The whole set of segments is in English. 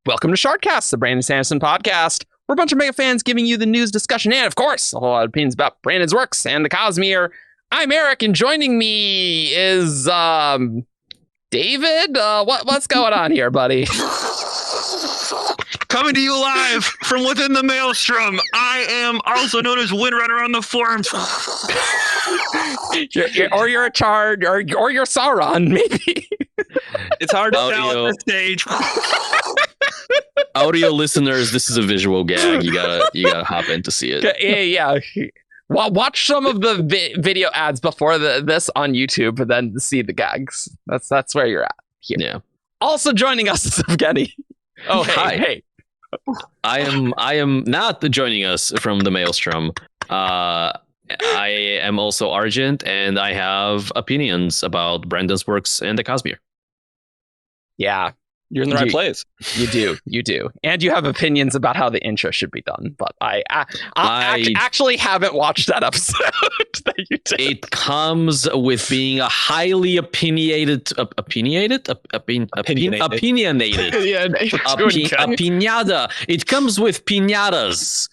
Welcome to Shardcast, the Brandon Sanderson podcast. We're a bunch of mega fans giving you the news, discussion, and of course, a whole lot of opinions about Brandon's works and the Cosmere. I'm Eric, and joining me is David. What's going on here, buddy? Coming to you live from within the maelstrom. I am also known as Windrunner on the forums. You're a Chard, or you're Sauron, maybe. It's hard to tell at this stage. Audio listeners, this is a visual gag. You gotta hop in to see it. Yeah. Well, watch some of the video ads before this on YouTube, and then see the gags. That's where you're at. Here. Yeah. Also joining us is Evgeni. Oh, hey. I am not joining us from the maelstrom. I am also Argent, and I have opinions about Brandon's works and the Cosmere. Yeah. You're in the right place. You do. And you have opinions about how the intro should be done. But I actually haven't watched that episode that you did. It comes with being a highly opinionated. A pinata. It comes with pinatas.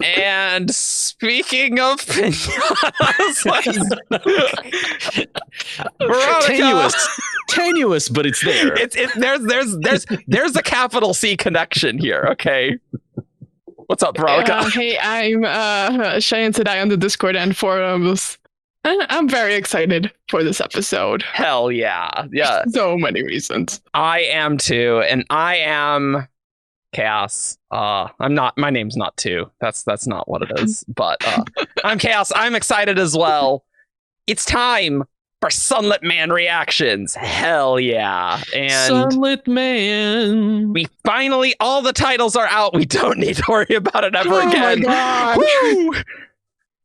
And speaking of pinatas, Verónica, tenuous, but it's there. There's a capital C connection here. Okay, what's up, Verónica? Hey, I'm Cheyenne Sedai on the Discord and forums. I'm very excited for this episode. Hell yeah. So many reasons. I am too, and I am Chaos. I'm not. My name's not two. That's not what it is. But I'm Chaos. I'm excited as well. It's time for Sunlit Man reactions. Hell yeah! And Sunlit Man. We finally, all the titles are out. We don't need to worry about it ever again. My God. Woo!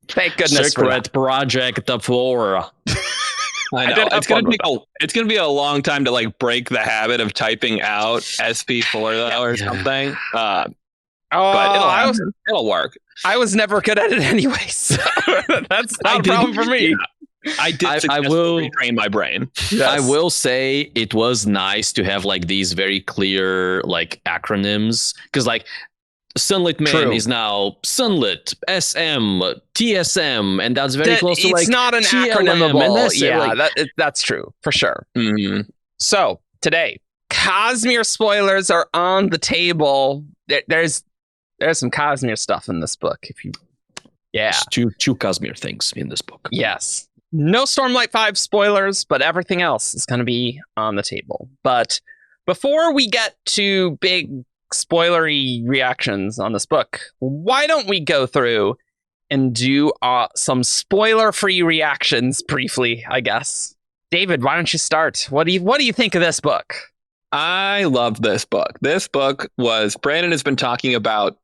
Thank goodness. Secret Project of War. I know. It's gonna be a long time to like break the habit of typing out SP4 or something. But it'll work. I was never good at it anyway, so that's not a problem for me. I did successfully retrain my brain. Yes. I will say it was nice to have like these very clear like acronyms, because like Sunlit Man is now Sunlit, SM, TSM, and that's very close to like... It's not an acronymable. Yeah, that's true, for sure. Mm-hmm. So, today, Cosmere spoilers are on the table. There's some Cosmere stuff in this book. There's two Cosmere things in this book. Yes. No Stormlight 5 spoilers, but everything else is going to be on the table. But before we get to big spoilery reactions on this book, why don't we go through and do some spoiler-free reactions briefly, I guess. David, why don't you start? What do you think of this book? I love this book. This book was Brandon has been talking about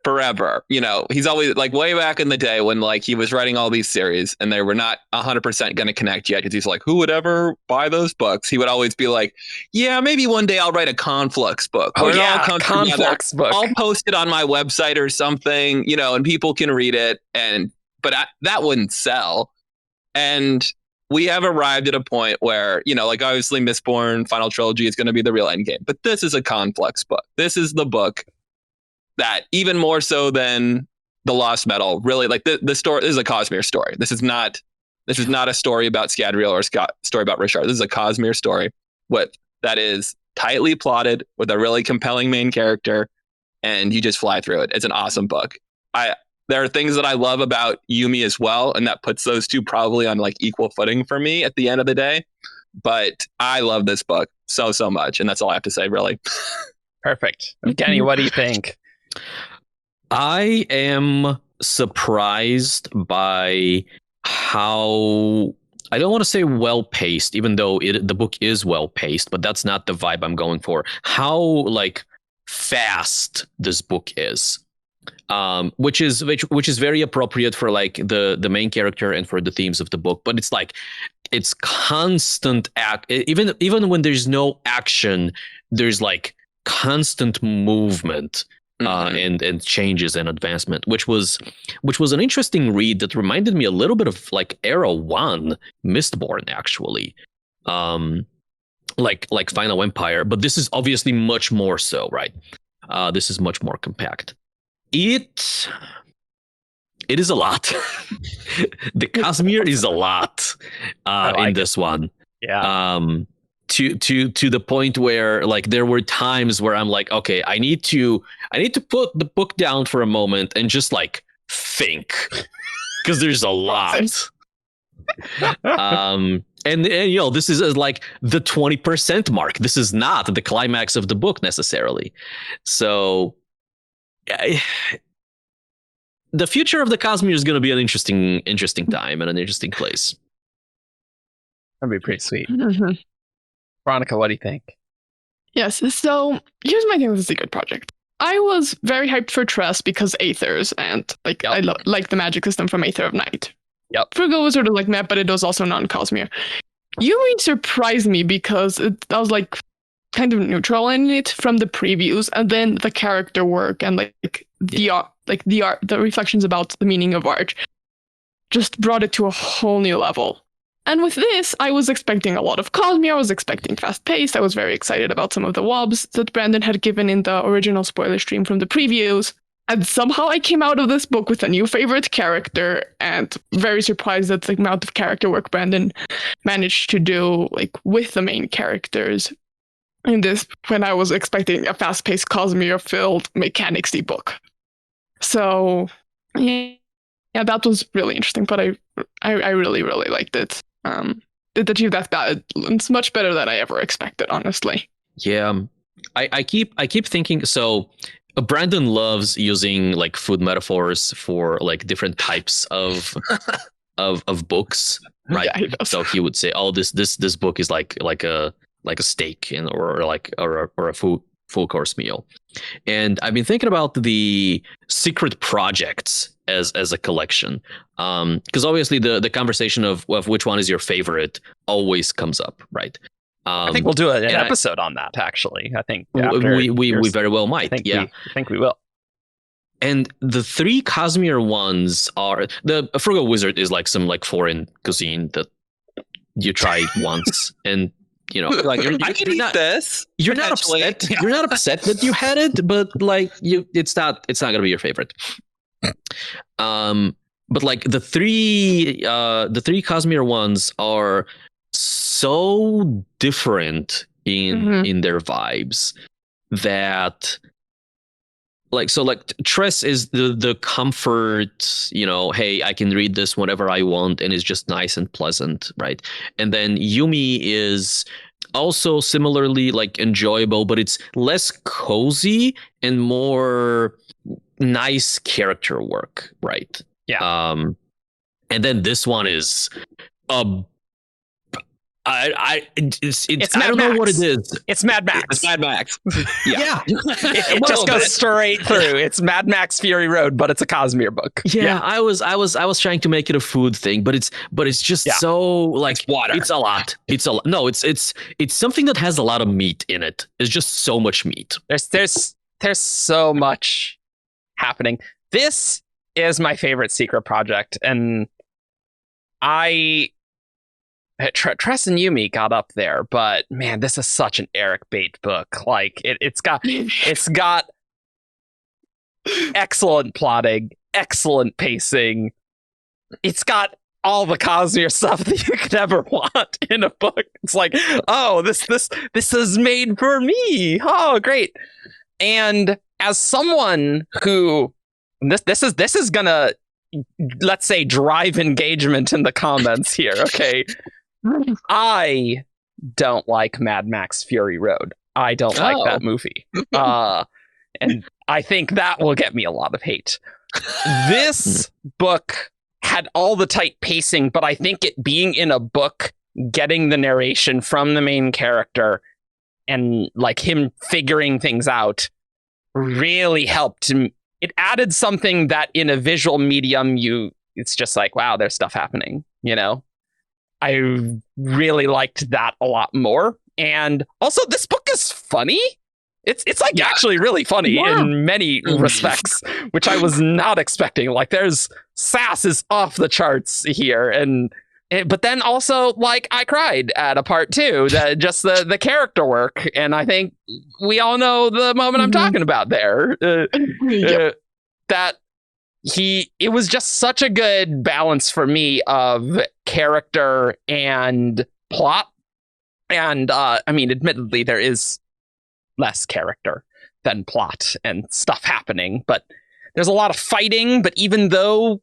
forever. You know, he's always like way back in the day when like he was writing all these series and they were not 100% going to connect yet, because he's like, who would ever buy those books? He would always be like, yeah, maybe one day I'll write a Conflux book. Conflux book. I'll post it on my website or something, you know, and people can read it. But that wouldn't sell. And we have arrived at a point where, you know, like obviously Mistborn Final Trilogy is going to be the real end game, but this is a Conflux book. This is the book that, even more so than the Lost Metal, really, like the story. This is a Cosmere story. This is not a story about Scadrian or a story about Richard. This is a Cosmere story that is tightly plotted with a really compelling main character, and you just fly through it. It's an awesome book. There are things that I love about Yumi as well, and that puts those two probably on like equal footing for me at the end of the day. But I love this book so much, and that's all I have to say, really. Perfect. Kenny, what do you think? I am surprised by how, I don't want to say well-paced, even though the book is well-paced, but that's not the vibe I'm going for. How like fast this book is, which is very appropriate for like the main character and for the themes of the book. But it's like it's constant even when there's no action, there's like constant movement. And changes and advancement, which was an interesting read that reminded me a little bit of like Era 1 Mistborn, actually. like Final Empire, but this is obviously much more so, right? This is much more compact. It is a lot. The Cosmere is a lot in this one. Yeah. To the point where like there were times where I'm like, okay, I need to put the book down for a moment and just like think, because there's a lot. And you know, this is like the 20% mark. This is not the climax of the book necessarily. So the future of the Cosmere is going to be an interesting time and an interesting place. That'd be pretty sweet. Mhm. Verónica, what do you think? Yes, so here's my thing with the Secret Project. I was very hyped for Tress because Aethers, and like I like the magic system from Aether of Night. Yep. Frugal was sort of like that, but it was also non-Cosmere. Yumi surprised me because I was like kind of neutral in it from the previews, and then the character work and the art, the reflections about the meaning of art just brought it to a whole new level. And with this, I was expecting a lot of Cosmere. I was expecting fast paced. I was very excited about some of the WoBs that Brandon had given in the original spoiler stream from the previews. And somehow I came out of this book with a new favorite character, and very surprised at the amount of character work Brandon managed to do, like with the main characters in this, when I was expecting a fast-paced Cosmere-filled mechanics-y book. So yeah, that was really interesting. But I really liked it. It achieved that balance much better than I ever expected, honestly. Yeah, I keep thinking so. Brandon loves using like food metaphors for like different types of books, right? Yeah, he does. So he would say, "Oh, this book is like a steak or a full course meal." And I've been thinking about the Secret Projects as a collection, because obviously the conversation of which one is your favorite always comes up, right? I think we'll do an episode on that. Actually, I think we very well might. I think we will. And the three Cosmere ones are the Frugal Wizard is like some like foreign cuisine that you try once, and you know, like I can eat this. You're not upset. You're not upset that you had it, but like it's not gonna be your favorite. But like the three Cosmere ones are so different in their vibes that like Tress is the comfort, you know, hey, I can read this whenever I want and it's just nice and pleasant, right? And then Yumi is also similarly like enjoyable, but it's less cozy and more nice character work, right? Yeah. And then this one is I don't know what it is. It's Mad Max. It's Mad Max. Yeah. It just goes straight through. It's Mad Max Fury Road, but it's a Cosmere book. Yeah. I was trying to make it a food thing, but it's just so like it's water. It's a lot. No, it's something that has a lot of meat in it. It's just so much meat. There's so much happening. This is my favorite Secret Project, and Tress and Yumi got up there, but man, this is such an Eric Bate book. Like it's got excellent plotting, excellent pacing. It's got all the Cosmere stuff that you could ever want in a book. It's like, oh, this is made for me. Oh, great. And as someone who this is gonna, let's say, drive engagement in the comments here, okay? I don't like Mad Max Fury Road. I don't like that movie. And I think that will get me a lot of hate. This book had all the tight pacing, but I think it being in a book, getting the narration from the main character and like him figuring things out really helped him. It added something that in a visual medium, it's just like, wow, there's stuff happening, you know? I really liked that a lot more. And also, this book is funny. It's like actually really funny in many respects, which I was not expecting. Like, there's sass is off the charts here, and but then also, like, I cried at a part too. Just the character work, and I think we all know the moment I'm talking about there. Yep. That it was just such a good balance for me of character and plot. And I mean, admittedly, there is less character than plot and stuff happening, but there's a lot of fighting. But even though,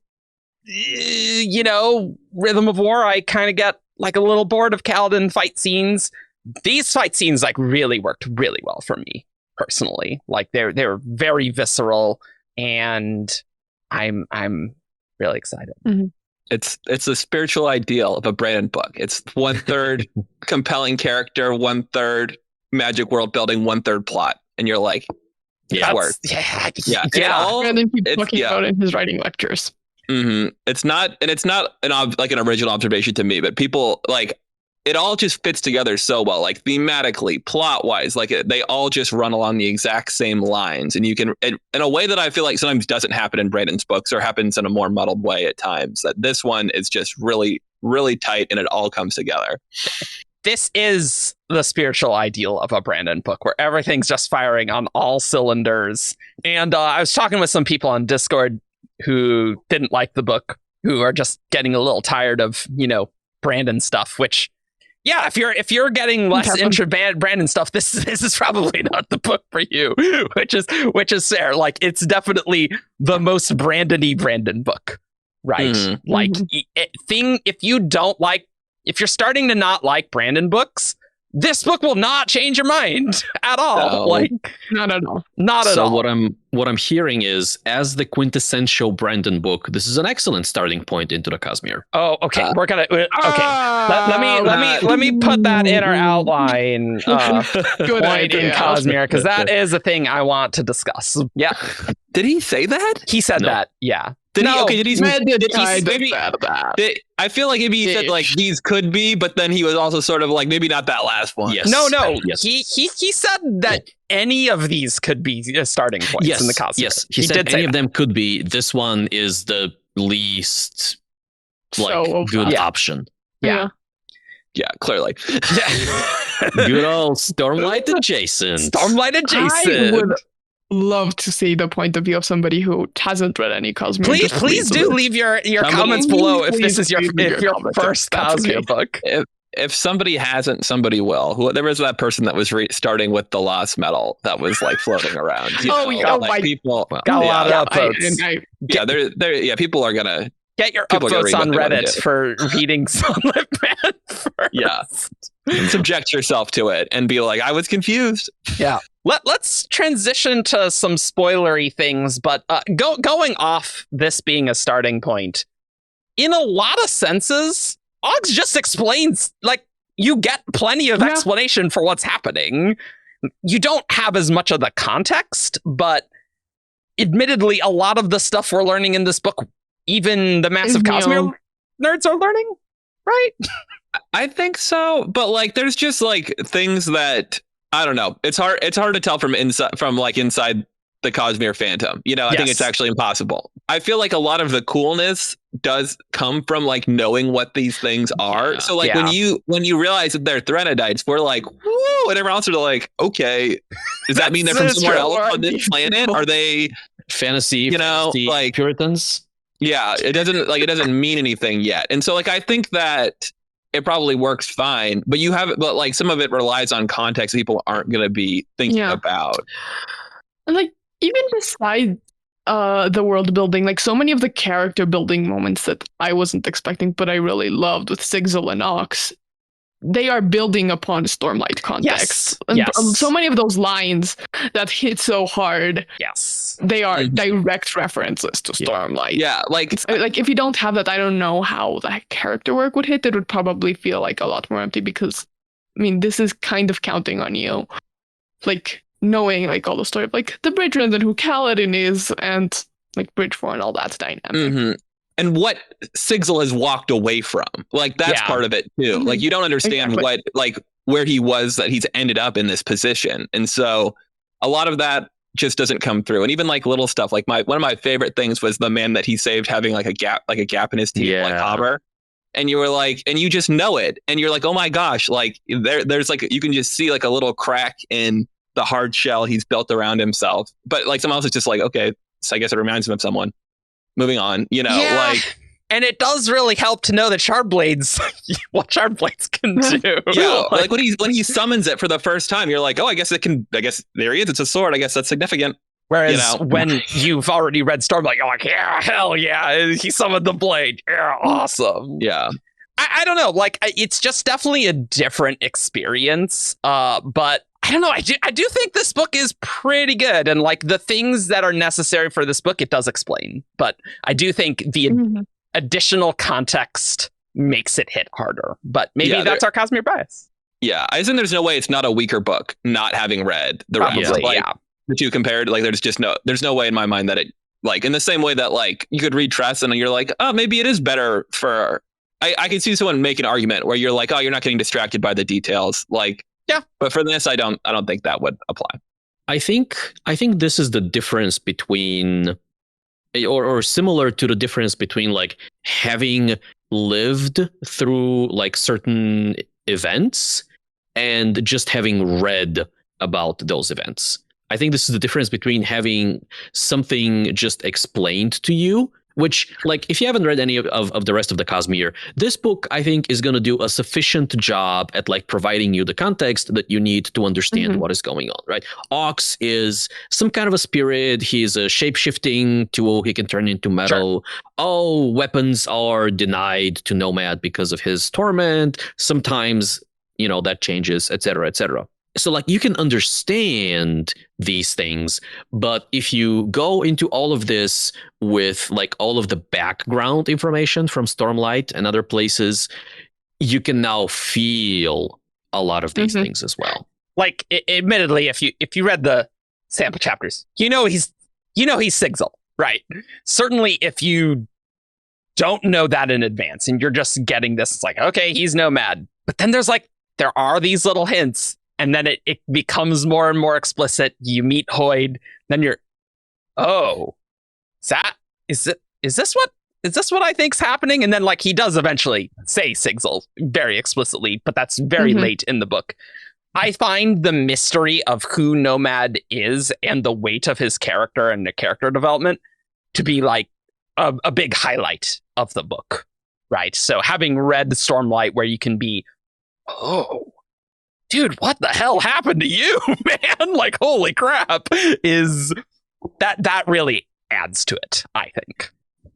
you know, Rhythm of War, I kind of get like a little bored of Kaladin fight scenes. These fight scenes like really worked really well for me personally. Like they're very visceral, and I'm really excited. Mm-hmm. It's a spiritual ideal of a Brandon book. It's 1/3 compelling character, 1/3 magic world building, 1/3 plot, and you're like, yeah, work. Yeah. Brandon keeps talking about it in his writing lectures. Mm-hmm. It's not an original observation to me, but people like it all just fits together so well, like thematically, plot wise, like they all just run along the exact same lines, and you can in a way that I feel like sometimes doesn't happen in Brandon's books, or happens in a more muddled way at times. That this one is just really, really tight, and it all comes together. This is the spiritual ideal of a Brandon book, where everything's just firing on all cylinders. And I was talking with some people on Discord who didn't like the book, who are just getting a little tired of, you know, Brandon stuff, which, yeah, if you're getting less into Brandon stuff, this is probably not the book for you, which is fair. Like, it's definitely the most Brandon-y Brandon book, right? Mm-hmm. Like, if you're starting to not like Brandon books, this book will not change your mind at all. No. Like, Not at all. not at all. So what I'm hearing is, as the quintessential Brandon book, this is an excellent starting point into the Cosmere. Oh, okay. We're gonna okay. Let me put that in our outline. Good idea. Cosmere, because that is a thing I want to discuss. Yeah, Did he say that? he said No. that. Yeah. Did he? No, Okay. Did he? Maybe. that. I feel like maybe he said like these could be, but then he was also sort of like maybe not that last one. Yes. No. Yes. He said that any of these could be starting points in the Cosmere. Yes, he said did say any of that. them could be. This one is the least good option. Yeah. Yeah, clearly. Good old Stormlight adjacent. Stormlight adjacent. I would love to see the point of view of somebody who hasn't read any Cosmere. Please do leave your comments below if this is your first Cosmere book. If somebody hasn't, somebody will. There was that person that was starting with the Lost Medal that was like floating around. People got a lot of upvotes. People are gonna get your upvotes on Reddit for reading Sunlit Man first. Yeah, subject yourself to it and be like, I was confused. Yeah. Let's transition to some spoilery things, but going off this being a starting point, in a lot of senses, Oggs just explains, like, you get plenty of explanation for what's happening. You don't have as much of the context, but admittedly, a lot of the stuff we're learning in this book, even the massive Cosmere nerds are learning, right? I think so, but like, there's just like things that I don't know. It's hard to tell from inside the Cosmere Phantom. You know, I think it's actually impossible. I feel like a lot of the coolness does come from like knowing what these things are. So like when you realize that they're Threnodites, we're like, whoa, and everyone else are like, okay, does that mean they're from somewhere else on this planet? Are they fantasy, like Puritans? Yeah, it doesn't mean anything yet. And so like I think that it probably works fine, but like some of it relies on context people aren't going to be thinking about. And like even beside the world building, like so many of the character building moments that I wasn't expecting, but I really loved with Sigzil and Ox, they are building upon Stormlight context. So many of those lines that hit so hard, they are direct references to Stormlight. Yeah, like if you don't have that, I don't know how that character work would hit. It would probably feel like a lot more empty, because I mean, this is kind of counting on you, like knowing like all the story of like the Bridgerand and who Kaladin is, and like Bridgefor and all that dynamic. Mm-hmm. And what Sigzil has walked away from. Like, that's part of it, too. Like, you don't understand where he was, that he's ended up in this position. And so a lot of that just doesn't come through. And even, like, little stuff. Like, one of my favorite things was the man that he saved having, like, a gap in his teeth, like Haber. and you were like, and you just know it, and you're like, oh my gosh, like there's like, you can just see like a little crack in the hard shell he's built around himself. But like someone else is just like, okay, so I guess it reminds him of someone. Moving on, you know, like. And it does really help to know that shard blades, what shard blades can do. Yeah, like when he summons it for the first time, you're like, oh, I guess there he is. It's a sword. I guess that's significant. Whereas when you've already read Stormlight, you're like, yeah, hell yeah, he summoned the blade. Yeah, awesome. Yeah. I don't know. Like, it's just definitely a different experience. But I don't know. I do think this book is pretty good. And like the things that are necessary for this book, it does explain. But I do think the additional context makes it hit harder. But maybe that's our Cosmere bias. Yeah. I think there's no way it's not a weaker book not having read the rest. Probably, like, the two compared, like there's no way in my mind that it, like in the same way that like you could read Tress and you're like, oh, maybe it is better for, I can see someone make an argument where you're like, oh, you're not getting distracted by the details. Like, yeah, but for this, I don't think that would apply. I think this is the difference between, or similar to the difference between like having lived through like certain events and just having read about those events. I think this is the difference between having something just explained to you, which, like, if you haven't read any of the rest of the Cosmere, this book, I think, is going to do a sufficient job at, like, providing you the context that you need to understand what is going on, right? Ox is some kind of a spirit. He's a shape-shifting tool. He can turn into metal. Sure. Oh, weapons are denied to Nomad because of his torment. Sometimes, you know, that changes, etc., etc. So, like, you can understand these things, but if you go into all of this with, like, all of the background information from Stormlight and other places, you can now feel a lot of these things as well. Like, admittedly, if you read the sample chapters, you know he's Sigzil, right? Certainly, if you don't know that in advance and you're just getting this, it's like, okay, he's Nomad. But then there are these little hints. And then it becomes more and more explicit. You meet Hoid, then you're, oh, is this what I think's happening? And then like he does eventually say Sigzil very explicitly, but that's very late in the book. I find the mystery of who Nomad is and the weight of his character and the character development to be like a big highlight of the book, right? So having read Stormlight, where you can be, oh, dude, what the hell happened to you, man? Like, holy crap, is that really adds to it, I think.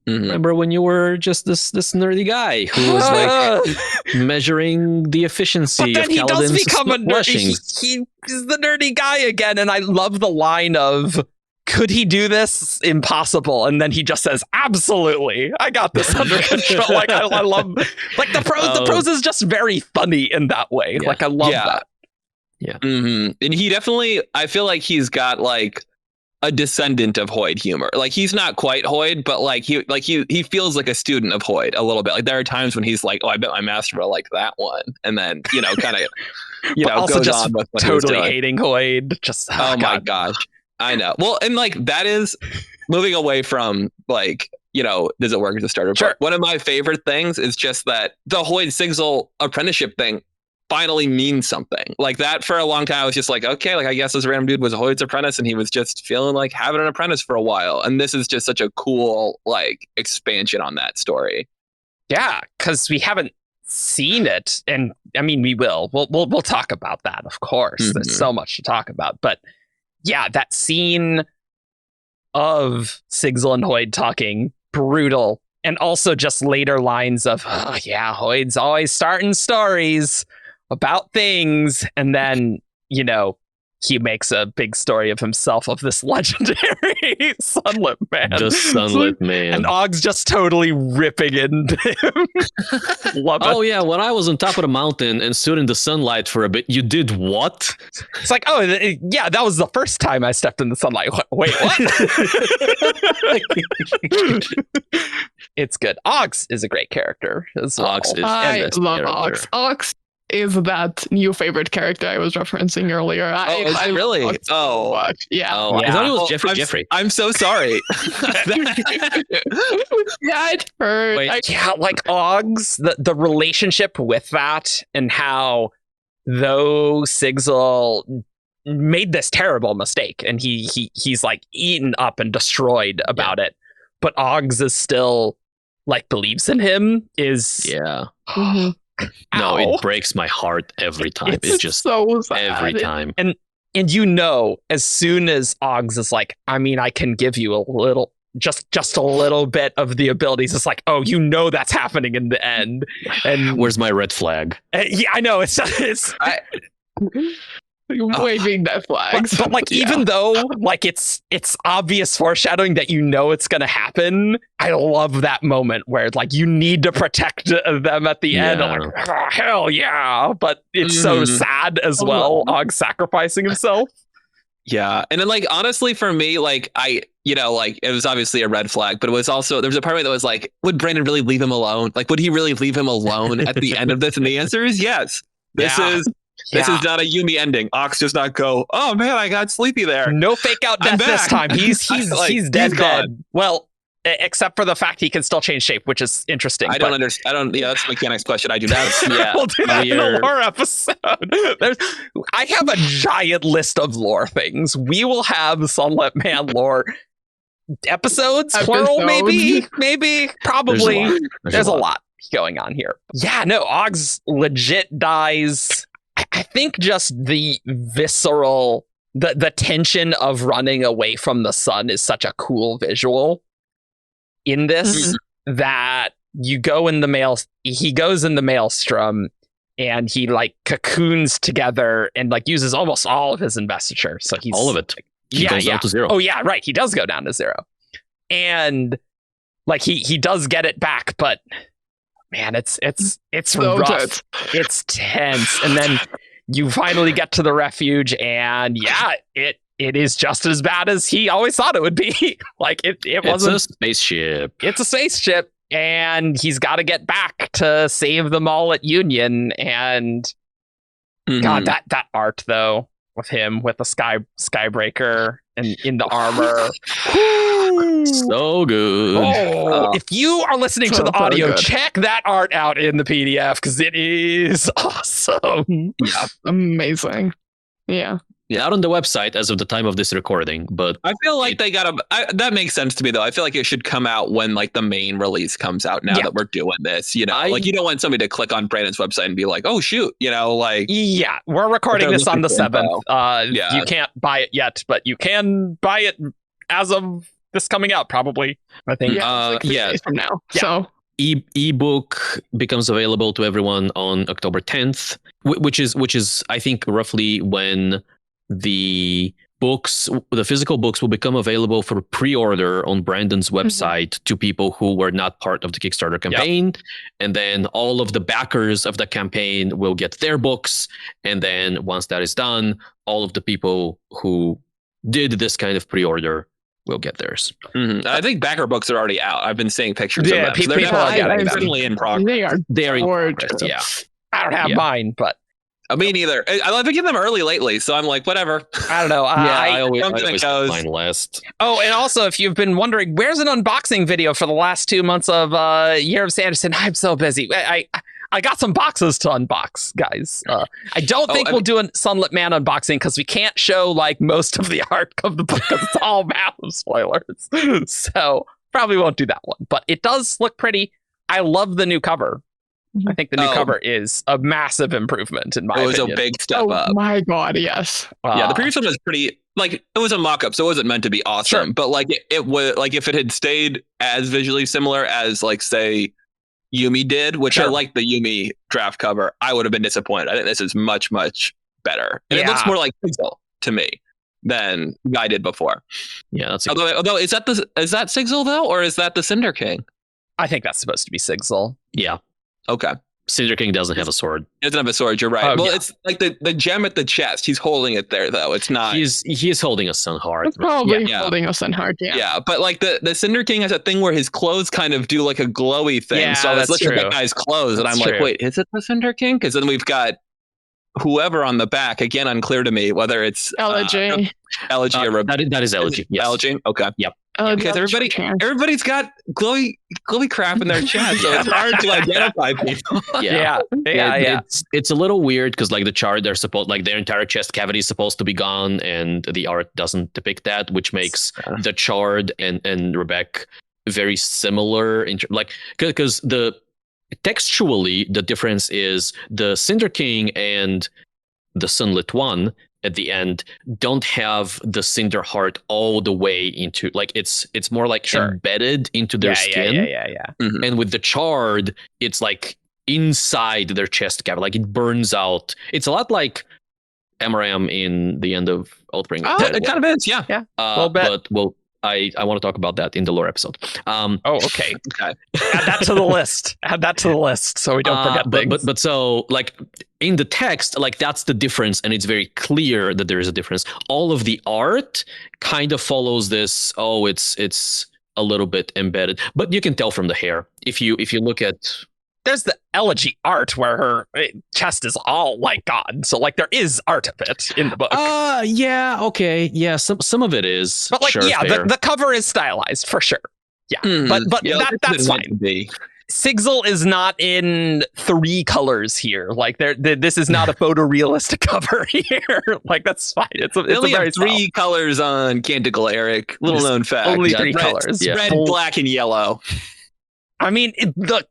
Remember when you were just this nerdy guy who was like measuring the efficiency but then of he Kaladin's does become a nerd. He He's the nerdy guy again, and I love the line of, could he do this? Impossible. And then he just says, absolutely, I got this under control. Like, I love, like, the prose is just very funny in that way. Yeah. Like, I love that. Yeah. And he definitely, I feel like he's got like a descendant of Hoid humor. Like, he's not quite Hoid, but like he feels like a student of Hoid a little bit. Like, there are times when he's like, oh, I bet my master will like that one. And then, you know, kind of, you know, also goes just on with what totally hating Hoid. Just, oh my gosh. I know. Well, and like that is moving away from like, you know, does it work as a starter? Sure. But one of my favorite things is just that the Hoid Sigzil apprenticeship thing finally means something. Like that for a long time, I was just like, okay, like I guess this random dude was Hoid's apprentice and he was just feeling like having an apprentice for a while. And this is just such a cool like expansion on that story. Yeah, because we haven't seen it, and I mean we will. We'll talk about that, of course. There's so much to talk about, but yeah, that scene of Sigzil and Hoid talking, brutal. And also just later lines of, oh yeah, Hoid's always starting stories about things. And then, you know, he makes a big story of himself, of this legendary Sunlit Man. The Sunlit Man. And Og's just totally ripping into him. Love it. Oh yeah, when I was on top of the mountain and stood in the sunlight for a bit, you did what? It's like, oh yeah, that was the first time I stepped in the sunlight. Wait, what? It's good. Ox is a great character as well. Ox is I love character. Ox. Ox is that new favorite character I was referencing earlier. Is it really? love it so much. Yeah. Oh, I thought it was Jeffrey. I'm, Jeffrey. I'm so sorry. Yeah, it hurt. Wait. Yeah, like Oggs, the relationship with that and how though Sigzil made this terrible mistake and he's like eaten up and destroyed about it, but Oggs is still like believes in him is Mhm. No, Ow. it breaks my heart every time. It's just so sad. every time. And you know, as soon as Oggs is like, I mean, I can give you a little, just a little bit of the abilities. It's like, oh, you know, that's happening in the end. And Where's my red flag? yeah, I know it's waving that flag. but like even though like it's obvious foreshadowing that you know it's gonna happen, I love that moment where like you need to protect them at the end. I'm like, oh, hell yeah! But it's so sad as well. Og sacrificing himself. Yeah. And then like honestly for me, like like it was obviously a red flag, but it was also there was a part of me that was like, would Brandon really leave him alone? Like would he really leave him alone at the end of this? And the answer is yes. This is not a Yumi ending. Ox does not go, oh man, I got sleepy there. No fake out death this time. He's Like, he's dead. he's gone. Well, except for the fact he can still change shape, which is interesting. I don't understand. Yeah, that's a mechanics question. I do not. We'll do that in a lore episode. I have a giant list of lore things. We will have Sunlit Man lore episodes, plural, maybe, probably. There's a lot going on here. Yeah, no, Oggs legit dies. I think just the visceral, the tension of running away from the sun is such a cool visual in this that you go in the he goes in the maelstrom and he like cocoons together and like uses almost all of his investiture. So he's all of it. He goes down to 0. Oh yeah, right. He does go down to 0. And like he does get it back, but man, it's so rough. tense. It's tense. And then you finally get to the refuge and it is just as bad as he always thought it would be. Like it wasn't a spaceship. It's a spaceship and he's got to get back to save them all at Union. And God, that art though with him with the skybreaker and in the armor. So good. If you are listening to the audio, check that art out in the PDF because it is awesome. Yeah, amazing. Yeah. Out on the website as of the time of this recording, but I feel like they got that makes sense to me though. I feel like it should come out when like the main release comes out now that we're doing this, you know, like you don't want somebody to click on Brandon's website and be like, oh shoot, you know, like we're recording this on the 7th. You can't buy it yet, but you can buy it as of this coming out probably, I think. Like 3 days from now. So ebook becomes available to everyone on October 10th, which is I think roughly when the physical books will become available for pre-order on Brandon's website to people who were not part of the Kickstarter campaign. And then all of the backers of the campaign will get their books. And then once that is done, all of the people who did this kind of pre-order will get theirs. I think backer books are already out. I've been seeing pictures of them. So people are getting them. Certainly in progress. They are in progress, yeah. I don't have mine, but me neither. I've been getting them early lately, so I'm like, whatever. I don't know. I always have mine last. Oh, and also, if you've been wondering, where's an unboxing video for the last 2 months of Year of Sanderson? I'm so busy. I got some boxes to unbox, guys. I don't think we'll do a Sunlit Man unboxing because we can't show like most of the art of the book because it's all massive spoilers. So probably won't do that one. But it does look pretty. I love the new cover. I think the new cover is a massive improvement in my opinion. It was a big step up. Oh my god, yes. Yeah, the previous one was pretty, like, it was a mock-up, so it wasn't meant to be awesome. Sure. But like it was, like, if it had stayed as visually similar as, like, say, Yumi did, which I like the Yumi draft cover, I would have been disappointed. I think this is much, much better. And it looks more like Sigzil to me than I did before. Yeah, that's although is that Sigzil though, or is that the Cinder King? I think that's supposed to be Sigzil. Yeah. Okay. Cinder King doesn't have a sword. He doesn't have a sword. You're right. It's like the gem at the chest. He's holding it there, though. It's not. He is holding a sun heart. It's probably holding a sun heart. Yeah. Yeah, but like the Cinder King has a thing where his clothes kind of do like a glowy thing. Yeah, so I was that's looking true. at that guy's clothes, and That's I'm like, true. wait, is it the Cinder King? Because then we've got whoever on the back, again, unclear to me whether it's Elegy. Elegy or that is Elegy. Yes. Elegy. Okay. Yep. Because everybody's got glowy crap in their chest, so it's hard to identify people. Yeah. It's a little weird because like the chart, they're supposed like their entire chest cavity is supposed to be gone, and the art doesn't depict that, which makes the Chard and Rebecca very similar. Because textually the difference is the Cinder King and the Sunlit One at the end don't have the cinder heart all the way into, like, it's more like embedded into their skin. Yeah. Mhm. And with the Chard, it's like inside their chest cavity, like it burns out. It's a lot like Amaram in the end of Oathbringer. Oh, it kind of is, yeah. But I want to talk about that in the lore episode. Okay. Add that to the list. So we don't forget things. But so like in the text, like that's the difference, and it's very clear that there is a difference. All of the art kind of follows this. Oh, it's a little bit embedded, but you can tell from the hair if you look at. There's the Elegy art where her chest is all like gone. So like there is art of it in the book. Yeah, okay. Yeah, some of it is. But like, sure, the cover is stylized for sure. Yeah. But Yeah, that's fine. Sigzil is not in 3 colors here. Like this is not a photorealistic cover here. Like that's fine. It's only a very have 3 colors on Canticle, Eric. Little known fact. Only 3 colors. Yeah. Red, black, and yellow. I mean,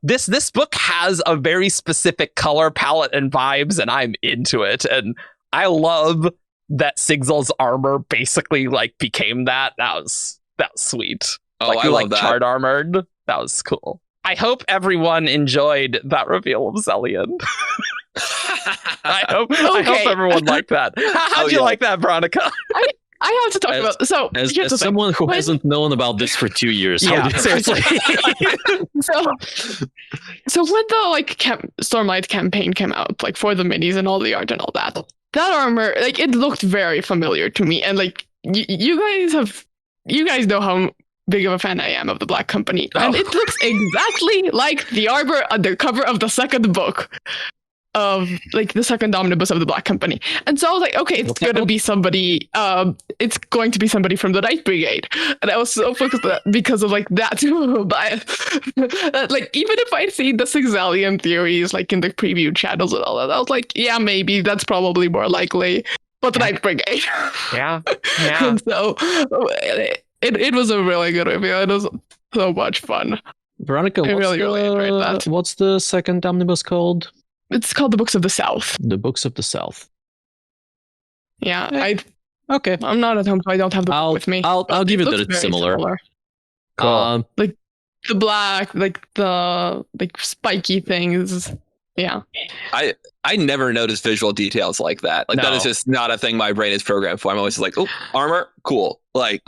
this book has a very specific color palette and vibes, and I'm into it. And I love that Sigzil's armor basically like became that. That was sweet. Oh, like, I love that. Chard armored. That was cool. I hope everyone enjoyed that reveal of Zellian. I hope everyone liked that. How'd you like that, Verónica? I have to talk about. So here's the someone who hasn't known about this for 2 years. Yeah, seriously. So when the like Stormlight campaign came out, like for the minis and all the art and all that armor, like it looked very familiar to me. And like you guys know how big of a fan I am of the Black Company, and it looks exactly like the armor on the cover of the second book of like the second omnibus of the Black Company. And so I was like, okay, it's going to be somebody from the Night Brigade. And I was so focused on that because of like that. But like, even if I'd seen the Sigzilian theories like in the preview channels and all that, I was like, yeah, maybe that's probably more likely. But the Night Brigade. Yeah. And so it was a really good review. It was so much fun. Verónica, really enjoyed that. What's the second omnibus called? It's called The Books of the South. The Books of the South. Yeah, Okay. I'm not at home, so I don't have the book with me. I'll give it that it's similar. Cool. Like the black, like the like spiky things. Yeah. I never noticed visual details like that. Like that is just not a thing my brain is programmed for. I'm always like, oh, armor, cool. Like,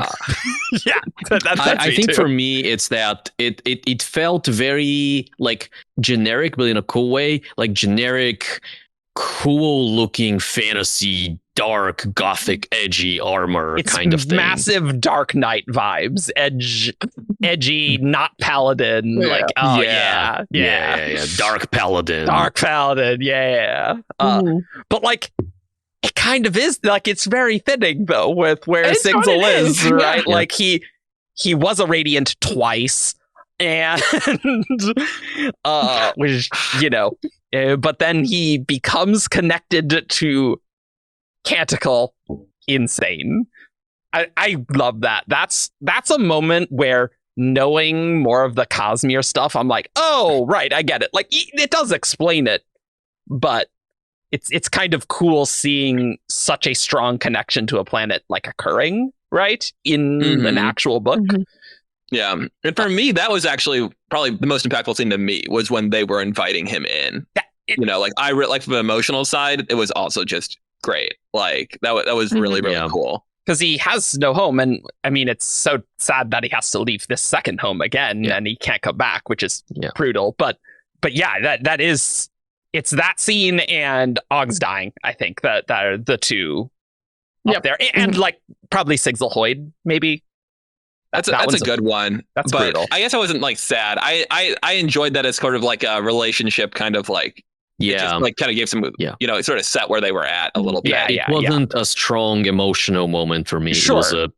yeah. I think for me, it's that it felt very like generic, but in a cool way. Like generic, cool looking fantasy, dark, gothic, edgy armor kind of thing. Massive Dark Knight vibes, edgy, not paladin. Yeah. Like, oh yeah. Dark paladin. Yeah. But like, it kind of is like it's very fitting though with where Sigzil is, right? Yeah. Like he was a Radiant twice, and which but then he becomes connected to Canticle. Insane. I love that. That's a moment where knowing more of the Cosmere stuff, I'm like, oh right, I get it. Like it does explain it, but it's kind of cool seeing such a strong connection to a planet like occurring right in an actual book. Yeah, and for me, that was actually probably the most impactful thing to me was when they were inviting him in. Like I like from the emotional side, it was also just great. Like that was really cool because he has no home, and I mean it's so sad that he has to leave this second home again, and he can't come back, which is brutal. But yeah, that is it's that scene and Og's dying. I think that are the two up there, and like probably Sigzil Hoyd maybe. That's a good one. That's but brutal. I guess I wasn't like sad. I enjoyed that as sort of like a relationship kind of like It just like kind of gave some, you know, it sort of set where they were at a little bit. It wasn't a strong emotional moment for me. Sure. It was a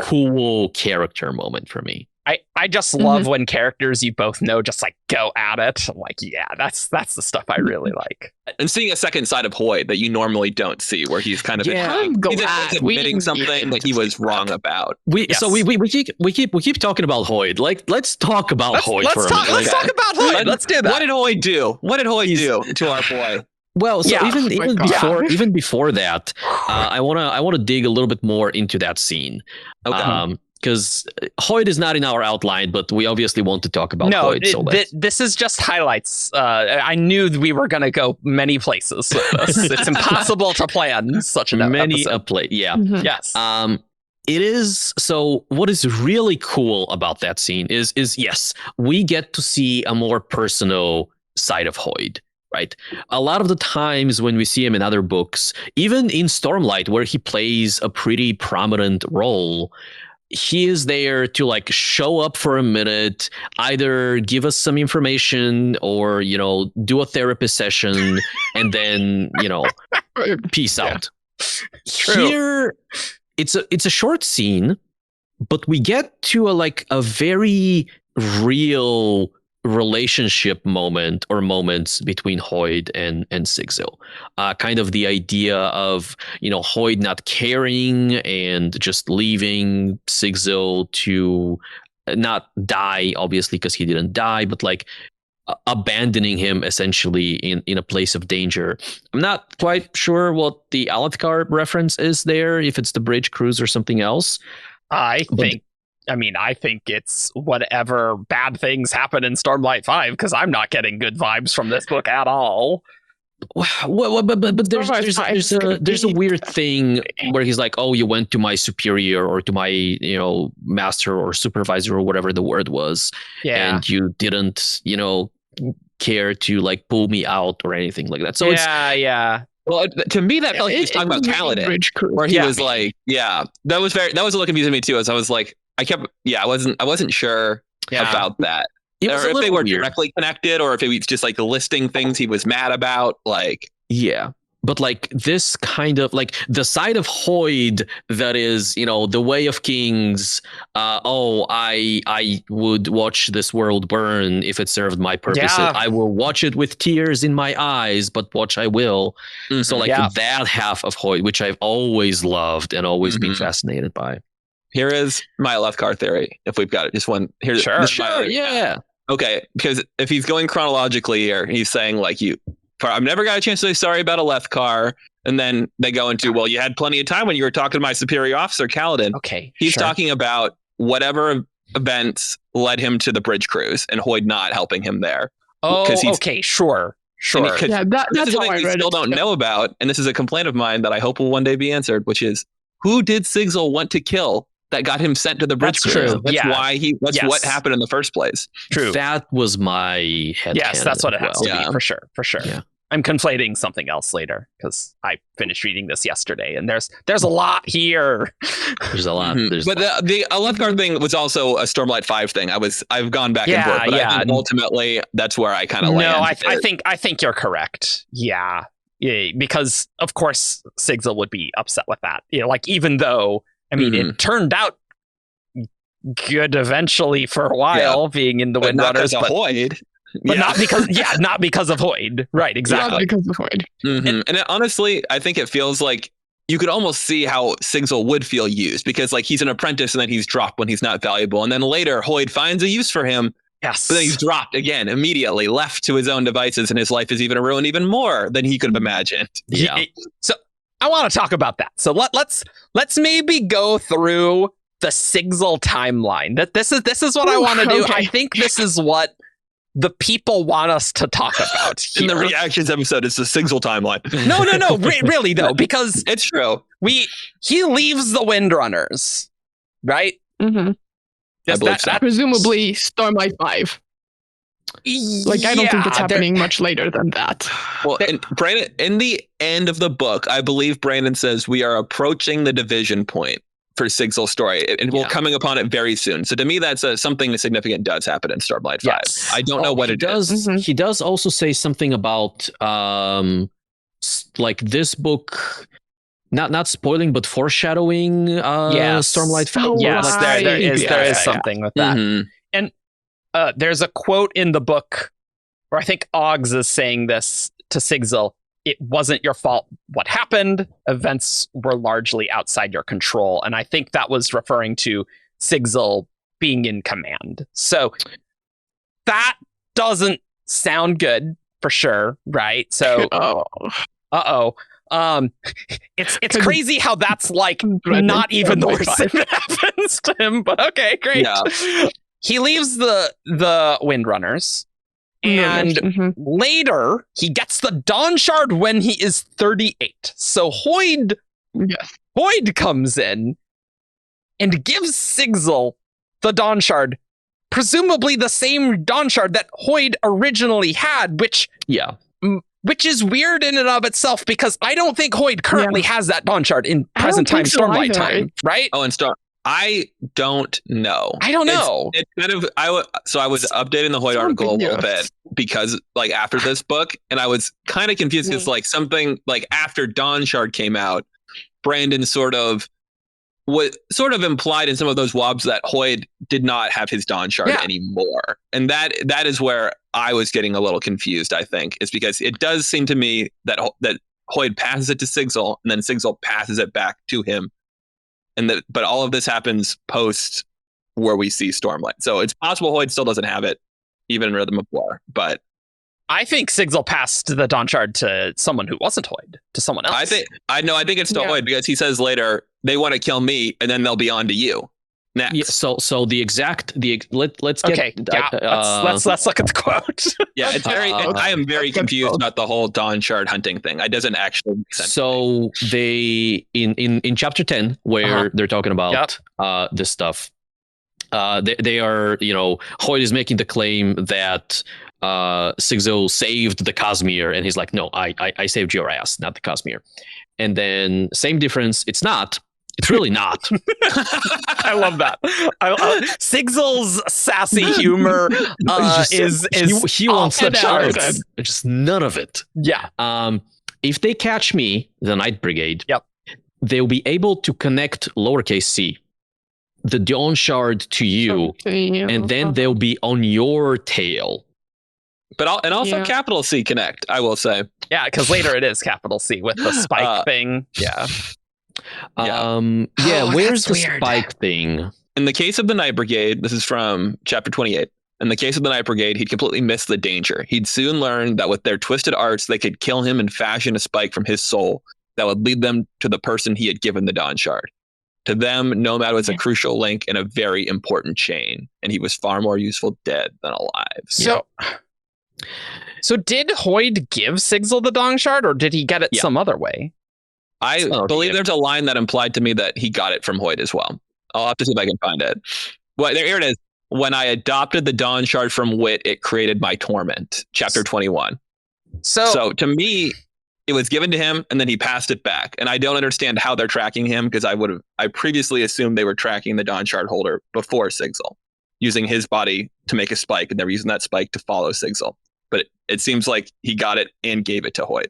cool character moment for me. I just love when characters you both know just like go at it. I'm like, yeah, that's the stuff I really like. And seeing a second side of Hoyd that you normally don't see, where he's kind of admitting something that he was wrong about. We keep talking about Hoyd. Like, let's talk about Hoyd for a minute. Let's talk about Hoyd. Let's do that. What did Hoyd do? What did Hoyd do to our boy? Well, so even before that, I wanna dig a little bit more into that scene. Okay. Because Hoyd is not in our outline, but we obviously want to talk about Hoyd. So this is just highlights. I knew we were going to go many places with this. It's impossible to plan such an episode. Yeah. Mm-hmm. Yes. It is. So what is really cool about that scene is yes, we get to see a more personal side of Hoyd. Right. A lot of the times when we see him in other books, even in Stormlight, where he plays a pretty prominent role, he is there to like show up for a minute, either give us some information or, you know, do a therapist session and then, you know, peace out. True. Here, it's a short scene, but we get to a very real relationship moment or moments between Hoyd and Sigzil. Kind of the idea of, you know, Hoyd not caring and just leaving Sigzil to not die, obviously, because he didn't die, but like abandoning him essentially in a place of danger. I'm not quite sure what the Alethkar reference is there, if it's the bridge cruise or something else. I think it's whatever bad things happen in Stormlight 5, because I'm not getting good vibes from this book at all. Well, but there's a weird thing where he's like, oh, you went to my superior or to my, you know, master or supervisor or whatever the word was, and you didn't, you know, care to like pull me out or anything like that. So Well, to me, that felt like he was talking about Kaladin, where he was like, that was a little confusing to me too. As I was like, I wasn't sure about that. Or if they were directly connected, or if it was just like listing things he was mad about, like. Yeah. But like this kind of like the side of Hoyd that is, you know, the way of kings. I would watch this world burn if it served my purposes. Yeah. I will watch it with tears in my eyes, but watch I will. Mm-hmm. So like that half of Hoyd, which I've always loved and always been fascinated by. Here is my Alethkar theory. If we've got it, just one here. Sure. Yeah. Okay, because if he's going chronologically here, he's saying like I've never got a chance to say sorry about Alethkar, and then they go into, well, you had plenty of time when you were talking to my superior officer, Kaladin. Okay, he's talking about whatever events led him to the bridge cruise, and Hoyd not helping him there. Oh, okay, sure. That's something we still don't know about, and this is a complaint of mine that I hope will one day be answered, which is, who did Sigzil want to kill that got him sent to the bridge cruise? True. That's why what happened in the first place. True. That was my head. Yes, that's what it has to be, for sure. Yeah. I'm conflating something else later because I finished reading this yesterday, and there's a lot here. There's a lot. But the Alethkar thing was also a Stormlight 5 thing. I've gone back and forth, but I think ultimately that's where I kind of land. No, I think you're correct. Yeah, because of course Sigzil would be upset with that. You know, like even though. I mean, it turned out good eventually for a while, being in the Windrunners, but not because of Hoyd. Right, exactly. Not because of Hoyd. And honestly, I think it feels like you could almost see how Sigzil would feel used, because like he's an apprentice and then he's dropped when he's not valuable, and then later Hoyd finds a use for him. Yes, but then he's dropped again immediately, left to his own devices, and his life is even ruined even more than he could have imagined. Yeah. So. I want to talk about that. So let's maybe go through the Sigzil timeline. This is what I want to do. I think this is what the people want us to talk about. In the reactions episode, it's the Sigzil timeline. No, really though, because it's true. He leaves the Windrunners, right? Mm-hmm. That presumably Stormlight 5. Like, I don't think it's happening much later than that. Well, and Brandon, in the end of the book, I believe Brandon says we are approaching the division point for Sigzil's story, and we're Yeah. coming upon it very soon. So to me, that's something significant does happen in Stormlight 5. Yes. I don't know what he it does. is. Mhm. He does also say something about like this book, not spoiling, but foreshadowing Yes. Stormlight 5. Oh, Yes, right. there is Yeah. something with that. Mhm. There's a quote in the book where I think Oggs is saying this to Sigzil. It wasn't your fault what happened. Events were largely outside your control. And I think that was referring to Sigzil being in command. So that doesn't sound good for sure, right? So, Oh, it's crazy how that's like Brandon not even the Sanderson worst thing that happens to him, but okay, great. Yeah. He leaves the Windrunners, and Mhm. later he gets the Dawnshard when he is 38. So Hoyd Yes. comes in and gives Sigzil the Dawnshard, presumably the same Dawnshard that Hoyd originally had, which is weird in and of itself because I don't think Hoyd currently has that Dawnshard in I don't present time think so Stormlight either. time, right? Oh, and I don't know. I don't know. It's kind of I was updating the Hoyd It's article a little ambiguous. bit because like after this book, and I was kind of confused because like something like after Dawnshard came out, Brandon sort of implied in some of those WoBs that Hoyd did not have his Dawnshard anymore, and that is where I was getting a little confused. I think is because it does seem to me that Hoyd passes it to Sigzil, and then Sigzil passes it back to him. But all of this happens post where we see Stormlight. So it's possible Hoyd still doesn't have it, even in Rhythm of War. But I think Sigzil passed the Dawnshard to someone who wasn't Hoyd, to someone else. I think it's still Yeah. Hoyd because he says later they want to kill me and then they'll be on to you next. Yeah, so let's get Okay, let's look at the quote. Yeah, it's very. I am very confused about the whole Dawnshard hunting thing. It doesn't actually make sense. So they in chapter 10 where they're talking about this stuff. They are, Hoyd is making the claim that Sigzil saved the Cosmere, and he's like, no, I saved your ass, not the Cosmere. And then same difference. It's not. It's really not. I love that. Sigzil's sassy humor is he wants the off the charts. charts. Just none of it. Yeah. If they catch me, the Night Brigade, Yep. they'll be able to connect lowercase c, the Dawnshard to you, and then they'll be on your tail. But also capital C connect, I will say. Yeah, because later it is capital C with the spike thing. Yeah. Where's the weird. spike thing? In the case of the Night Brigade, this is from chapter 28. In the case of the Night Brigade, he'd completely missed the danger. He'd soon learn that with their twisted arts, they could kill him and fashion a spike from his soul that would lead them to the person he had given the Dawnshard. To them, Nomad was a crucial link in a very important chain, and he was far more useful dead than alive. So did Hoyd give Sigzil the Dawnshard, or did he get it some other way? I believe there's a line that implied to me that he got it from Hoyd as well. I'll have to see if I can find it. Well, here it is. When I adopted the Dawnshard from Wit, it created my torment. Chapter 21. So to me, it was given to him and then he passed it back. And I don't understand how they're tracking him because I previously assumed they were tracking the Dawnshard holder before Sigzil, using his body to make a spike, and they were using that spike to follow Sigzil. But it seems like he got it and gave it to Hoyd.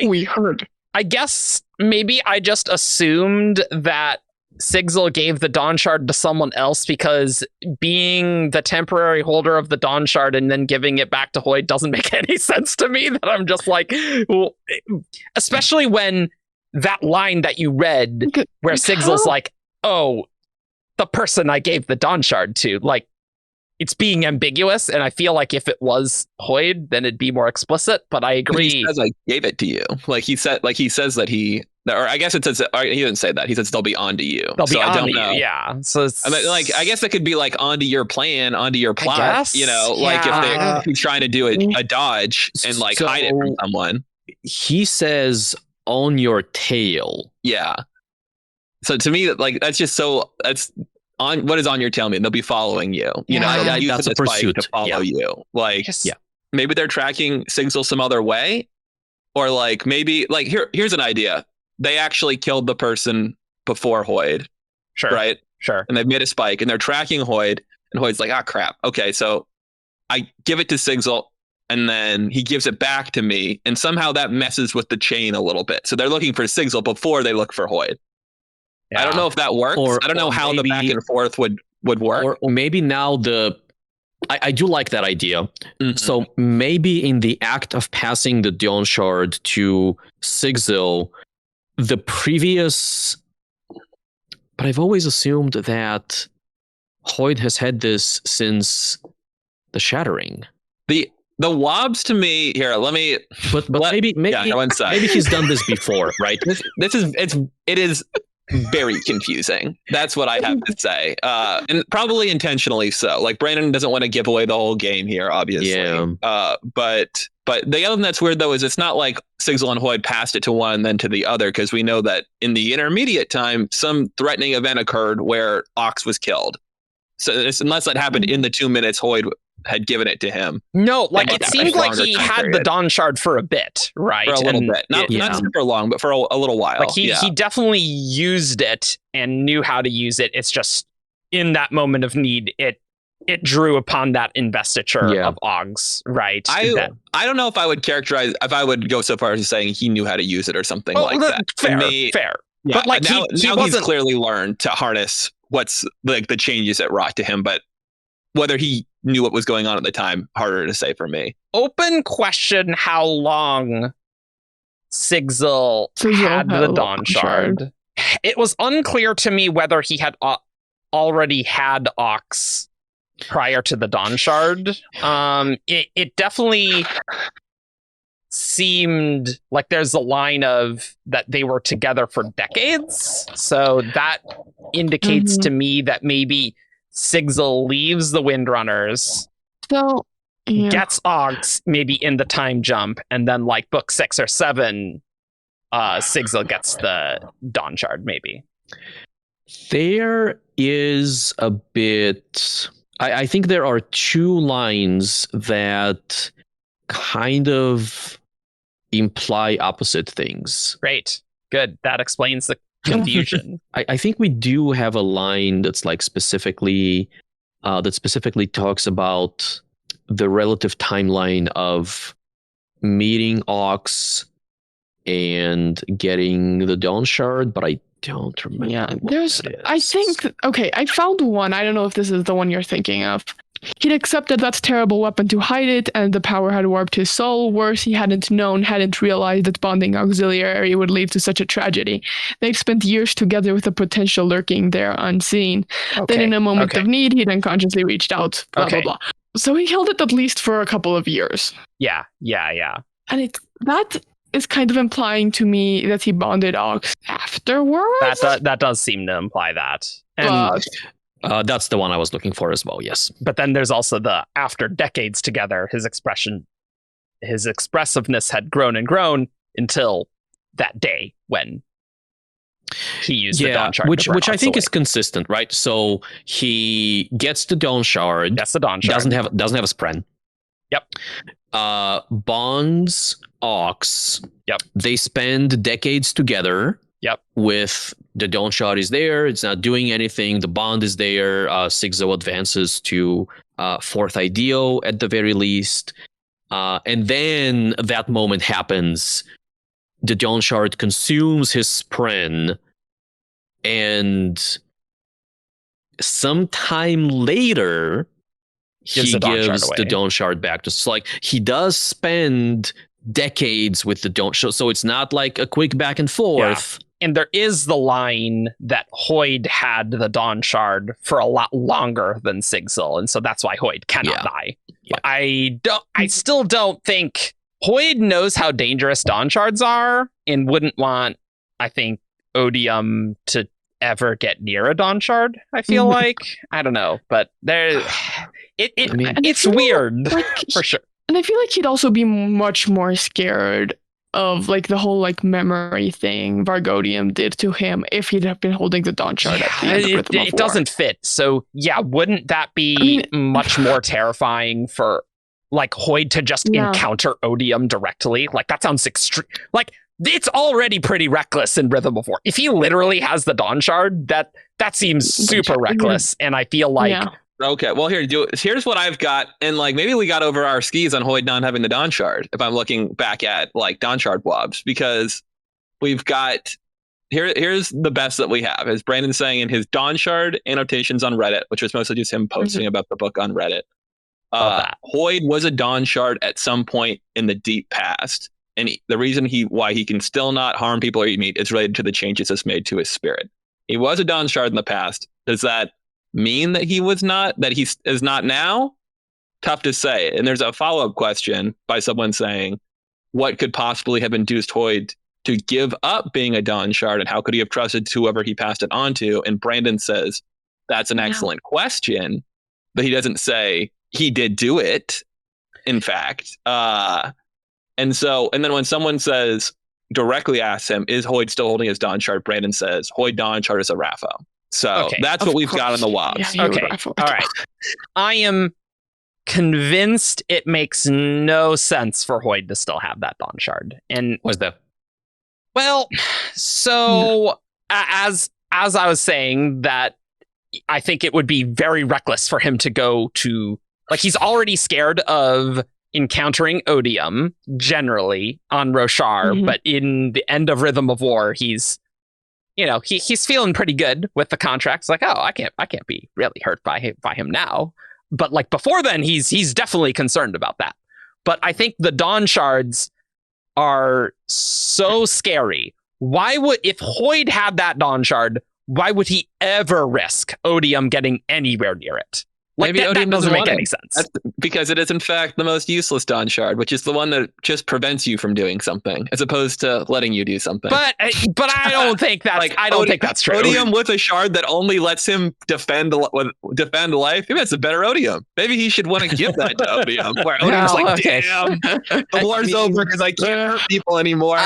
We heard. I guess maybe I just assumed that Sigzil gave the Dawnshard to someone else because being the temporary holder of the Dawnshard and then giving it back to Hoyd doesn't make any sense to me. That I'm just like, well, especially when that line that you read where Sigzil's like, oh, the person I gave the Dawnshard to, like, it's being ambiguous, and I feel like if it was Hoyd, then it'd be more explicit. But I agree. He says I gave it to you. He says that he, or I guess it says he didn't say that. He says they'll be on to you. They'll be I on don't to know. you. Yeah. So it's, I mean, I guess that could be like onto your plan, onto your plot. guess, If he's trying to do a dodge and hide it from someone. He says on your tail. Yeah. So to me, that's just so that's. On what is on your tail mean? They'll be following you. That's a pursuit to follow you. Maybe they're tracking Sigzil some other way, or maybe here's an idea. They actually killed the person before Hoyd, Sure. right? Sure. And they've made a spike, and they're tracking Hoyd, and Hoyd's like, crap. Okay, so I give it to Sigzil, and then he gives it back to me, and somehow that messes with the chain a little bit. So they're looking for Sigzil before they look for Hoyd. Yeah. I don't know if that works. I don't know how the back and forth would work. Or maybe now I do like that idea. Mhm. So maybe in the act of passing the Dawnshard to Sigzil, the previous... But I've always assumed that Hoyd has had this since the Shattering. The WoBs to me here. Let me. But maybe go inside. maybe he's done this before, right? It is very confusing. That's what I have to say, and probably intentionally so. Like Brandon doesn't want to give away the whole game here, obviously. Yeah. But the other thing that's weird though is it's not like Sigzil and Hoyd passed it to one and then to the other, because we know that in the intermediate time, some threatening event occurred where Ox was killed. So unless that happened in the 2 minutes Hoyd had given it to him. No, like That it must seemed be like longer he time had period. the Dawnshard for a bit, right? For a little And bit. Not Yeah. super long, but for a little while. Like he definitely used it and knew how to use it. It's just in that moment of need, it drew upon that investiture Yeah. of Oggs, right? I don't know if I would go so far as saying he knew how to use it or something like that. Fair, To me, fair. yeah, But like now he he's wasn't clearly learned to harness what's like the changes it wrought to him, but whether he knew what was going on at the time, harder to say for me. open question how long Sigzil had the Dawnshard. It was unclear to me whether he had already had Ox prior to the Dawnshard. It definitely seemed like there's a line of that they were together for decades. So that indicates to me that maybe Sigzil leaves the Windrunners, So gets Ox maybe in the time jump, and then like book 6 or 7, Sigzil gets the Dawnshard maybe. There is a bit... I think there are 2 lines that kind of imply opposite things. Great. Good. That explains the confusion. I think we do have a line that's like specifically talks about the relative timeline of meeting Ox and getting the Dawnshard, but I don't remember. Yeah, what there's. it I is. think. Okay, I found one. I don't know if this is the one you're thinking of. He'd accepted that terrible weapon to hide it, and the power had warped his soul. Worse, he hadn't realized that bonding auxiliary would lead to such a tragedy. They'd spent years together with the potential lurking there unseen. Then in a moment of need, he'd unconsciously reached out, blah, blah, blah. So he held it at least for a couple of years. Yeah. And that is kind of implying to me that he bonded Ox afterwards. That does seem to imply that. And That's the one I was looking for as well, yes. but then there's also the after decades together, his expressiveness had grown and grown until that day when he used the Dawnshard. Which I think is consistent, right? So he gets the Dawnshard. That's the Dawnshard. Doesn't have a spren. Yep. Bonds Ox. Yep. They spend decades together. Yep. With the Dawnshard is there, it's not doing anything. The bond is there. Sigzil advances to 4th Ideal at the very least. And then that moment happens. The Dawnshard consumes his spren, and sometime later, he gives the Dawnshard back. Just like he does spend decades with the Dawnshard, so it's not like a quick back and forth. Yeah. And there is the line that Hoyd had the Dawnshard for a lot longer than Sigzil, and so that's why Hoyd cannot die. Yeah. I still don't think Hoyd knows how dangerous Dawnshards are and wouldn't want, I think, Odium to ever get near a Dawnshard. I feel like I don't know, but it's weird for sure. And I feel like he'd also be much more scared of like the whole like memory thing Vargodium did to him if he'd have been holding the Dawnshard at the end of Rhythm of It War. doesn't fit. So yeah, wouldn't that be much more terrifying for like Hoyd to just encounter Odium directly? Like that sounds extreme. Like it's already pretty reckless in Rhythm of War. If he literally has the Dawnshard, that seems super reckless, and I feel like okay, well here's what I've got, and like maybe we got over our skis on Hoyd not having the Dawnshard. If I'm looking back at like Dawnshard WoBs, because we've got here's the best that we have, as Brandon saying in his Dawnshard annotations on Reddit, which was mostly just him posting about the book on Reddit. Hoyd was a Dawnshard at some point in the deep past, and the reason why he can still not harm people or eat meat is related to the changes it's made to his spirit. He was a Dawnshard in the past. Does that mean that he is not now? Tough to say. And there's a follow-up question by someone saying, what could possibly have induced Hoyd to give up being a Dawnshard, and how could he have trusted whoever he passed it on to? And Brandon says, that's an excellent question, but he doesn't say he did do it, in fact. And then when someone directly asks him, is Hoyd still holding his Dawnshard? Brandon says, Hoyd Dawnshard is a Raffo. So that's what we've got on the WoBs. Yeah, okay. All right. I am convinced it makes no sense for Hoyd to still have that Dawnshard. And what's that? Well, so as I was saying, that I think it would be very reckless for him to go to, like, he's already scared of encountering Odium generally on Roshar, but in the end of Rhythm of War, he's feeling pretty good with the contracts. Like, oh, I can't be really hurt by him now. But like before then, he's definitely concerned about that. But I think the Dawnshards are so scary. If Hoyd had that Dawnshard, why would he ever risk Odium getting anywhere near it? Like, maybe Odium doesn't make any sense. That's because it is in fact the most useless Dawnshard, which is the one that just prevents you from doing something, as opposed to letting you do something. But I don't think that's I don't think that's true. Odium with a shard that only lets him defend life. Maybe that's a better Odium. Maybe he should want to give that to Odium. Where Odium's damn, the war's over because I can't hurt people anymore.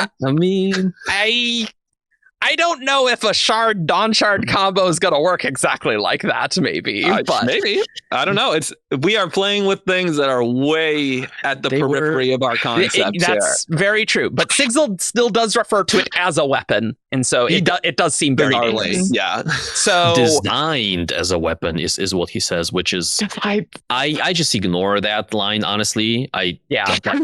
I don't know if a shard Dawnshard combo is going to work exactly like that. Maybe, but maybe I don't know. We are playing with things that are way at the periphery of our concepts. That's very true. But Sigzil still does refer to it as a weapon, and so it does seem very dangerous. Yeah. So designed as a weapon is what he says, which is I just ignore that line, honestly. Don't like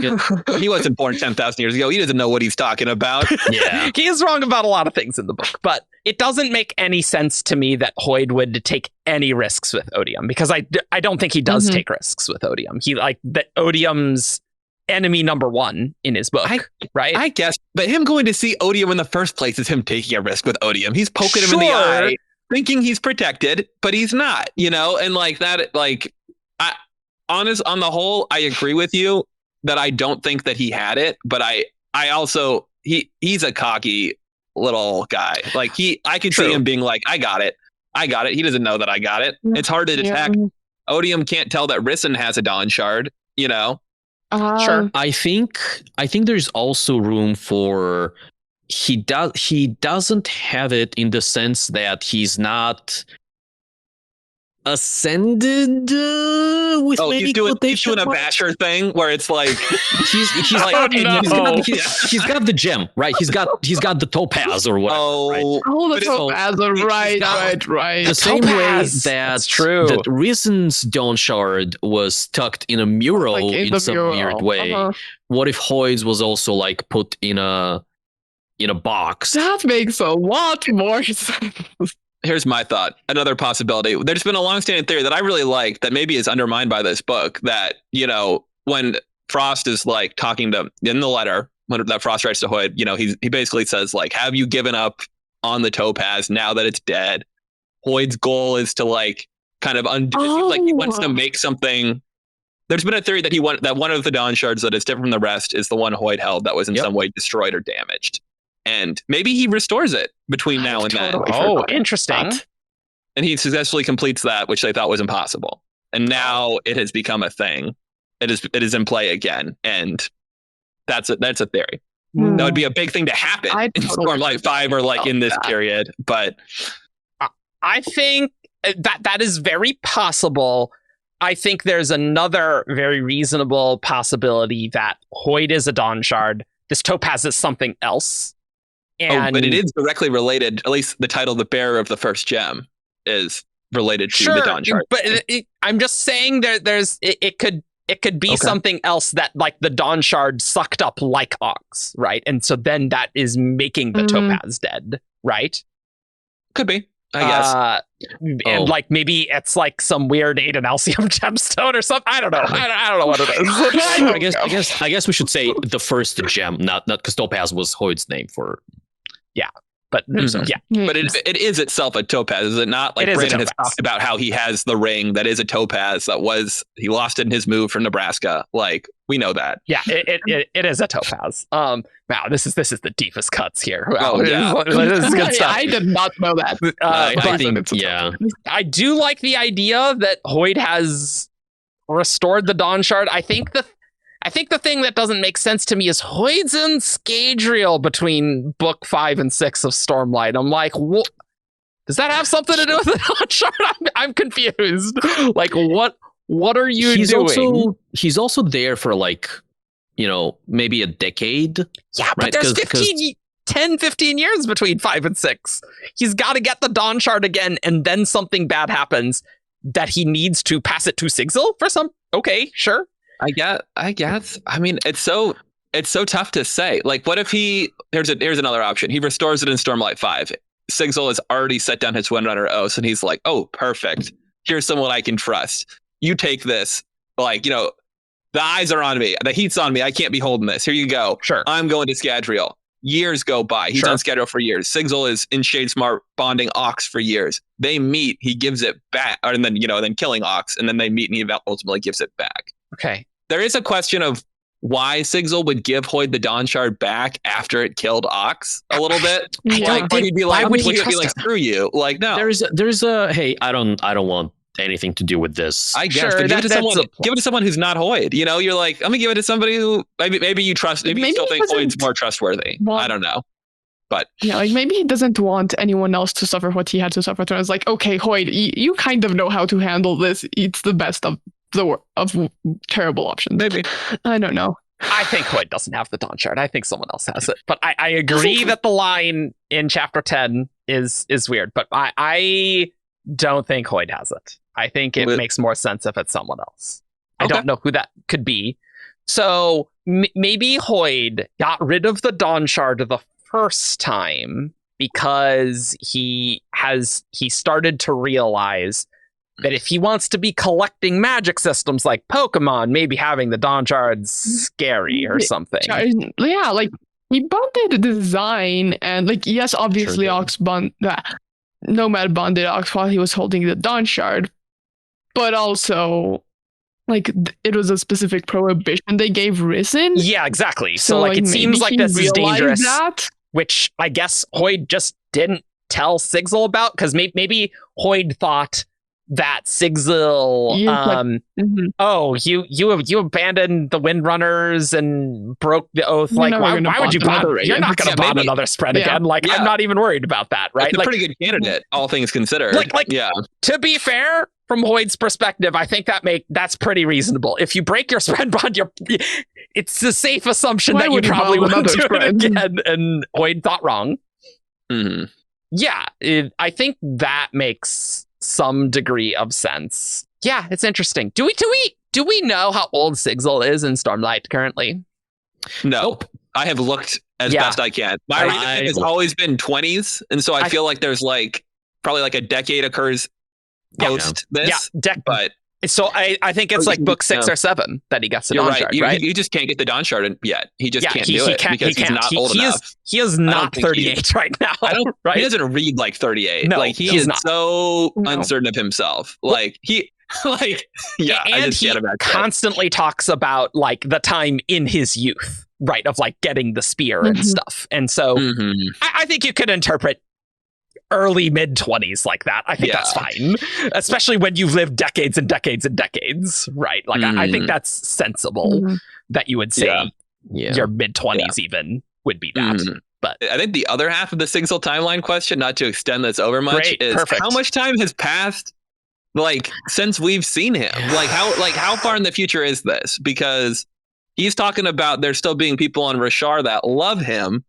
it. He wasn't born 10,000 years ago. He doesn't know what he's talking about. Yeah, he is wrong about a lot of things in the book, but it doesn't make any sense to me that Hoyd would take any risks with Odium, because I don't think he does take risks with Odium. He that Odium's enemy number one in his book, right? I guess, but him going to see Odium in the first place is him taking a risk with Odium. He's poking him in the eye, thinking he's protected, but he's not, and like that, like on the whole, I agree with you that I don't think that he had it, but I also he's a cocky little guy. Like I could see him being like, I got it. He doesn't know that I got it. It's hard to detect. Odium can't tell that Rysn has a Dawnshard, Sure. I think there's also room for he doesn't have it, in the sense that he's not ascended with he's doing a basher thing where it's like he's like he's got the gem, right? He's got the topaz or whatever. The topaz, right. The same way that Rysn's Dawnshard was tucked in a mural in some weird way. What if Hoyd's was also like put in a box? That makes a lot more sense. Here's my thought. Another possibility. There's been a longstanding theory that I really like that maybe is undermined by this book, that, when Frost is like talking to, in the letter, when that Frost writes to Hoyd, he basically says, like, have you given up on the topaz now that it's dead? Hoyd's goal is to like kind of he wants to make something. There's been a theory that that one of the Dawnshards that is different from the rest is the one Hoyd held that was in some way destroyed or damaged. And maybe he restores it between now and then. Oh, interesting. And he successfully completes that, which they thought was impossible. And now it has become a thing. It is in play again. And that's a theory. That would be a big thing to happen in Stormlight 5 or like in this period. But I think that is very possible. I think there's another very reasonable possibility that Hoyd is a Dawnshard this topaz is something else. And but it is directly related. At least the title, the bearer of the first gem, is related to the Dawnshard. But I'm just saying it could be something else that like the Dawnshard sucked up like Ox, right? And so then that is making the topaz dead, right? Could be, I guess. And like maybe it's like some weird Aiden Alcium gemstone or something. I don't know. I don't know what it is. I guess we should say the first gem, not because topaz was Hoyd's name for. But But it is itself a topaz, is it not? Like Brandon has talked about how he has the ring that is a topaz he lost it in his move from Nebraska. Like, we know that. Yeah, it is a topaz. Wow, this is the deepest cuts here. Wow, Oh, yeah. This is good stuff. I did not know that. I think, I do like the idea that Hoyd has restored the Dawnshard. I think the thing that doesn't make sense to me is Hoyd's in Scadrial between book 5 and 6 of Stormlight. I'm like, what? Does that have something to do with the Dawnshard? I'm confused. Like, what are you doing? He's also there for like, maybe a decade. Yeah, but there's 15 years between 5 and 6. He's got to get the Dawnshard again, and then something bad happens that he needs to pass it to Sigzil for some. Okay, sure. I guess. I mean, it's so tough to say. Like, what if here's another option. He restores it in Stormlight 5. Sigzil has already set down his Windrunner oath, and he's like, oh, perfect. Here's someone I can trust. You take this. Like, the eyes are on me. The heat's on me. I can't be holding this. Here you go. Sure. I'm going to Scadrial. Years go by. He's on Scadrial for years. Sigzil is in Shadesmart bonding Ox for years. They meet. He gives it back. And then, then killing Ox. And then they meet and he ultimately gives it back. Okay. There is a question of why Sigzil would give Hoyd the Dawnshard back after it killed Ox a little bit. He'd be like, screw you. Like, no. There's a hey, I don't want anything to do with this. I guess, but give it to someone who's not Hoyd. You're like, I'm gonna give it to somebody who maybe you trust. Maybe you still think Hoyd's more trustworthy. I don't know. But yeah, like maybe he doesn't want anyone else to suffer what he had to suffer. So it's like, okay, Hoyd, you kind of know how to handle this. It's the best of terrible options. Maybe. I don't know. I think Hoyd doesn't have the Dawnshard. I think someone else has it. But I agree that the line in chapter 10 is weird. But I don't think Hoyd has it. I think it makes more sense if it's someone else. I don't know who that could be. So maybe Hoyd got rid of the Dawnshard the first time because he started to realize that if he wants to be collecting magic systems like Pokemon, maybe having the Dawnshard's scary or something. Yeah, like he bonded the design and like, yes, obviously Nomad bonded Ox while he was holding the Dawnshard, but also like it was a specific prohibition they gave Risen. Yeah, exactly. So like it seems like this is dangerous, which I guess Hoyd just didn't tell Sigzil about because maybe Hoyd thought that Sigzil, you abandoned the Windrunners and broke the oath. Like, why would you bond? You're not going to bond another spread again. Like, I'm not even worried about that, right? It's a pretty good candidate, all things considered. To be fair, from Hoyd's perspective, I think that's pretty reasonable. If you break your spread bond, it's a safe assumption that you probably won't do it again. And Hoyd thought wrong. Mm-hmm. Yeah, I think that makes some degree of sense. Yeah, it's interesting. Do we know how old Sigzil is in Stormlight currently? No. Nope. I have looked as best I can. My reading has always been 20s, and so I feel like there's like probably like a decade occurs post this. But so I think it's like book 6 or 7 that he gets the Dawnshard, right? You just can't get the Dawnshard yet. He just can't do it because he's not old enough. He is not 38 right now. Right? He doesn't read like 38. No, like he is not. So uncertain of himself. Like he I just he constantly talks about like the time in his youth, right? Of like getting the spear and stuff. And so I think you could interpret early mid-20s like that. I think that's fine, especially when you've lived decades and decades and decades, right? Like I think that's sensible that you would say your mid-20s even would be that. But I think the other half of the Sigzil timeline question, not to extend this over much, is how much time has passed like since we've seen him? Like how far in the future is this? Because he's talking about there still being people on Rashar that love him,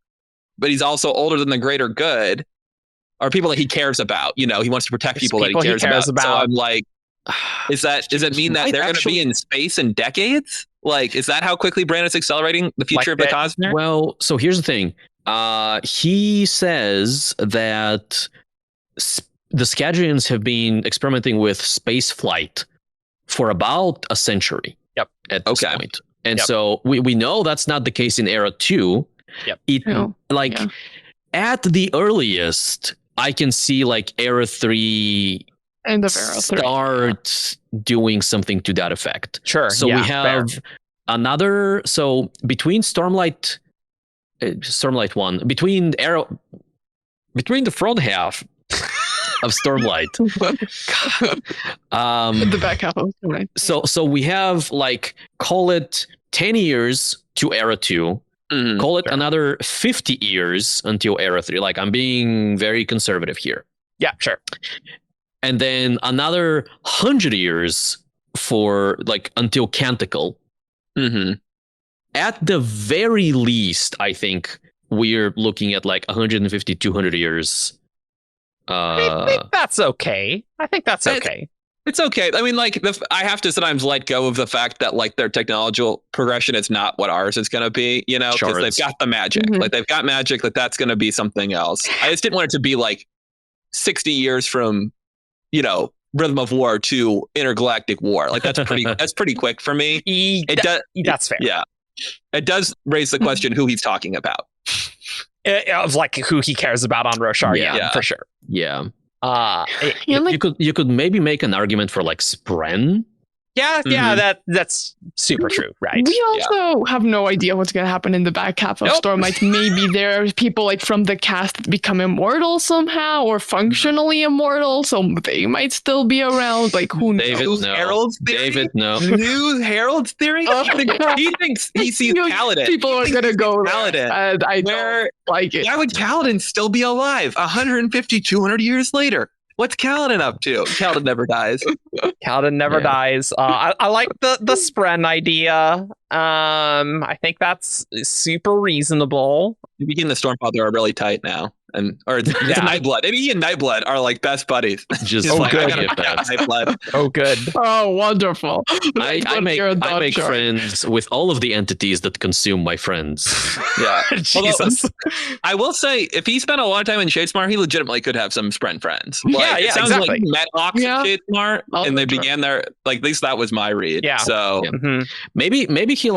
but he's also older than the greater good, or people that he cares about. You know, he wants to protect people that he cares about. So I'm like, does it mean that they're going to be in space in decades? Like, is that how quickly Brandon's accelerating the future of the Cosmere? Well, so here's the thing. He says that the Scadrians have been experimenting with space flight for about a century. Yep. At this point. And so we know that's not the case in Era 2. Yep. At the earliest, I can see like Era 3 end of Era 3 start doing something to that effect. Sure. So we have another. So between Stormlight 1, between the front half of Stormlight, the back half of Stormlight. So we have like, call it 10 years to Era 2. Call it another 50 years until Era 3. Like, I'm being very conservative here. Yeah, sure. And then another 100 years for like until Canticle. At the very least, I think we're looking at like 150, 200 years. I think that's okay. It's okay. I mean, like, I have to sometimes let go of the fact that like their technological progression is not what ours is going to be, you know, because they've got the magic. Like, they've got magic, that's going to be something else. I just didn't want it to be like 60 years from, you know, Rhythm of War to Intergalactic War. Like, that's pretty quick for me. That's fair. Yeah. It does raise the question who he's talking about. Of like who he cares about on Roshar. Yeah, for sure. Yeah. You could maybe make an argument for like Spren. Yeah, that's super true, right? We also have no idea what's going to happen in the back half of Stormlight. Maybe there are people like from the cast that become immortal somehow, or functionally immortal, so they might still be around. Like, who knows? Harold's theory? David, no. New Harold's theory? He thinks he sees Kaladin. People are going to go Kaladin. And I don't like it. Why would Kaladin still be alive 150, 200 years later? What's Kaladin up to? Kaladin never dies. Kaladin never dies. I like the Spren idea. I think that's super reasonable. He and the Stormfather are really tight now. It's Nightblood. Maybe he and Nightblood are like best buddies. Just good. Nightblood. Oh, good. Oh, wonderful. I make friends with all of the entities that consume my friends. Yeah. Jesus. I will say, if he spent a lot of time in Shadesmar, he legitimately could have some Spren friends. It sounds exactly. Like he met Ox in Shadesmar, and they began their, like, at least that was my read. Yeah. So maybe he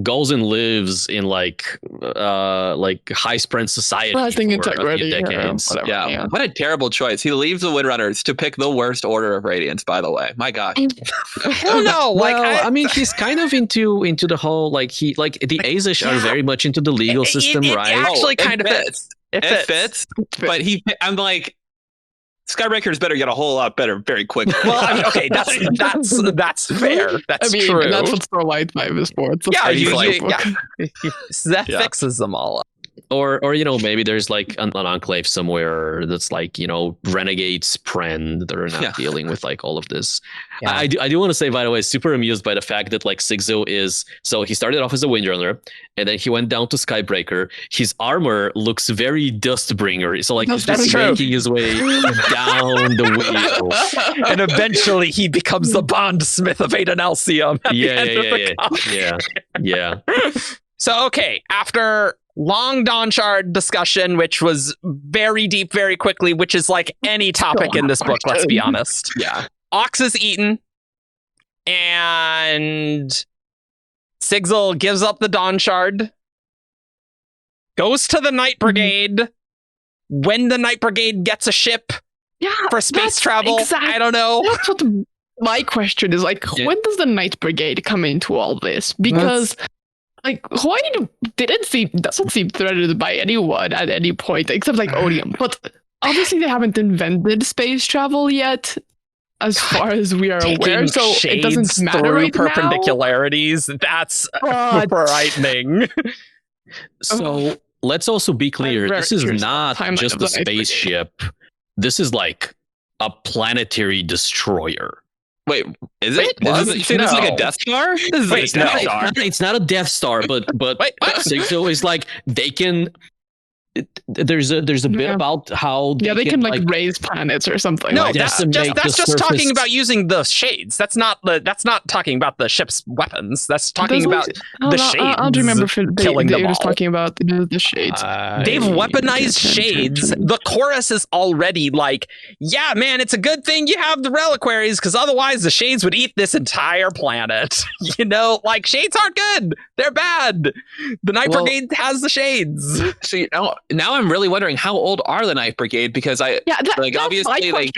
goes and lives in like high Spren society. Decades. Yeah. What a terrible choice. He leaves the Windrunners to pick the worst order of Radiance, by the way. My gosh. I don't know. I mean, he's kind of into the whole, like, the Azish are very much into the legal system, right? It actually kind of fits. It fits. But I'm like, Skybreakers better get a whole lot better very quickly. Well, I mean, okay, that's fair. That's true. That's what Starlight 5 is for. That fixes them all up. Or you know, maybe there's like an enclave somewhere that's like, you know, renegade Spren that are not dealing with like all of this. Yeah. I do want to say, by the way, super amused by the fact that like Sigzil he started off as a Windrunner, and then he went down to Skybreaker. His armor looks very Dustbringer, so like he's just making his way down the wheel, and eventually he becomes the bondsmith of Aiden Alcium. Yeah. So okay, after long Dawnshard discussion, which was very deep, very quickly, which is like any topic in this book, let's be honest. Yeah. Ox is eaten, and Sigzil gives up the Dawnshard, goes to the Night Brigade. When the Night Brigade gets a ship for space travel, I don't know. That's what my question is, like, when does the Night Brigade come into all this? Because like, Hawaii doesn't seem threatened by anyone at any point, except like Odium. But obviously they haven't invented space travel yet, as far as we are aware. So it doesn't matter right perpendicularities. That's frightening. So let's also be clear. This is not just a spaceship. This is like a planetary destroyer. Wait, is it? Wait, Is what? you say this is like No. a Death Star? This is Wait, a no. Death Star. It's not a Death Star, but Wait, what? Sigzil is like they can. There's a bit Yeah. about how They can like raise planets or something. No, like that's that. just talking about using the shades. That's not talking about the ship's weapons. That's talking about the shades. I don't remember if killing they them were just all. talking about the shades. They've weaponized shades. The chorus is already like, yeah, man, it's a good thing you have the reliquaries because otherwise the shades would eat this entire planet. You know, like shades aren't good. They're bad. The Night Brigade has the shades. So now I'm really wondering how old are the Night Brigade, because that's obviously like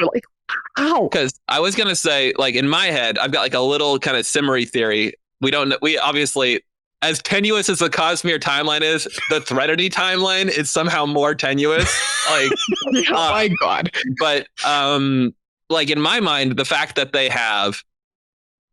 how? Because I was gonna say, like, in my head I've got like a little kind of simmery theory. We obviously, as tenuous as the Cosmere timeline is, the Threnody timeline is somehow more tenuous. Like, oh my god! But like in my mind, the fact that they have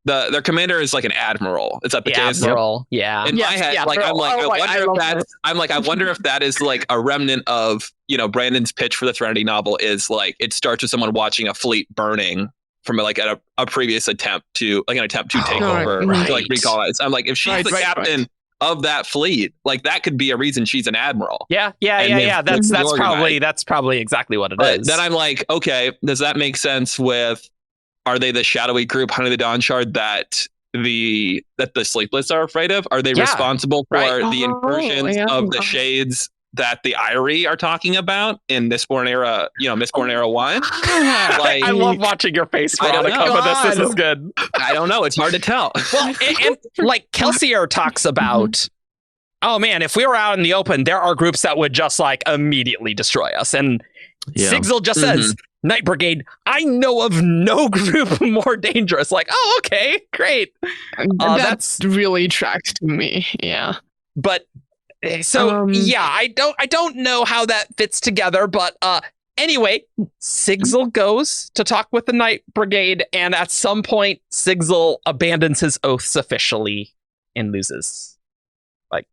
their commander is like an admiral. It's at the admiral. Yeah. In my head, like I'm like, I wonder if that is like a remnant of, you know, Brandon's pitch for the Threnody novel is like it starts with someone watching a fleet burning from like a previous attempt to take over, to like recolonize. I'm like, if she's the captain of that fleet, like that could be a reason she's an admiral. Yeah. That's probably exactly what it is. Then I'm like, okay, does that make sense with? Are they the shadowy group hunting the Dawnshard that the Sleepless are afraid of? Are they responsible for the incursions of the shades that the Irie are talking about in Mistborn era? You know, Mistborn era 1. Like, I love watching your face, Verónica, but this is good. I don't know. It's hard to tell. Well, and like Kelsier talks about. Oh man, if we were out in the open, there are groups that would just like immediately destroy us. And Sigzil just says, Night Brigade, I know of no group more dangerous. Like, oh, okay, great. That's really tracks to me. Yeah. But so I don't know how that fits together, but anyway, Sigzil goes to talk with the Night Brigade, and at some point Sigzil abandons his oaths officially and loses. Like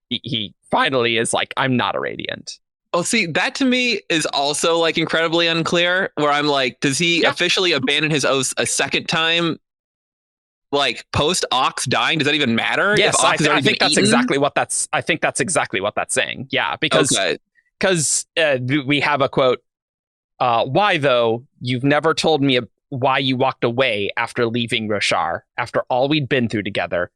he finally is like, I'm not a Radiant. Oh, see, that to me is also like incredibly unclear, where I'm like, does he officially abandon his oaths a second time? Like post Ox dying, does that even matter? Yes, I think that's exactly what that's saying. Yeah, because we have a quote. Why though? You've never told me why you walked away after leaving Roshar. After all we'd been through together,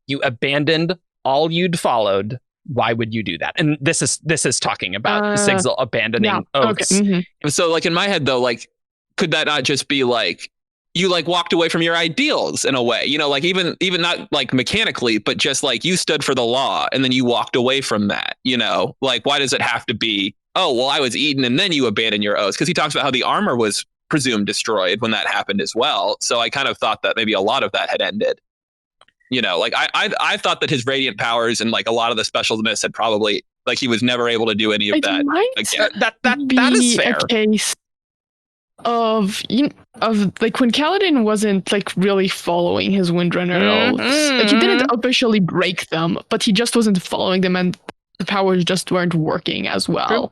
you abandoned all you'd followed. Why would you do that? And this is talking about Sigzil abandoning oaths. Okay. Mm-hmm. So like in my head though, like could that not just be like you like walked away from your ideals in a way, you know, like even not like mechanically, but just like you stood for the law and then you walked away from that, you know, like why does it have to be, oh, well, I was eaten and then you abandon your oaths? Because he talks about how the armor was presumed destroyed when that happened as well. So I kind of thought that maybe a lot of that had ended. You know, like I thought that his radiant powers and like a lot of the specialness had probably like he was never able to do any of that. That is fair. A case of like when Kaladin wasn't like really following his Windrunner oaths. Like he didn't officially break them, but he just wasn't following them, and the powers just weren't working as well.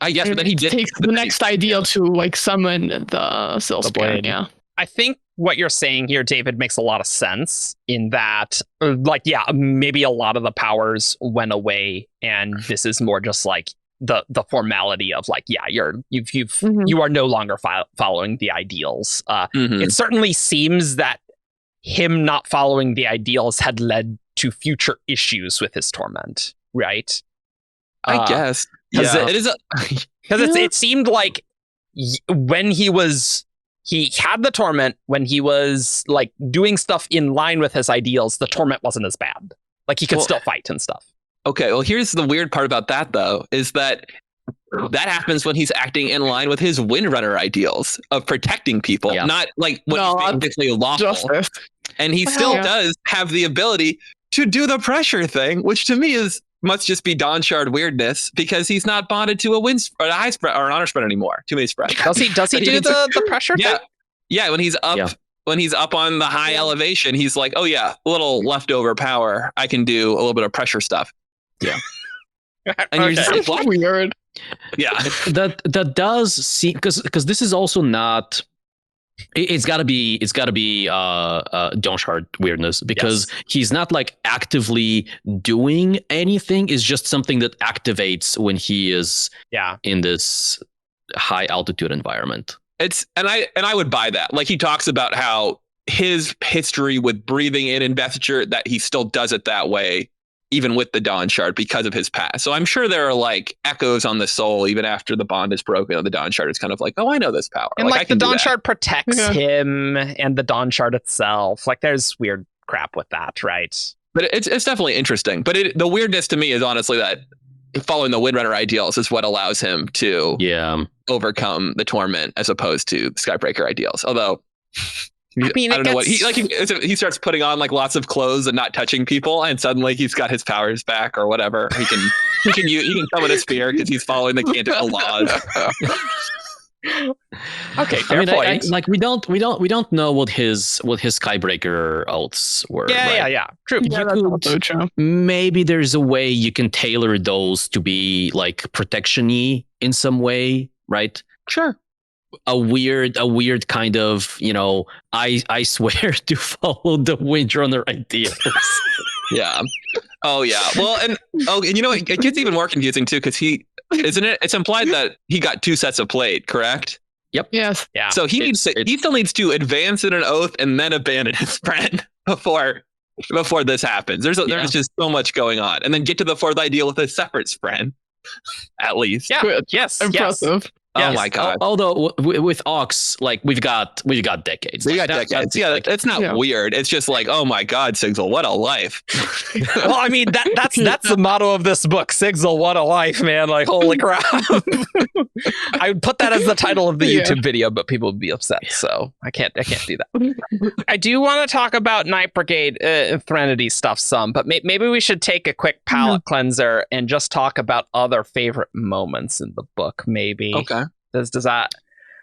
I guess, but then he did take the next ideal to like summon the Silspain. Yeah. I think what you're saying here, David, makes a lot of sense in that, like, yeah, maybe a lot of the powers went away, and this is more just like the formality of like, yeah, you are no longer following the ideals. It certainly seems that him not following the ideals had led to future issues with his torment, right? I guess. Yeah. It is because it seemed like when he had the torment, when he was like doing stuff in line with his ideals, the torment wasn't as bad. Like he could still fight and stuff. Okay, well, here's the weird part about that, though, is that happens when he's acting in line with his Windrunner ideals of protecting people, not like what he's basically lawful. Justice. And he still does have the ability to do the pressure thing, which to me must just be Dawnshard weirdness, because he's not bonded to a high spread or an honor spread anymore. Too many spreads. Does he do the pressure thing? Yeah, when he's up. Yeah. When he's up on the high elevation, he's like, oh yeah, a little leftover power. I can do a little bit of pressure stuff. Yeah. And you're just like, what? Weird. Yeah. That does seem, because this is also not It's gotta be Dawnshard weirdness, because he's not like actively doing anything. It's just something that activates when he is in this high altitude environment. And I would buy that. Like, he talks about how his history with breathing in investiture, that he still does it that way, even with the Dawnshard, because of his past. So I'm sure there are like echoes on the soul even after the bond is broken. And the Dawnshard is kind of like, oh, I know this power. And like the Dawnshard protects him and the Dawnshard itself. Like, there's weird crap with that, right? But it's definitely interesting. But the weirdness to me is honestly that following the Windrunner ideals is what allows him to overcome the torment, as opposed to the Skybreaker ideals. Although, I don't know what he starts putting on like lots of clothes and not touching people, and suddenly he's got his powers back or whatever. He can summon a spear because he's following the canonical laws. Okay, fair point. We don't know what his Skybreaker ults were. Yeah. True. Yeah, that's also true. Maybe there's a way you can tailor those to be like protection-y in some way, right? Sure. A weird kind of, I swear to follow the Windrunner ideas. Yeah. Oh yeah. Well, and it gets even more confusing too, because it's implied that he got 2 sets of plate, correct? Yep. Yes. Yeah. So he still needs to advance in an oath and then abandon his friend before this happens. There's just so much going on, and then get to the 4th ideal with a separate friend, at least. Yeah. Good. Yes. Impressive. Oh my god! Although with Ox, like we've got decades. We got decades. It's not weird. It's just like, oh my god, Sigzil, what a life. Well, I mean that's the motto of this book. Sigzil, what a life, man! Like, holy crap! I would put that as the title of the YouTube video, but people would be upset. So I can't do that. I do want to talk about Night Brigade Threnody stuff some, but maybe we should take a quick palate cleanser and just talk about other favorite moments in the book. Maybe. Okay. Does that?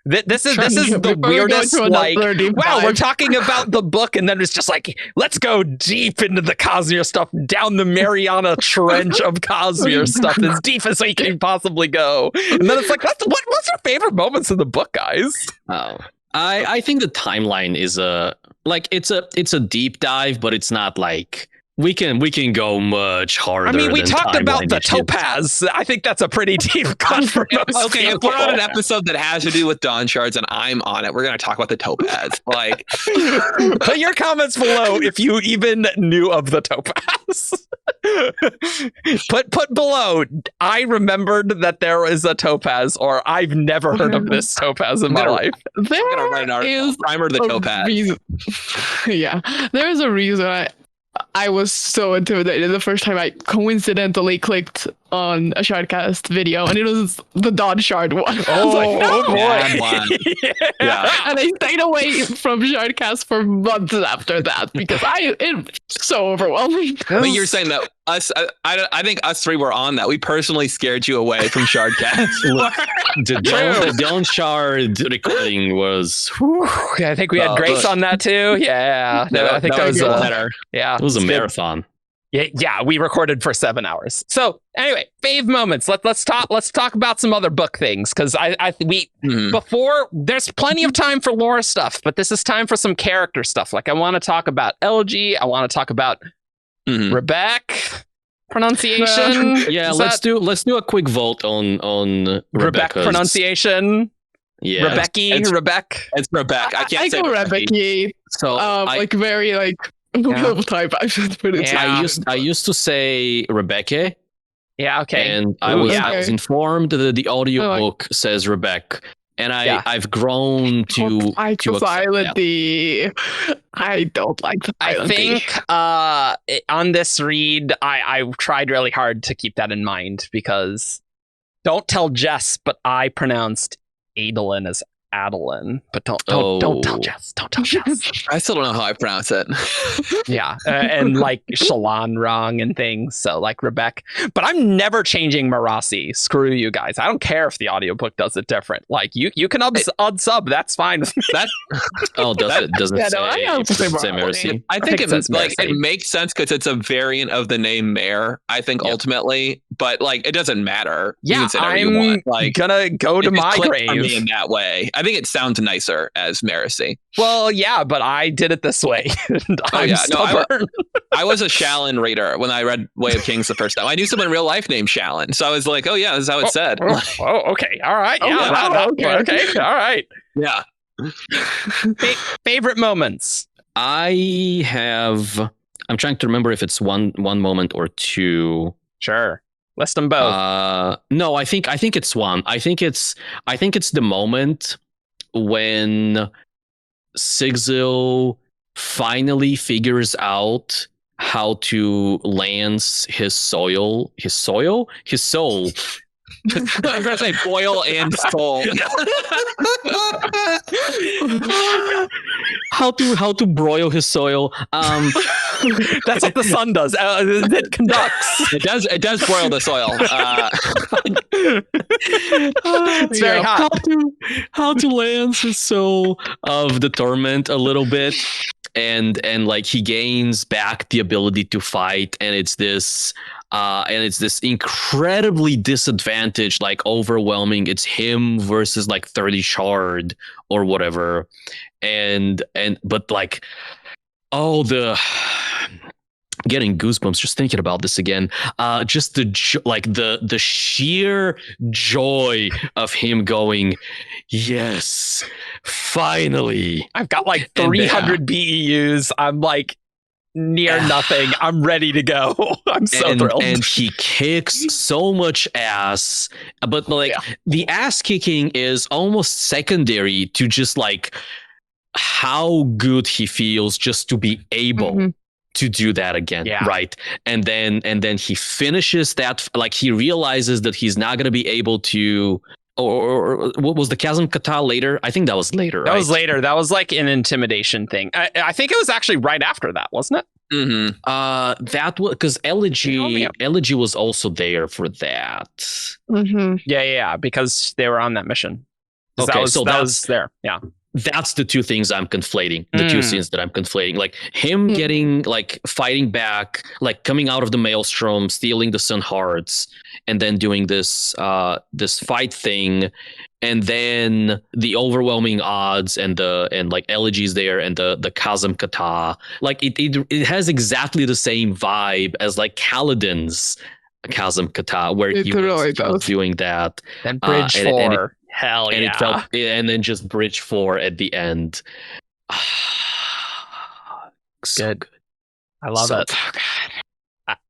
This is the weirdest. Like, wow, we're talking about the book, and then it's just like, let's go deep into the Cosmere stuff, down the Mariana Trench of Cosmere stuff, as deep as we can possibly go. And then it's like, what's your favorite moments in the book, guys? Oh, I think the timeline is it's a deep dive, but it's not like. We can go much harder. I mean, we talked about the issues. Topaz. I think that's a pretty deep cut for most Okay, if we're on an episode that has to do with Dawnshards and I'm on it, we're going to talk about the Topaz. Like, put your comments below if you even knew of the Topaz. Put below. I remembered that there was a Topaz, or I've never heard of this Topaz in my life. There I'm going to write an article. Primer the Topaz. Yeah, there is a reason I was so intimidated the first time I coincidentally clicked on a Shardcast video, and it was the Dawnshard one. I was like, no! Boy. Yeah. And I stayed away from Shardcast for months after that because it's so overwhelming. But you're saying that I think us 3 were on that. We personally scared you away from Shardcast. The Dawnshard recording was. I think we had Grace on that too. Yeah, I think that was better. Yeah, it was a marathon. Yeah, we recorded for 7 hours. So anyway, fave moments. Let's talk about some other book things, because before, there's plenty of time for lore stuff, but this is time for some character stuff. Like, I want to talk about LG. I want to talk about Rebecca pronunciation. Yeah, let's do a quick vote on Rebecca pronunciation. Yeah, Rebecca. It's Rebecca. I can't say go Rebecca. So very type. I should put it. Yeah. I used to say Rebecca. Yeah. Okay. And I was informed that the audiobook says Rebecca, and I've grown to silent D. I don't like the silent D. I think on this read, I tried really hard to keep that in mind, because don't tell Jess, but I pronounced Adolin as Adeline, but don't tell Jess. Don't tell Jess. I still don't know how I pronounce it. Yeah, and like Shalon wrong and things. So like Rebecca, but I'm never changing Marasi. Screw you guys. I don't care if the audiobook does it different. Like you can unsub. That's fine. Does it say Marasi? I think it makes sense because it's a variant of the name Mare. I think ultimately, but like it doesn't matter. Yeah, you can say whatever you want. Like, gonna go to my grave for me in that way. I think it sounds nicer as Marasi. Well, yeah, but I did it this way. I'm stubborn. I was a Shallan reader when I read Way of Kings the first time. I knew someone in real life named Shallan, so I was like, "Oh yeah, this is how it's said." Okay, all right, okay, all right. Yeah. Favorite moments. I'm trying to remember if it's one moment or two. Sure. List them both. No, I think it's one. I think it's the moment when Sigzil finally figures out how to lance his soul. I'm gonna say boil and soul. How to broil his soil. That's what the sun does. It conducts. It does broil the soil. It's very hot. How to lance his soul of the torment a little bit. And like he gains back the ability to fight, and it's this incredibly disadvantaged, like overwhelming. It's him versus like 30 shard or whatever, but like, getting goosebumps just thinking about this again. Just the sheer joy of him going, yes, finally. I've got like 300 BEUs. I'm like near nothing. I'm ready to go. I'm so thrilled. And he kicks so much ass, but like the ass kicking is almost secondary to just like how good he feels just to be able to do that again, right? And then he finishes that, like he realizes that he's not going to be able to, or what was the Chasm Kata later? I think that was later. That was later. That was like an intimidation thing. I think it was actually right after that, wasn't it? Mm-hmm. That was because Elegy was also there for that. Mm-hmm. Yeah, because they were on that mission. Okay, that was there. Yeah. That's the two things I'm conflating. The two scenes that I'm conflating, like him getting like fighting back, like coming out of the maelstrom, stealing the Sun Hearts, and then doing this fight thing, and then the overwhelming odds and like Elegies there and the Chasm Kata. Like it has exactly the same vibe as like Kaladin's Chasm Kata, where he was doing that. And Bridge 4. Hell and yeah. And then just Bridge 4 at the end. So good. I love it.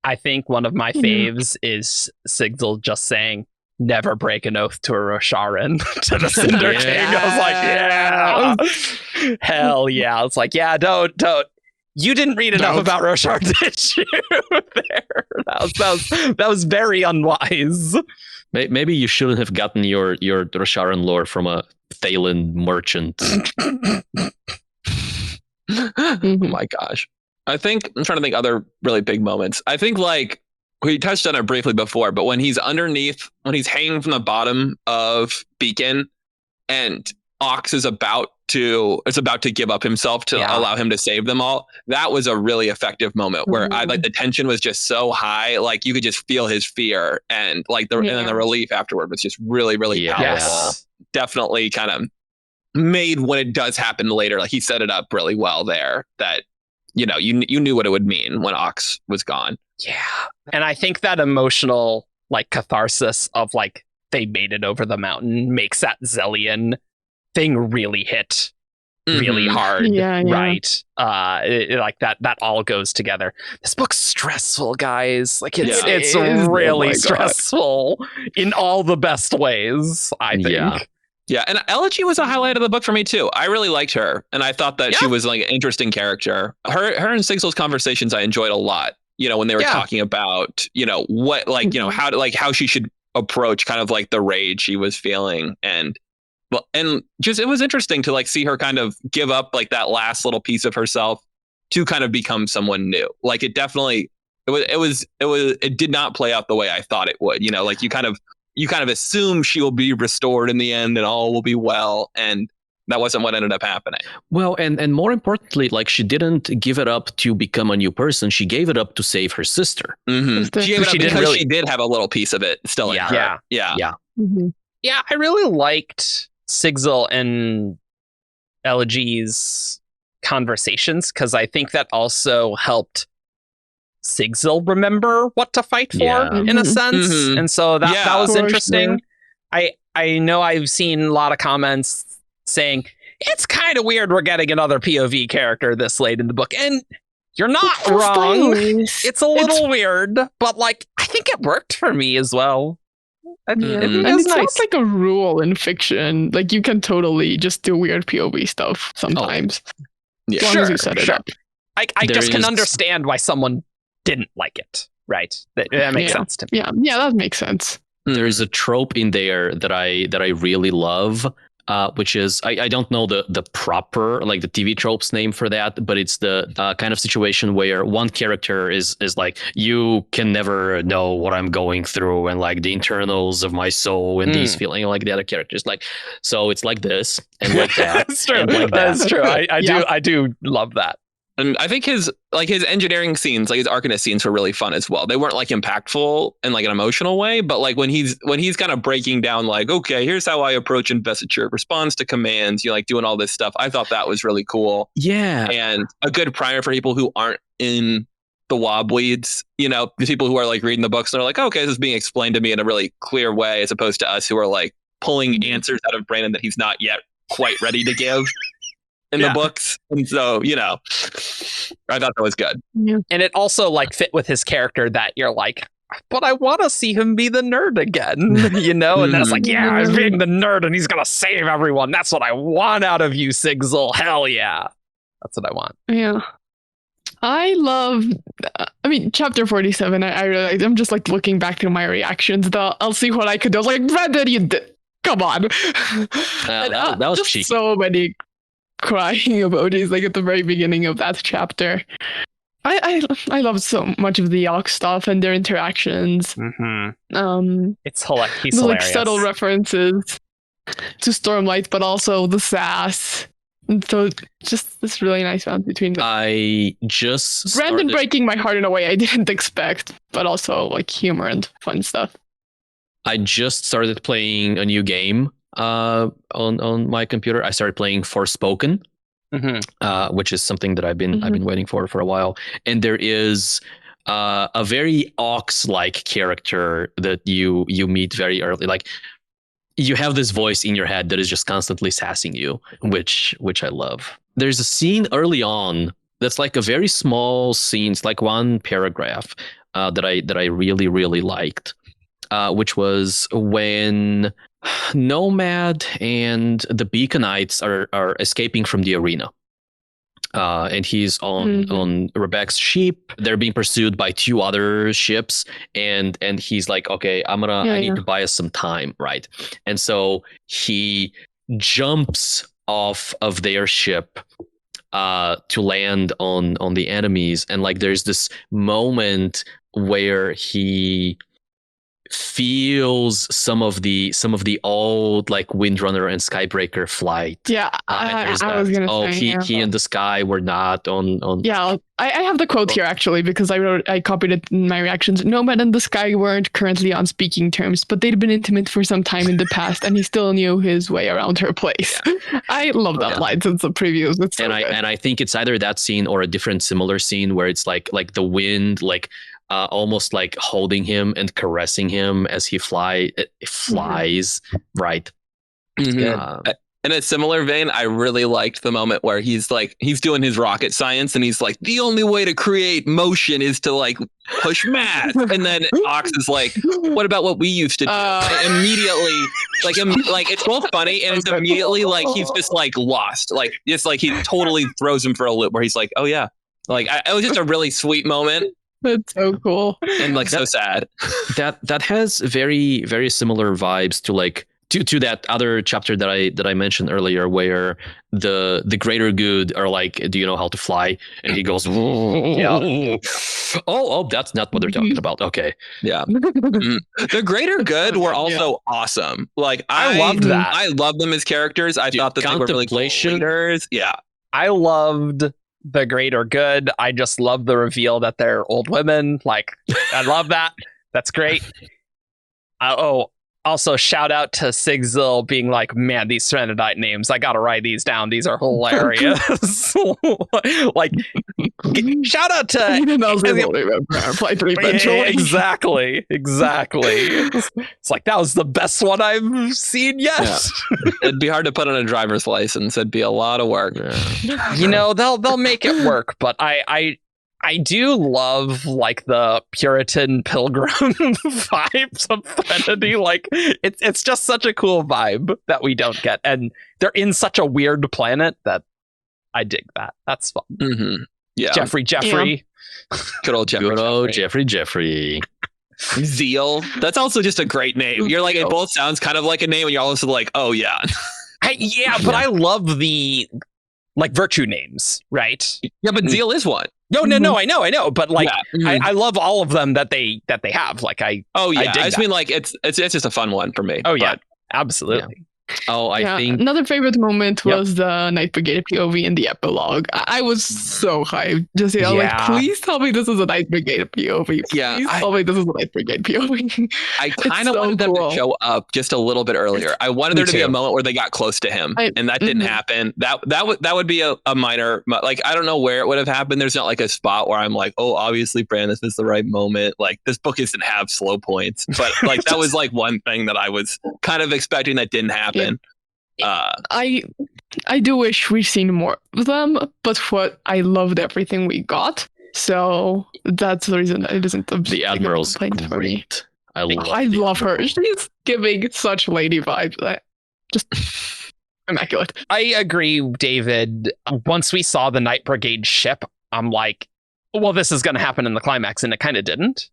I think one of my faves is Sigzil just saying, never break an oath to a Rosharan to the Cinder King. I was like, yeah. Hell yeah. It's like, yeah, don't. You didn't read enough about Roshar, did you? There. That was very unwise. Maybe you shouldn't have gotten your Rosharan lore from a Thalen merchant. Oh my gosh. I'm trying to think other really big moments. I think like we touched on it briefly before, but when he's hanging from the bottom of Beacon and Ox is about to give up himself to allow him to save them all. That was a really effective moment where the tension was just so high, like you could just feel his fear, and like and then the relief afterward was just really, really powerful. Yes. Definitely kind of made when it does happen later. Like he set it up really well there. That you knew what it would mean when Ox was gone. Yeah, and I think that emotional like catharsis of like they made it over the mountain makes that Zellian thing really hit really hard, right? Like that all goes together. This book's stressful, guys. Like it's really stressful in all the best ways, I think. Yeah, and Elegy was a highlight of the book for me too. I really liked her, and I thought that she was like an interesting character. Her and Sigzil's conversations I enjoyed a lot. When they were talking about what how she should approach kind of like the rage she was feeling, and just it was interesting to like see her kind of give up like that last little piece of herself to kind of become someone new. Like it did not play out the way I thought it would. Like you kind of assume she will be restored in the end and all will be well, and that wasn't what ended up happening. Well, and more importantly, like she didn't give it up to become a new person. She gave it up to save her sister. Mm-hmm. She gave it up because she did have a little piece of it still in her. Yeah. Yeah. Yeah, I really liked Sigzil and Elegy's conversations, because I think that also helped Sigzil remember what to fight for Yeah. in a sense. Mhm. And so that Yeah, was for interesting. sure. I know I've seen a lot of comments saying it's kind of weird we're getting another POV character this late in the book. And you're not wrong. It's a little weird, but like I think it worked for me as well. I think Yeah. it And was it's nice. not like a rule in fiction. Like you can totally just do weird POV stuff sometimes. Yeah. As long as you set it up. I There just can is- understand why someone didn't like it. Right. That makes Yeah. sense to me. Yeah, that makes sense. There is a trope in there that I really love, which is I don't know the proper like the TV tropes name for that, but it's the kind of situation where one character is like, you can never know what I'm going through and like the internals of my soul and these feeling, like the other characters like, so it's like this and like that. That's true. and like That's that. true. Yeah. I do love that. And I think his engineering scenes, like his Arcanist scenes, were really fun as well. They weren't like impactful in like an emotional way, but like when he's kind of breaking down, like, okay, here's how I approach investiture, responds to commands, you know, like doing all this stuff. I thought that was really cool Yeah. and a good primer for people who aren't in the WoB weeds. You know, the people who are like reading the books and they're like, okay, this is being explained to me in a really clear way, as opposed to us who are like pulling answers out of Brandon that he's not yet quite ready to give in the books. And so, you know, I thought that was good. Yeah. And it also like fit with his character that you're like, but I want to see him be the nerd again, you know? And that's like, yeah, he's being the nerd and he's going to save everyone. That's what I want out of you, Sigzil. Hell yeah. That's what I want. Yeah. I love, I mean, chapter 47, I realized, I'm just like looking back to my reactions. I'll see what I could do. I was like, Brandon, you did, come on. And, that was just cheeky. so many crying emojis, like at the very beginning of that chapter. I love so much of the Yock stuff and their interactions. Mm-hmm. It's he's The like hilarious. subtle references to Stormlight, but also the sass. And so just this really nice balance between them. I just Brandon started- breaking my heart in a way I didn't expect, but also like humor and fun stuff. I just started playing a new game on my computer. I started playing Forspoken, which is something that I've been waiting for a while. And there is a very Ox-like character that you meet very early. Like you have this voice in your head that is just constantly sassing you, which I love. There's a scene early on that's like a very small scene. It's like one paragraph that I really really liked. Which was when Nomad and the Beaconites are escaping from the arena. And he's on Rebecca's ship. They're being pursued by two other ships, and he's like, okay, I need to buy us some time, right? And so he jumps off of their ship to land on the enemies, and like there's this moment where he feels some of the old like Windrunner and Skybreaker flight. Yeah, I was gonna say. He and the Sky were not on. Yeah, I have the quote here actually because I copied it in my reactions. Nomad and the Sky weren't currently on speaking terms, but they'd been intimate for some time in the past, and he still knew his way around her place. I love that line since the previews. It's so and good. I think it's either that scene or a different similar scene where it's like the wind like. Almost like holding him and caressing him as he flies, right? Mm-hmm. In a similar vein, I really liked the moment where he's doing his rocket science and he's like, the only way to create motion is to like push mass. And then Ox is like, what about what we used to do? Immediately, like it's both funny and it's immediately like he's just like lost. Like it's like he totally throws him for a loop where he's like, oh yeah. Like it was just a really sweet moment. That's so cool and like so sad. That has very very similar vibes to like to that other chapter that I mentioned earlier, where the greater good are like, do you know how to fly? And he goes, yeah. Oh, that's not what they're talking about. Okay, yeah. The greater good were also awesome. Like I loved that. I loved them as characters. I thought that they were really cool leaders. Yeah, I loved the greater good. I just love the reveal that they're old women. Like, I love that. That's great. Also, shout out to Sigzil being like, man, these Threnodite names, I gotta write these down. These are hilarious. Like, shout out to... Even though they won't remember our playthrough eventually. Exactly. It's like, that was the best one I've seen yet. Yeah. It'd be hard to put on a driver's license. It'd be a lot of work. Yeah. You know, they'll make it work, but I do love like the Puritan pilgrim vibes of Threnody. Like it's just such a cool vibe that we don't get, and they're in such a weird planet that I dig that. That's fun. Mm-hmm. Yeah, Jeffrey. Good old Jeffrey. Good old Jeffrey. Zeal. That's also just a great name. You're like, it both sounds kind of like a name, and you're also like, oh yeah. But I love the like virtue names, right? Yeah, but Zeal is one. No, I know, but like, I love all of them that they have. Like, I just mean like it's just a fun one for me. Oh yeah, absolutely. Yeah. Oh, I think another favorite moment was the Night Brigade POV in the epilogue. I was so hyped. Just like, please tell me this is a Night Brigade POV. Please tell me this is a Night Brigade POV. I kind of wanted them to show up just a little bit earlier. I wanted there to be a moment where they got close to him, and that didn't happen. That would be a minor, like, I don't know where it would have happened. There's not like a spot where I'm like, oh, obviously, Brandon, this is the right moment. Like, this book doesn't have slow points, but like that was like one thing that I was kind of expecting that didn't happen. I do wish we'd seen more of them, but I loved everything we got. So that's the reason it isn't the Admiral's great. I love her. She's giving such lady vibes. Just immaculate. I agree, David. Once we saw the Night Brigade ship, I'm like, well, this is going to happen in the climax, and it kind of didn't.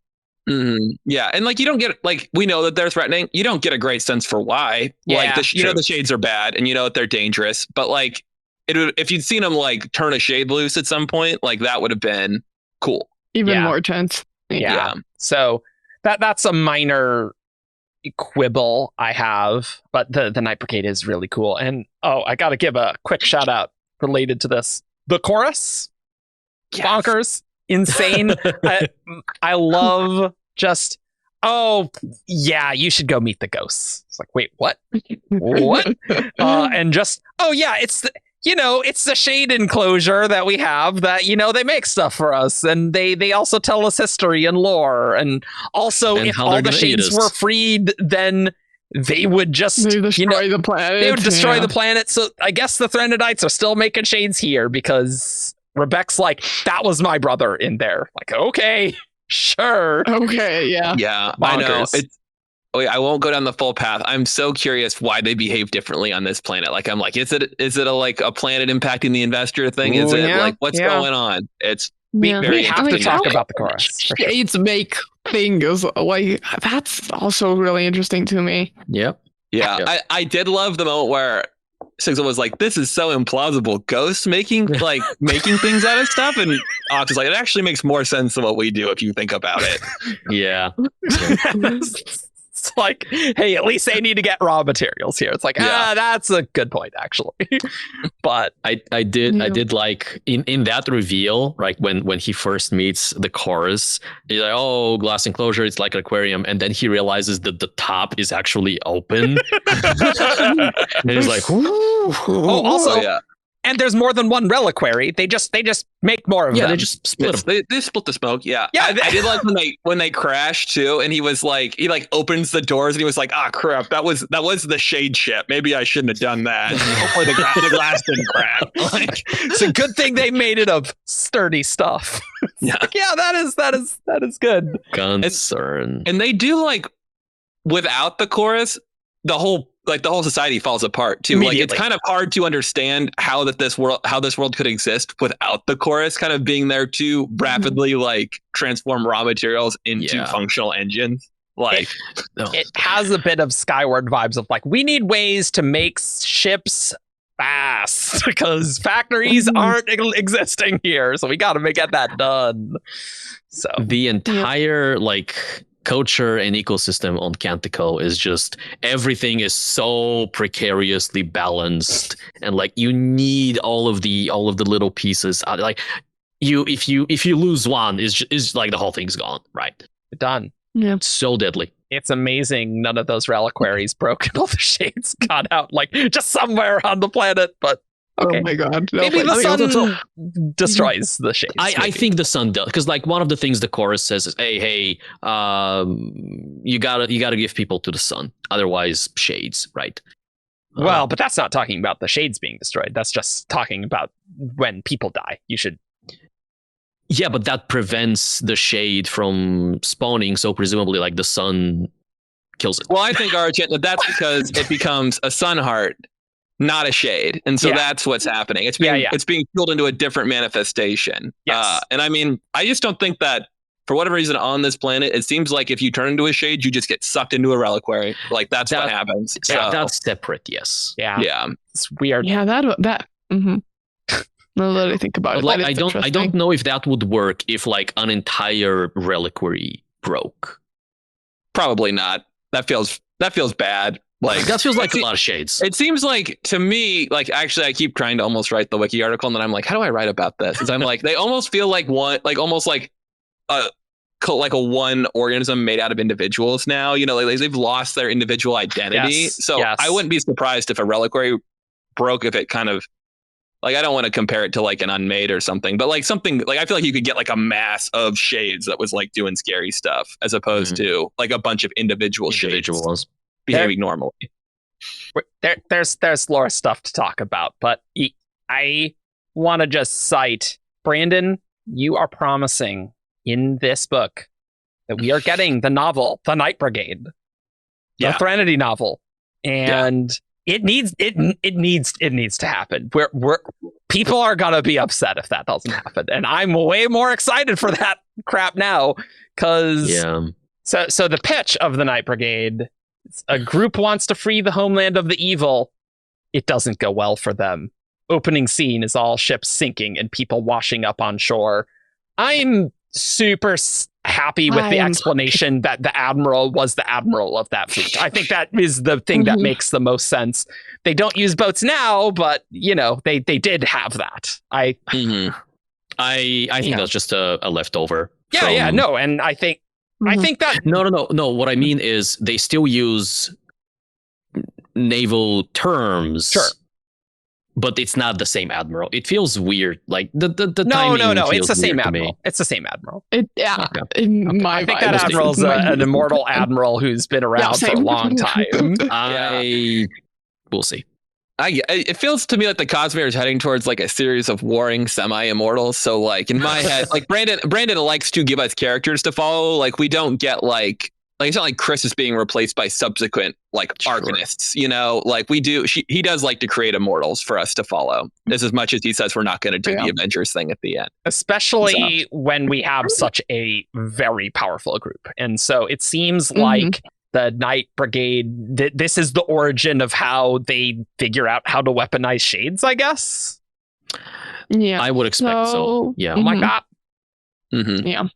Yeah, and like you don't get, like, we know that they're threatening. You don't get a great sense for why. Like the shades are bad, and you know that they're dangerous. But like, if you'd seen them like turn a shade loose at some point, like that would have been cool. Even more tense. Yeah. So that's a minor quibble I have, but the Night Brigade is really cool. And I got to give a quick shout out related to this. The chorus, bonkers. Insane. I love just, you should go meet the ghosts. It's like, wait, what? And just, it's the shade enclosure that we have that, they make stuff for us, and they also tell us history and lore, and also if all the shades were freed, then they would just destroy the planet. They would destroy the planet. So I guess the Threnodites are still making shades here because Rebecca's like, that was my brother in there. Like, okay, sure. Okay, yeah. Yeah, Bonkers. I know. I won't go down the full path. I'm so curious why they behave differently on this planet. Like, I'm like, is it a planet impacting the investor thing? Is it like, what's going on? It's we have to talk about the chorus. Shades make things. Like, that's also really interesting to me. Yep. Yeah. I did love the moment where Sigzil was like, this is so implausible. Ghosts making things out of stuff, and Ox is like, it actually makes more sense than what we do if you think about it. Yeah. It's like, hey, at least they need to get raw materials here. It's like, that's a good point, actually. But I did like in that reveal, like when he first meets the chorus, he's like, oh, glass enclosure, it's like an aquarium, and then he realizes that the top is actually open. And he's like, ooh. Also, and there's more than one reliquary. They just make more of them. Yeah, they just split them. They split the smoke. Yeah. I did like when they crashed too, and he opens the doors and he was like, crap, that was the shade ship. Maybe I shouldn't have done that. Hopefully the glass didn't crack. Like, it's a good thing they made it of sturdy stuff. That is good. Concern. And they do, like, without the chorus, the whole society falls apart too. Like, it's kind of hard to understand how this world could exist without the chorus kind of being there to rapidly like transform raw materials into functional engines. Like, it has a bit of Skyward vibes of like, we need ways to make ships fast because factories aren't existing here, so we got to get that done. So the entire culture and ecosystem on Cantico is just, everything is so precariously balanced, and like you need all of the little pieces. Like if you lose one, is like the whole thing's gone, right? Done. Yeah, so deadly. it's amazing none of those reliquaries broke and all the shades got out, like just somewhere on the planet. But okay. Oh my god. No, maybe the I mean, sun destroys the shades. I think the sun does, because like one of the things the chorus says is, hey, you gotta give people to the sun, otherwise shades, right? Well, but that's not talking about the shades being destroyed. That's just talking about when people die. You should. Yeah, but that prevents the shade from spawning, so presumably like the sun kills it. Well, I think, Argent, that's because it becomes a sun heart, not a shade. And so that's what's happening. It's being fueled into a different manifestation. Yes. And I mean, I just don't think that for whatever reason on this planet, it seems like if you turn into a shade, you just get sucked into a reliquary. Like that's what happens. So, that's separate, yes. Yeah. It's weird. Yeah, that. Mm-hmm. Now that I think about it, like, that is I don't know if that would work if like an entire reliquary broke. Probably not. That feels bad. Like that feels like a lot of shades. It seems like to me, like actually, I keep trying to almost write the wiki article, and then I'm like, how do I write about this? Because I'm like, they almost feel like almost like a one organism made out of individuals now. You know, like they've lost their individual identity. Yes, so yes. I wouldn't be surprised if a reliquary broke, if it kind of like, I don't want to compare it to like an unmade or something, but like something like I feel like you could get like a mass of shades that was like doing scary stuff as opposed to like a bunch of individuals behaving normally. There's lore stuff to talk about, but I want to just cite, Brandon, you are promising in this book that we are getting the novel, The Night Brigade, the Threnody novel, and it needs to happen. We're people are gonna be upset if that doesn't happen, and I'm way more excited for that crap now because so the pitch of the Night Brigade: a group wants to free the homeland of the evil. It doesn't go well for them. Opening scene is all ships sinking and people washing up on shore. I'm super happy with the explanation that the admiral was the admiral of that fleet. I think that is the thing that makes the most sense. They don't use boats now, but you know they did have that. I think that's just a leftover. No, and I think that no. What I mean is they still use naval terms. Sure. But it's not the same admiral. It feels weird. Like the no. timing It's the same weird to admiral. me. It's the same admiral. I think that admiral's an immortal admiral who's been around for a long time. We'll see. It feels to me like the Cosmere is heading towards like a series of warring semi-immortals. So like in my head, like Brandon likes to give us characters to follow. Like we don't get like it's not like Chris is being replaced by subsequent like arcanists, you know, like we do. He does like to create immortals for us to follow as much as he says we're not going to do the Avengers thing at the end. Especially when we have such a very powerful group. And so it seems like the Night Brigade, this is the origin of how they figure out how to weaponize shades, I guess. Yeah. I would expect so. Yeah. Oh my God. Yeah.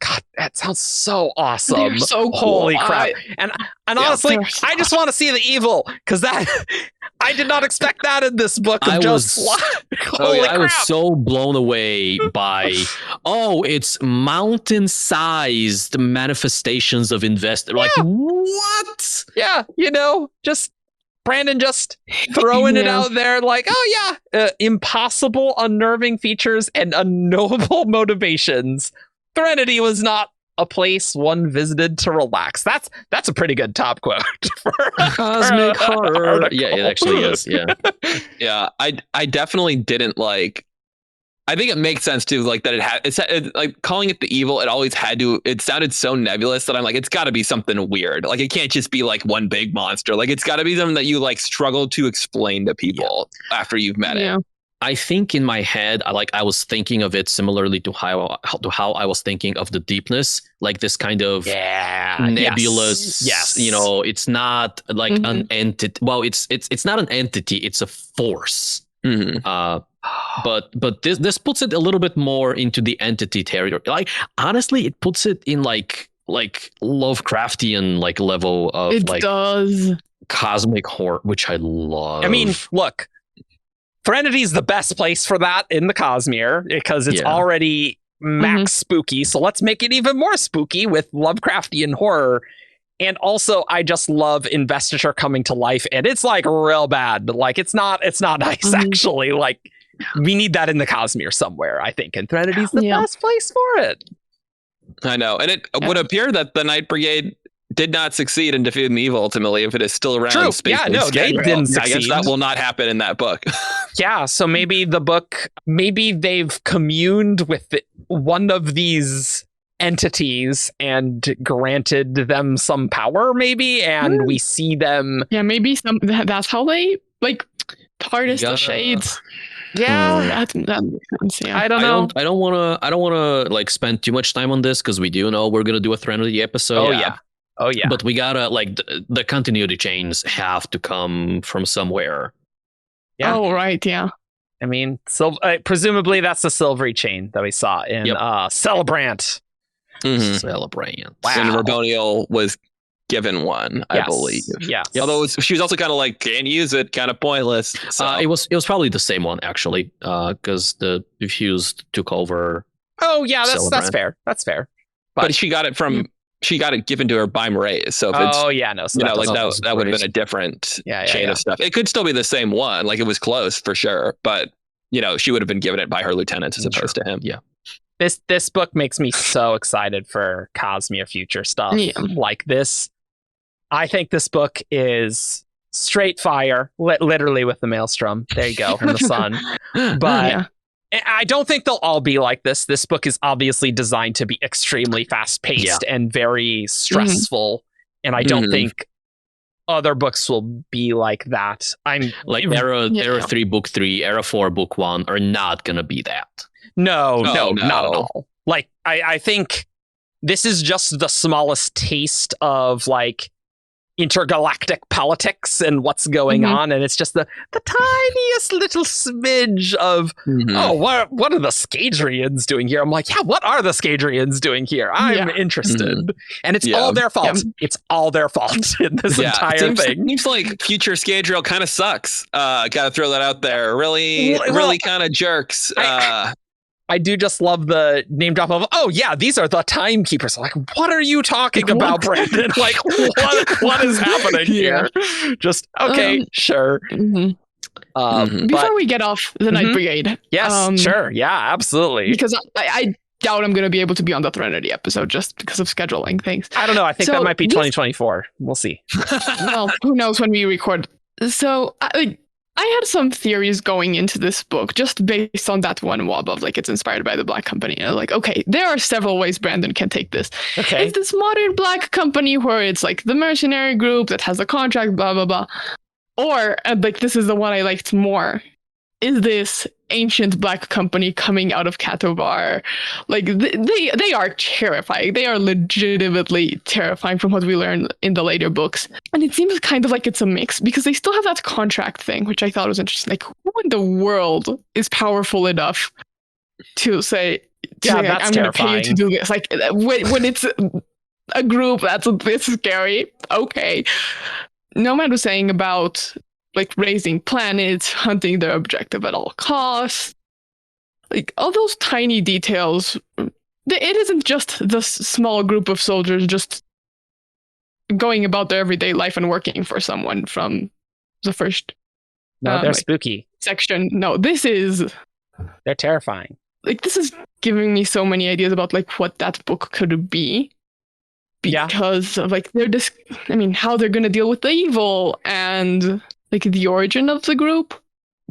God, that sounds so awesome. They're so cool. Holy crap. And honestly, so I just want to see the evil, because that I did not expect that in this book. I was so blown away by it's mountain-sized manifestations of like what? Yeah, you know, just Brandon just throwing it out there like, impossible, unnerving features and unknowable motivations. Threnody was not a place one visited to relax. That's a pretty good top quote for cosmic horror. Yeah, it actually is. Yeah. Yeah, I definitely didn't like. I think it makes sense too, like that it's like calling it the evil. It always had to. It sounded so nebulous that I'm like, it's got to be something weird. Like it can't just be like one big monster. Like it's got to be something that you like struggle to explain to people after you've met it. I think in my head, I was thinking of it similarly to how I was thinking of the deepness, like this kind of nebulous. Yes. You know, it's not like an entity. Well, it's not an entity. It's a force. But this puts it a little bit more into the entity territory. Like honestly, it puts it in like Lovecraftian like level of does cosmic horror, which I love. I mean, look. Threnody is the best place for that in the Cosmere because it's already max spooky. So let's make it even more spooky with Lovecraftian horror. And also, I just love investiture coming to life, and it's like real bad. Like it's not nice actually. Like we need that in the Cosmere somewhere, I think, and Threnody's the best place for it. I know, and it would appear that the Night Brigade did not succeed in defeating evil ultimately. If it is still around, True. Space Yeah, no, they didn't succeed. I guess that will not happen in that book. Yeah, so maybe they've communed with one of these entities and granted them some power, maybe, and we see them. Yeah, maybe that's how they like harness the shades. Yeah, that makes sense. Yeah. I don't know. I don't want to like spend too much time on this because we do know we're gonna do a Threnody episode. Oh yeah. But we gotta like the continuity chains have to come from somewhere. Yeah. Oh right. Yeah. I mean, presumably that's the silvery chain that we saw in Celebrant. Celebrant. Wow. When Raboniel was given one, I believe. Yeah. Although she was also kind of like, can't use it, kind of pointless. So. It was probably the same one actually, because the Diffused took over. Oh yeah, that's fair. That's fair. But she got it from. She got it given to her by Mraize. So if it's, so that would have been a different chain of stuff. It could still be the same one. Like it was close for sure, but she would have been given it by her lieutenants as opposed to him. Yeah. This book makes me so excited for Cosmere future stuff like this. I think this book is straight fire, literally with the maelstrom. There you go, in the sun. But I don't think they'll all be like this. This book is obviously designed to be extremely fast-paced and very stressful, and I don't think other books will be like that. I'm like Era 3, Book 3, Era 4, Book 1 are not gonna be that. No, not at all. Like I think this is just the smallest taste of like intergalactic politics and what's going on, and it's just the tiniest little smidge of what are the Scadrians doing here? I'm like, what are the Scadrians doing here? I'm interested, and it's all their fault. It's all their fault in this entire thing. Seems like future Scadrial kind of sucks. Gotta throw that out there. Really kind of jerks. I do just love the name drop of, these are the timekeepers. Like, what are you talking about, Brandon? Like, what is happening here? Just, sure. Before we get off the Night Brigade. Yes, sure. Yeah, absolutely. Because I doubt I'm going to be able to be on the Threnody episode just because of scheduling things. I don't know. I think that might be 2024. We'll see. Well, who knows when we record. So, I had some theories going into this book just based on that one WoB of like it's inspired by the Black Company. And I'm like, okay, there are several ways Brandon can take this. Okay. It's this modern Black Company where it's like the mercenary group that has a contract, blah, blah, blah. Or like this is the one I liked more. Is this ancient Black Company coming out of Katovar? Like they are terrifying. They are legitimately terrifying from what we learned in the later books. And it seems kind of like it's a mix because they still have that contract thing, which I thought was interesting. Like who in the world is powerful enough to say, I'm going to pay you to do this? Like when it's a group that's this scary. Okay. Nomad was saying about like raising planets, hunting their objective at all costs. Like all those tiny details. It isn't just the small group of soldiers just going about their everyday life and working for someone from the first they're spooky section. No, they're terrifying. Like this is giving me so many ideas about like what that book could be. Because of like how they're gonna deal with the evil and like the origin of the group,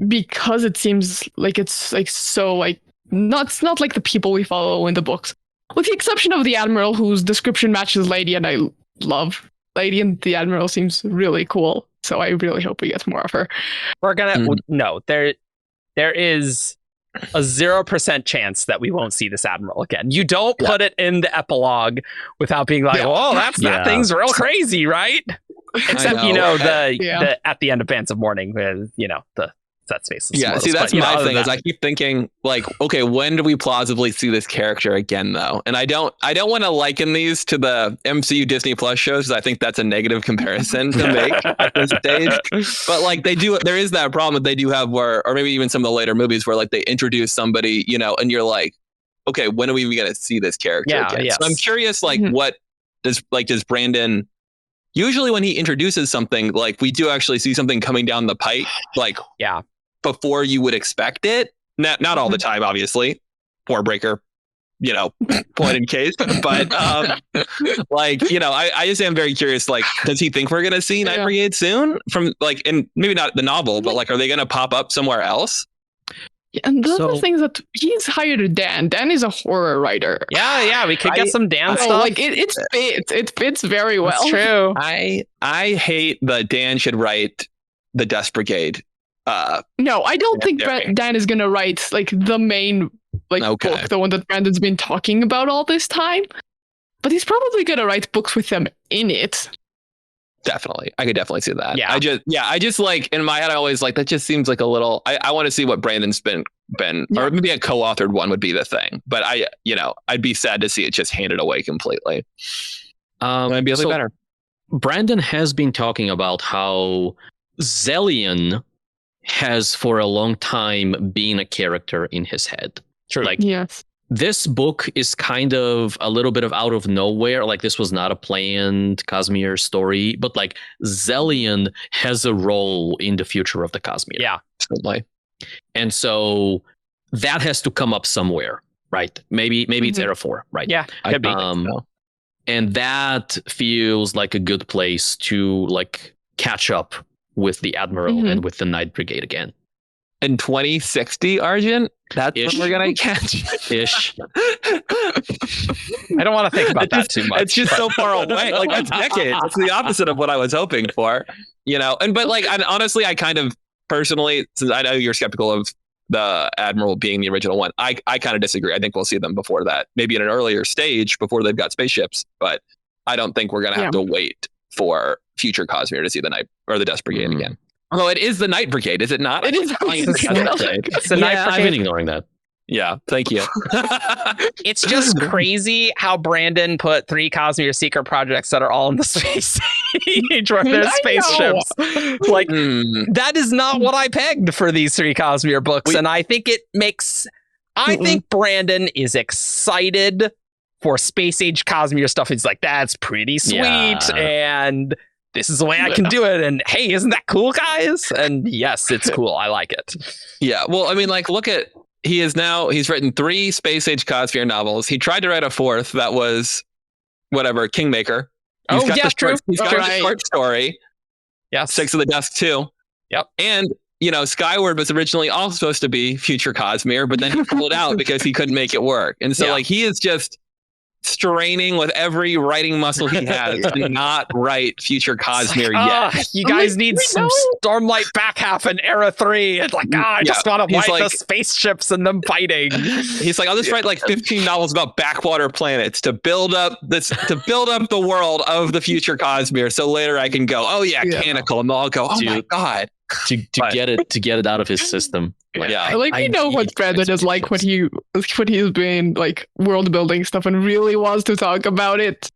because it seems like it's like so like it's not like the people we follow in the books, with the exception of the Admiral, whose description matches Lady, and I love Lady, and the Admiral seems really cool. So I really hope we get more of her. We're gonna there is a 0% chance that we won't see this Admiral again. You don't put it in the epilogue without being like, that thing's real crazy, right? Except the at the end of Bands of Mourning with the set space. See, that's my thing. Is I keep thinking like, okay, when do we plausibly see this character again, though? And I don't want to liken these to the MCU Disney Plus shows, because I think that's a negative comparison to make at this stage. But like there is that problem that they do have where, or maybe even some of the later movies where like they introduce somebody, and you're like, okay, when are we even going to see this character again? Yes. So I'm curious, like, what does Brandon usually when he introduces something, like we do actually see something coming down the pipe, like before you would expect it. Not all the time, obviously. Warbreaker, point in case. But like, I just am very curious. Like, does he think we're gonna see Night Brigade soon? From like, and maybe not the novel, but like, are they gonna pop up somewhere else? And the other things that he's hired Dan. Dan is a horror writer. Yeah, we could get some Dan stuff. Like it fits very well. That's true. I hate that Dan should write the Dusk Brigade. No, I don't think Dan is gonna write like the main book, the one that Brandon's been talking about all this time. But he's probably gonna write books with them in it. Definitely. I could definitely see that. Yeah. I just like in my head, I always like that just seems like a little, I want to see what Brandon's been, or maybe a co-authored one would be the thing. But I'd be sad to see it just handed away completely. Maybe a little better. Brandon has been talking about how Zellion has for a long time been a character in his head. True. Like, yes. This book is kind of a little bit of out of nowhere. Like, this was not a planned Cosmere story, but like Zellion has a role in the future of the Cosmere. Yeah, certainly. And so that has to come up somewhere, right? Maybe it's Era 4, right? Yeah, could be. And that feels like a good place to like catch up with the Admiral and with the Night Brigade again. In 2060, Argent? That's Ish. when we're going to catch. Ish. I don't want to think about that too much. It's just so far away. Like, that's decades. It's the opposite of what I was hoping for. But like, honestly, I kind of personally, since I know you're skeptical of the Admiral being the original one, I kind of disagree. I think we'll see them before that, maybe at an earlier stage before they've got spaceships. But I don't think we're going to have to wait for future Cosmere to see the Night or the Dusk Brigade again. Although it is the Night Brigade, is it not? It is. It's the Night Brigade. I've been ignoring that. Yeah, thank you. It's just crazy how Brandon put 3 Cosmere secret projects that are all in the space age where there's spaceships. Like, that is not what I pegged for these 3 Cosmere books. And I think it makes... I think Brandon is excited for space age Cosmere stuff. He's like, that's pretty sweet. Yeah. And... this is the way I can do it. And hey, isn't that cool, guys? And yes, it's cool. I like it. Yeah. Well, I mean, like, look at, he's written 3 space age Cosmere novels. He tried to write a 4th that was whatever, Kingmaker. He's got the short story. Yeah. 6 of the Dusk too. Yep. And, Skyward was originally also supposed to be future Cosmere, but then he pulled out because he couldn't make it work. And so like, he is just straining with every writing muscle he has to not write future Cosmere yet. You guys need some Stormlight back half in Era 3. It's like, I just want to write the spaceships and them fighting. He's like, I'll just write like 15 novels about backwater planets to build up the world of the future Cosmere. So later I can go, Canonical, and I'll go, my God. To get it out of his system. We know what Brandon is like when he's been like world building stuff and really wants to talk about it.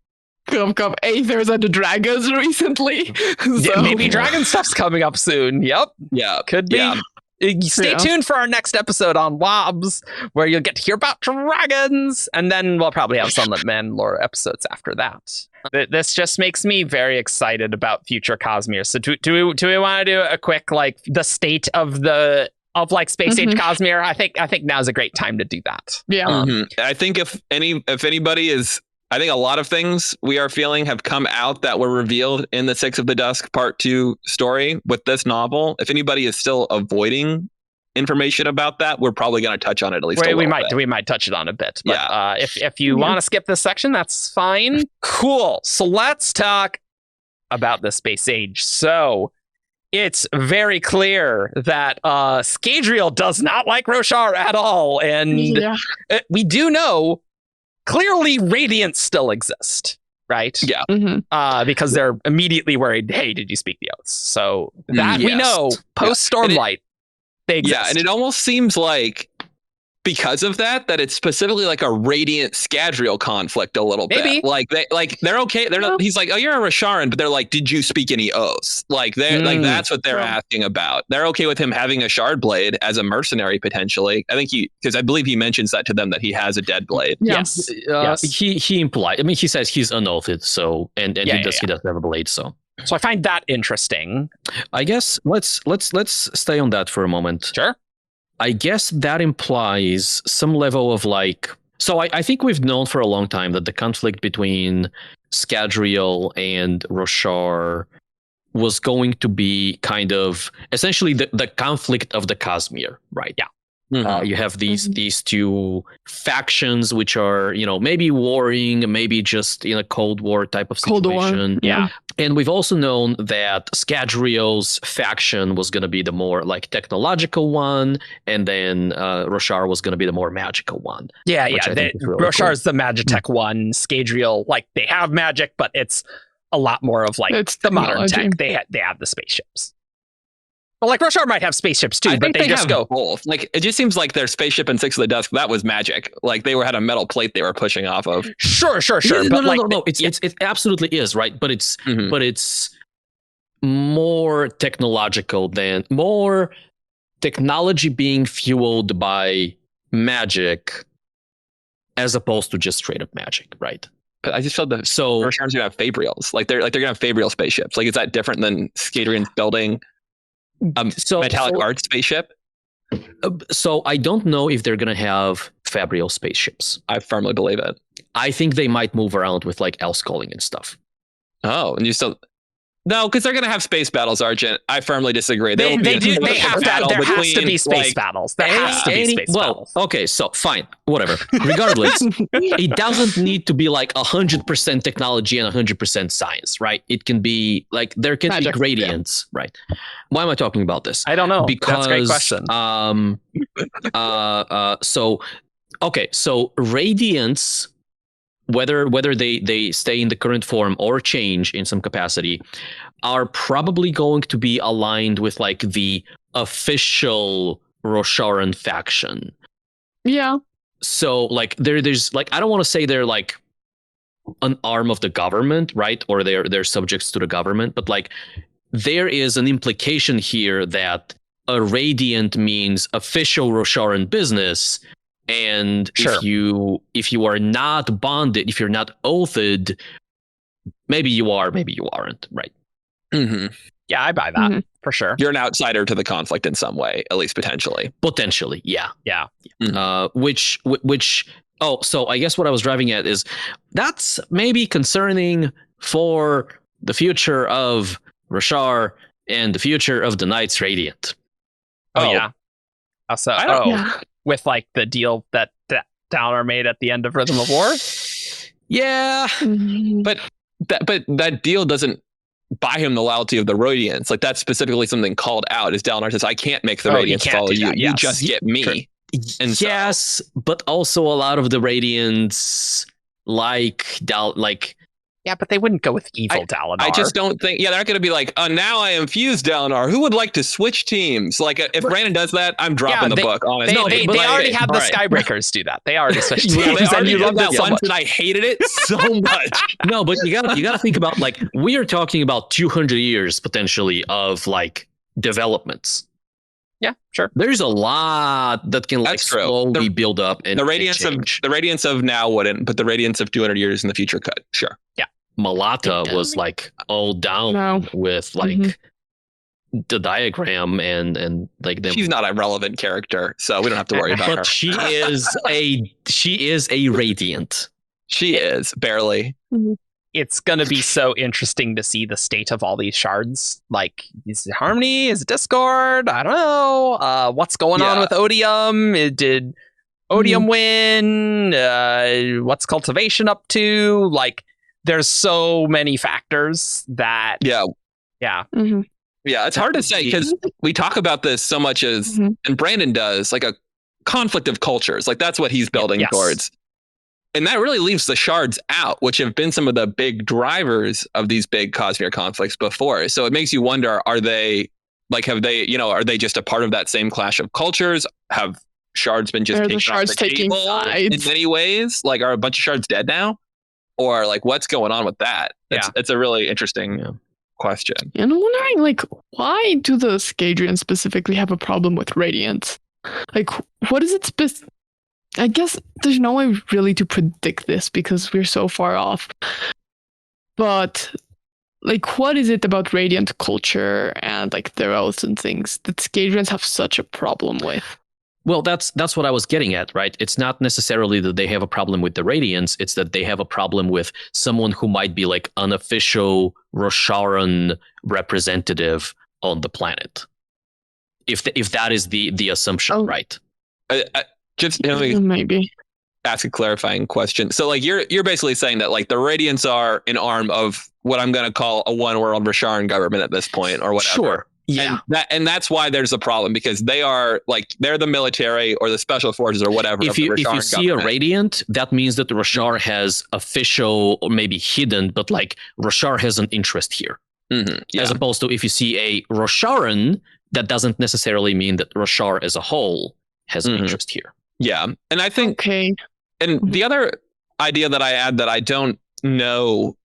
Come, Aethers and the Dragons recently. Yeah, maybe dragon stuff's coming up soon. Yep. Yeah. Could be. Yeah. Stay tuned for our next episode on WoBs, where you'll get to hear about dragons, and then we'll probably have Sunlit Man lore episodes after that. This just makes me very excited about future Cosmere. So do we want to do a quick like the state of space age Cosmere? I think now's a great time to do that. Yeah. I think if anybody is, I think a lot of things we are feeling have come out that were revealed in the 6 of the Dusk Part 2 story with this novel. If anybody is still avoiding information about that, we're probably going to touch on it at least. We might touch it on a bit. But if you want to skip this section, that's fine. Cool. So let's talk about the space age. So it's very clear that Scadrial does not like Roshar at all, and we do know. Clearly, Radiants still exist, right? Yeah. Because they're immediately worried, hey, did you speak the oaths? So that we know, post-Stormlight, they exist. Yeah, and it almost seems like, because of that it's specifically like a Radiant Scadrial conflict a little Maybe. bit. They're okay. They're not, he's like, oh, you're a Rasharan, but they're like, did you speak any oaths? Like like that's what they're asking about. They're okay with him having a shard blade as a mercenary potentially. I think because I believe he mentions that to them that he has a dead blade. Yes. He implied. I mean, he says he's unoathed, so and he does have a blade. So I find that interesting. I guess let's stay on that for a moment. Sure. I guess that implies some level of like. So I think we've known for a long time that the conflict between Scadrial and Roshar was going to be kind of essentially the conflict of the Cosmere, right? Yeah. You have these two factions which are, maybe warring, maybe just in a Cold War type of situation. War. Yeah. And we've also known that Scadrial's faction was going to be the more like technological one, and then Roshar was going to be the more magical one. Yeah. Really Roshar's the Magitech one. Scadrial, like they have magic, but it's a lot more of like it's the modern tech. They have the spaceships. Well, like Roshar might have spaceships too, but they just go both. Like it just seems like their spaceship in Six of the Dusk that was magic. Like they had a metal plate they were pushing off of. Sure. Yeah, but no. It absolutely is, right. But it's more technological than more technology being fueled by magic as opposed to just straight up magic, right? But I just felt that Roshar's gonna have Fabrials. Like they're gonna have Fabrial spaceships. Like is that different than Scadrian's building? Metallic art spaceship. So I don't know if they're gonna have Fabrial spaceships. I firmly believe it. I think they might move around with like Else calling and stuff. Oh, and you still no, because they're gonna have space battles, Argent. I firmly disagree. They have that. There has to be space battles. There has to be space battles. Okay, so fine, whatever. Regardless, it doesn't need to be like 100% technology and 100% science, right? It can be like there can be gradients, right? Why am I talking about this? I don't know. Because, that's a great question. So radiance, whether they stay in the current form or change in some capacity, are probably going to be aligned with like the official Rosharan faction. Yeah. So like there's like I don't want to say they're like an arm of the government, right? Or they're subjects to the government, but like there is an implication here that a Radiant means official Rosharan business. And if you are not bonded, if you're not oathed, maybe you are, maybe you aren't, right? Mm-hmm. Yeah, I buy that for sure. You're an outsider to the conflict in some way, at least potentially. Potentially, yeah. Mm-hmm. So I guess what I was driving at is that's maybe concerning for the future of Roshar and the future of the Knights Radiant. Oh yeah. Also, with like the deal that Downer made at the end of Rhythm of War. Yeah, but that deal doesn't buy him the loyalty of the Radiants. Like that's specifically something called out. As Downer says, I can't make the Radiants follow you. You just get me. True. And yes, but also a lot of the Radiants yeah, but they wouldn't go with evil Dalinar. I just don't think. Yeah, they're not going to be like, now I am fused Dalinar. Who would like to switch teams? Like, if Brandon does that, I'm dropping the book. Honestly, they already had the Skybreakers do that. They already switched teams. They already loved that once, and I hated it so much. No, but you gotta think about like we are talking about 200 years potentially of like developments. Yeah, sure. There's a lot that can like slowly build up, and the radiance of now wouldn't, but the radiance of 200 years in the future could. Sure. Yeah. Malata was like all down with like the diagram and like them. She's not a relevant character, so we don't have to worry about her. But she is a radiant. She is barely. It's gonna be so interesting to see the state of all these shards. Like, is it Harmony? Is it Discord? I don't know. What's going on with Odium? Did Odium win? What's Cultivation up to? Like, there's so many factors that it's hard to say because we talk about this so much as and Brandon does like a conflict of cultures, like that's what he's building towards, and that really leaves the shards out, which have been some of the big drivers of these big Cosmere conflicts before. So it makes you wonder, are they just a part of that same clash of cultures? Have shards been just Are the taken off shards the taking table in sides? many ways? Like, are a bunch of shards dead now? Or like, what's going on with that? It's a really interesting question. And I'm wondering, like, why do the Scadrian specifically have a problem with Radiance? Like, what is it I guess there's no way really to predict this because we're so far off. But, like, what is it about Radiant culture and, like, their oaths and things that Scadrians have such a problem with? Well, that's what I was getting at, right? It's not necessarily that they have a problem with the Radiance, it's that they have a problem with someone who might be like unofficial Rosharan representative on the planet. If that is the assumption, right? Just Maybe ask a clarifying question. So like you're basically saying that like the Radiants are an arm of what I'm going to call a one world Rosharan government at this point or whatever. Sure. Yeah. And that's why there's a problem because they're the military or the special forces or whatever. If you see a Radiant, that means that the Roshar has official or maybe hidden, but like Roshar has an interest here. Mm-hmm. Yeah. As opposed to if you see a Rosharan, that doesn't necessarily mean that Roshar as a whole has an interest here. Yeah. And I think and the other idea that I add that I don't know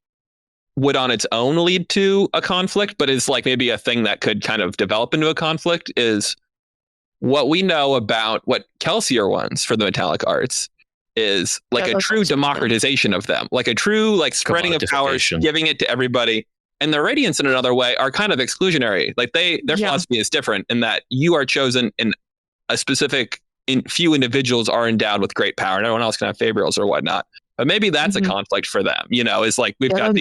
would on its own lead to a conflict, but is like maybe a thing that could kind of develop into a conflict is what we know about what Kelsier wants for the metallic arts is like a true democratization of them, like a true like spreading of power, giving it to everybody. And the Radiants in another way are kind of exclusionary. Like their philosophy is different in that you are chosen in a specific few individuals are endowed with great power and everyone else can have favorals or whatnot. But maybe that's a conflict for them, you know, is like we've got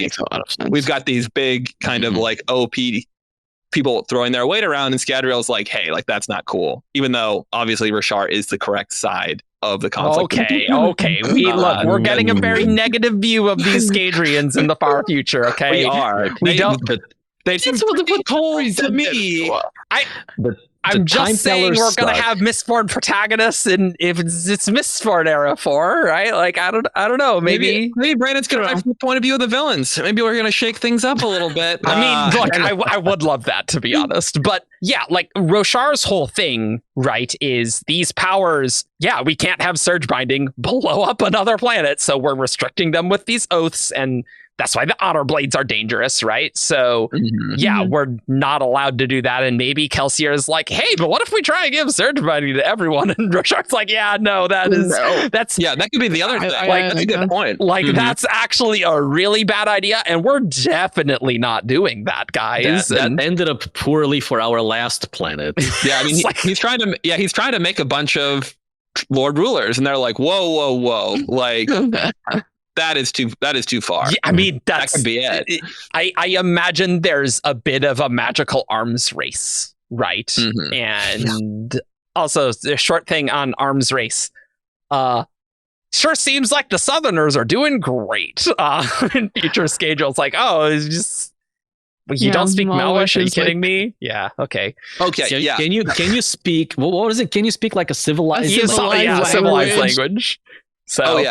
these big kind of like OP people throwing their weight around and Scadrial's like, hey, like that's not cool. Even though obviously Roshar is the correct side of the conflict. Okay. We're getting a very negative view of these Scadrians in the far future, okay? We are. They seem pretty cold to me. I'm just saying we're going to have Mistborn protagonists, and if it's Mistborn era 4, right? Like I don't know. Maybe Brandon's going to have the point of view of the villains. Maybe we're going to shake things up a little bit. I mean, look, I would love that to be honest, but yeah, like Roshar's whole thing, right, is these powers. Yeah, we can't have surge binding blow up another planet, so we're restricting them with these oaths and. That's why the honor blades are dangerous, right? So, we're not allowed to do that. And maybe Kelsier is like, hey, but what if we try and give surge binding to everyone? And Roshar's like, that could be the other thing. That's a good point. Like, that's actually a really bad idea. And we're definitely not doing that, guys. That ended up poorly for our last planet. Yeah, I mean, he's trying to make a bunch of Lord Rulers. And they're like, whoa. Like... That is too far. Yeah, I mean, that could be it. I imagine there's a bit of a magical arms race, right? Mm-hmm. And also the short thing on arms race. Sure seems like the Southerners are doing great. In future schedules, like, it's just you don't speak Malwish? Are you kidding me? Yeah. Okay. Okay. So yeah. Can you speak? What was it? Can you speak like a civilized language? So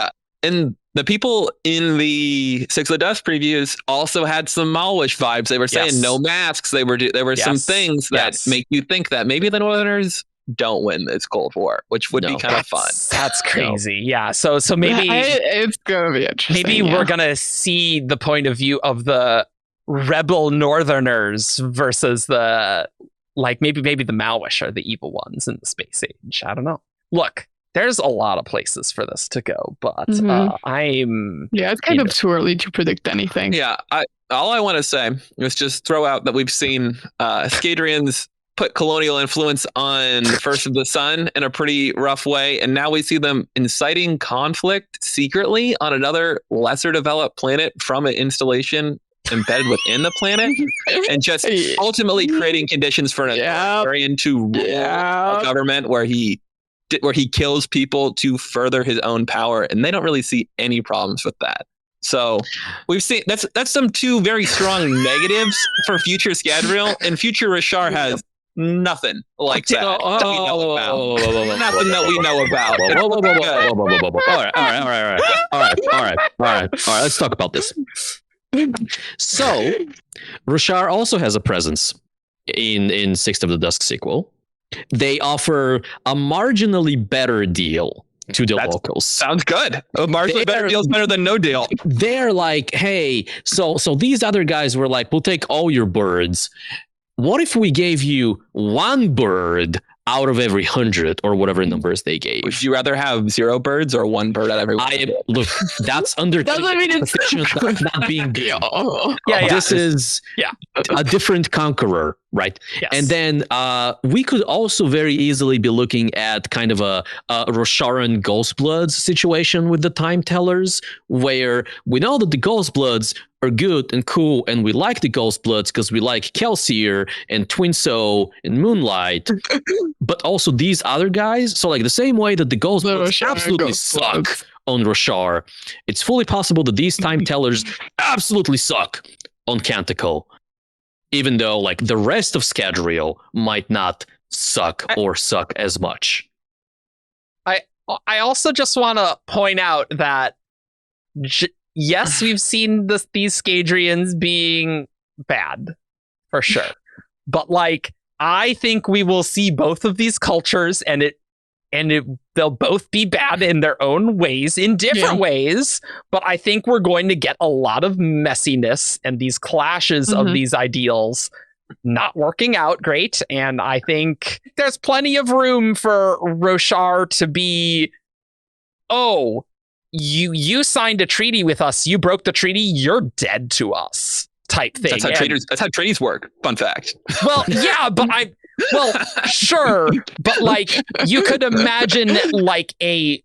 and the people in the Six of the Dust previews also had some Malwish vibes. They were saying no masks. There were some things that make you think that maybe the Northerners don't win this Cold War, which would be kind of fun. That's crazy. Yeah. So maybe it's gonna be interesting. Maybe we're gonna see the point of view of the rebel Northerners versus the maybe the Malwish are the evil ones in the space age. I don't know. Look. There's a lot of places for this to go, but it's kind of too early to predict anything. Yeah, all I want to say is just throw out that we've seen Scadrians put colonial influence on First of the Sun in a pretty rough way, and now we see them inciting conflict secretly on another lesser developed planet from an installation embedded within the planet, and just ultimately creating conditions for an Anti-Scadrian to rule a government where he kills people to further his own power, and they don't really see any problems with that. So we've seen that's some two very strong negatives for future Scadrial, and future Roshar has nothing like that. Nothing that we know about. All right. Let's talk about this. So, Roshar also has a presence in Sixth of the Dusk sequel. They offer a marginally better deal to the locals. Sounds good. A marginally better deal is better than no deal. They're like, hey, so these other guys were like, we'll take all your birds. What if we gave you one bird out of every 100 or whatever numbers they gave? Would you rather have 0 birds or 1 bird out of every 100? Look, that's under not being deal. This is a different conqueror, right? Yes. And then we could also very easily be looking at kind of a Rosharan Ghostbloods situation with the Time Tellers, where we know that the Ghostbloods are good and cool, and we like the Ghostbloods because we like Kelsier and Twinso and Moonlight, but also these other guys. So like the same way that the Ghostbloods absolutely suck on Roshar, it's fully possible that these Time Tellers absolutely suck on Canticle, even though like the rest of Scadrial might not suck or suck as much. I also just want to point out that yes, we've seen these Scadrians being bad, for sure. But, like, I think we will see both of these cultures, and they'll both be bad in their own ways, in different ways. But I think we're going to get a lot of messiness and these clashes of these ideals not working out great. And I think there's plenty of room for Roshar to be, oh, you signed a treaty with us, you broke the treaty, you're dead to us type thing. That's how treaties work. Fun fact. Well, yeah, but sure, but like you could imagine like a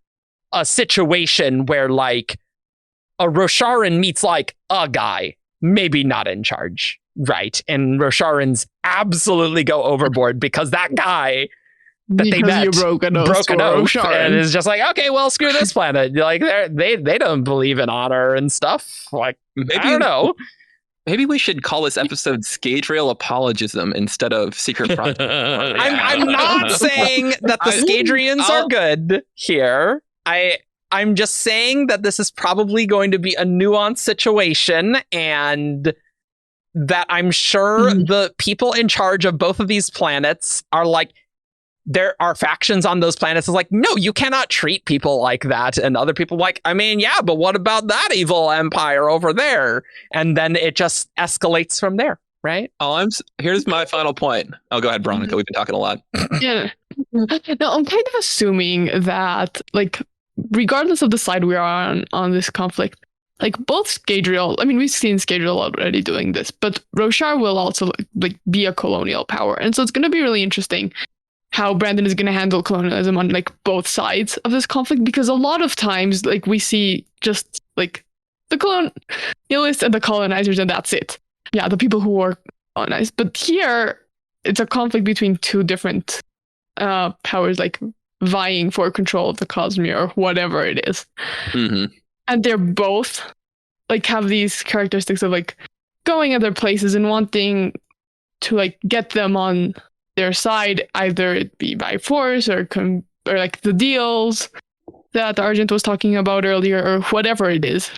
situation where like a Rosharan meets like a guy, maybe not in charge, right? And Rosharans absolutely go overboard because that guy that they met broke an oath and is just like, okay, well, screw this planet. Like they don't believe in honor and stuff. Like, maybe, I don't know. Maybe we should call this episode Scadrial Apologism instead of Secret Project. I'm not saying that the Scadrians are good here. I'm just saying that this is probably going to be a nuanced situation, and that I'm sure the people in charge of both of these planets are like, there are factions on those planets is like, no, you cannot treat people like that. And other people like, I mean, yeah, but what about that evil empire over there? And then it just escalates from there, right? Here's my final point. Oh, go ahead, Verónica. We've been talking a lot. Yeah. No, I'm kind of assuming that, like, regardless of the side we are on this conflict, like both Scadrial, I mean, we've seen Scadrial already doing this, but Roshar will also like be a colonial power. And so it's going to be really interesting how Brandon is going to handle colonialism on like both sides of this conflict, because a lot of times like we see just like the colonialists and the colonizers, and that's it. Yeah, the people who are colonized. But here it's a conflict between two different powers, like vying for control of the Cosmere or whatever it is. And they're both like have these characteristics of like going other places and wanting to like get them on their side, either it be by force or like the deals that Argent was talking about earlier, or whatever it is.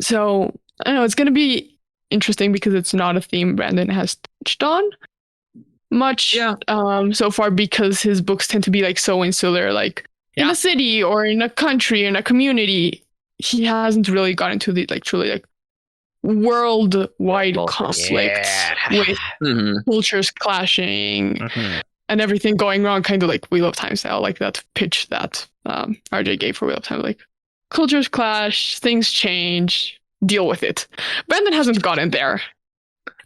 So I don't know, it's going to be interesting because it's not a theme Brandon has touched on much so far, because his books tend to be like so insular, like in a city or in a country, in a community. He hasn't really gotten to the like truly like worldwide conflict with cultures clashing and everything going wrong, kind of like Wheel of Time style, like that pitch that RJ gave for Wheel of Time, like cultures clash, things change, deal with it. Brandon hasn't gotten there.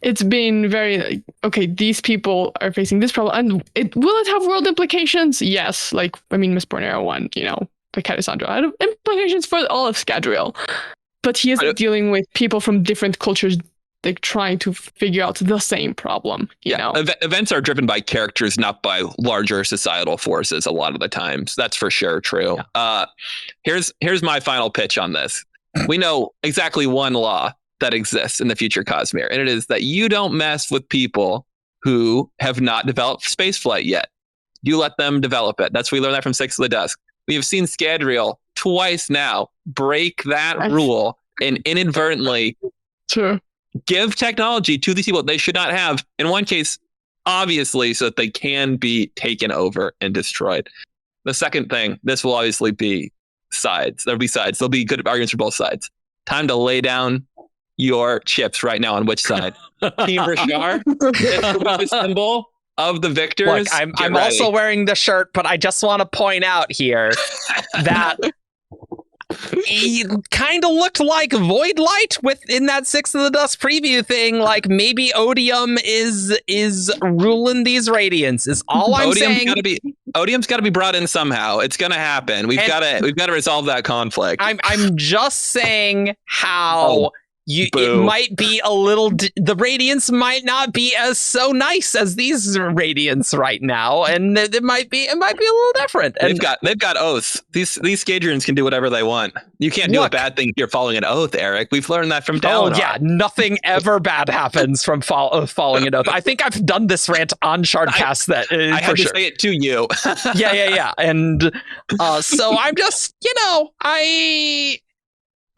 It's been very like, okay, these people are facing this problem, and will it have world implications? Yes, like I mean, Miss Bornero one, you know, like Cassandra had implications for all of Scadrial. But he is dealing with people from different cultures, like trying to figure out the same problem. You know, events are driven by characters, not by larger societal forces. A lot of the times, that's for sure true. Yeah. Here's my final pitch on this. We know exactly one law that exists in the future Cosmere, and it is that you don't mess with people who have not developed spaceflight yet. You let them develop it. We learned that from Six of the Dusk. We have seen Scadrial twice now break that rule and inadvertently give technology to these people they should not have. In one case, obviously, so that they can be taken over and destroyed. The second thing, this will obviously be sides. There'll be sides. There'll be good arguments for both sides. Time to lay down your chips right now on which side. Team Rashar, the symbol of the victors. Look, I'm also wearing the shirt, but I just want to point out here that he kind of looked like Void Light within that Six of the Dusk preview thing. Like maybe Odium is ruling these Radiants. Is all I'm saying. Odium's got to be brought in somehow. It's gonna happen. We've got to resolve that conflict. I'm just saying how. It might be a little. The Radiants might not be as so nice as these Radiants right now, and it might be a little different. And they've got oaths. These Scadrians can do whatever they want. You can't do a bad thing if you're following an oath, Eric. We've learned that from Dawnshard. Oh yeah, nothing ever bad happens from following an oath. I think I've done this rant on Shardcast. I had to say it to you. yeah, and so I'm just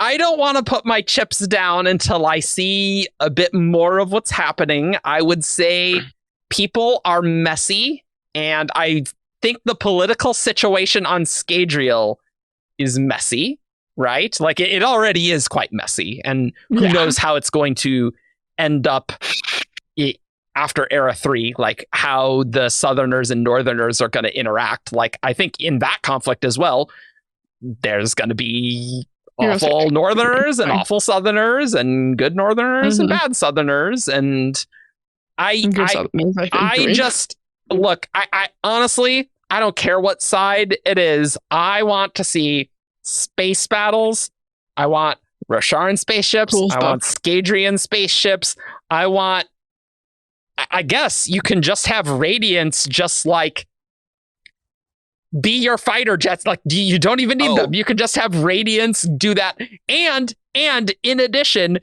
I don't want to put my chips down until I see a bit more of what's happening. I would say people are messy, and I think the political situation on Scadrial is messy, right? Like it already is quite messy, and who knows how it's going to end up after Era 3, like how the Southerners and Northerners are going to interact. Like I think in that conflict as well, there's going to be awful Northerners and awful Southerners and good Northerners and bad Southerners. And I just look, I honestly, I don't care what side it is. I want to see space battles. I want Rosharan spaceships. I want Scadrian spaceships. I guess you can just have Radiants just like be your fighter jets. Like you don't even need them. You can just have Radiants do that. And in addition,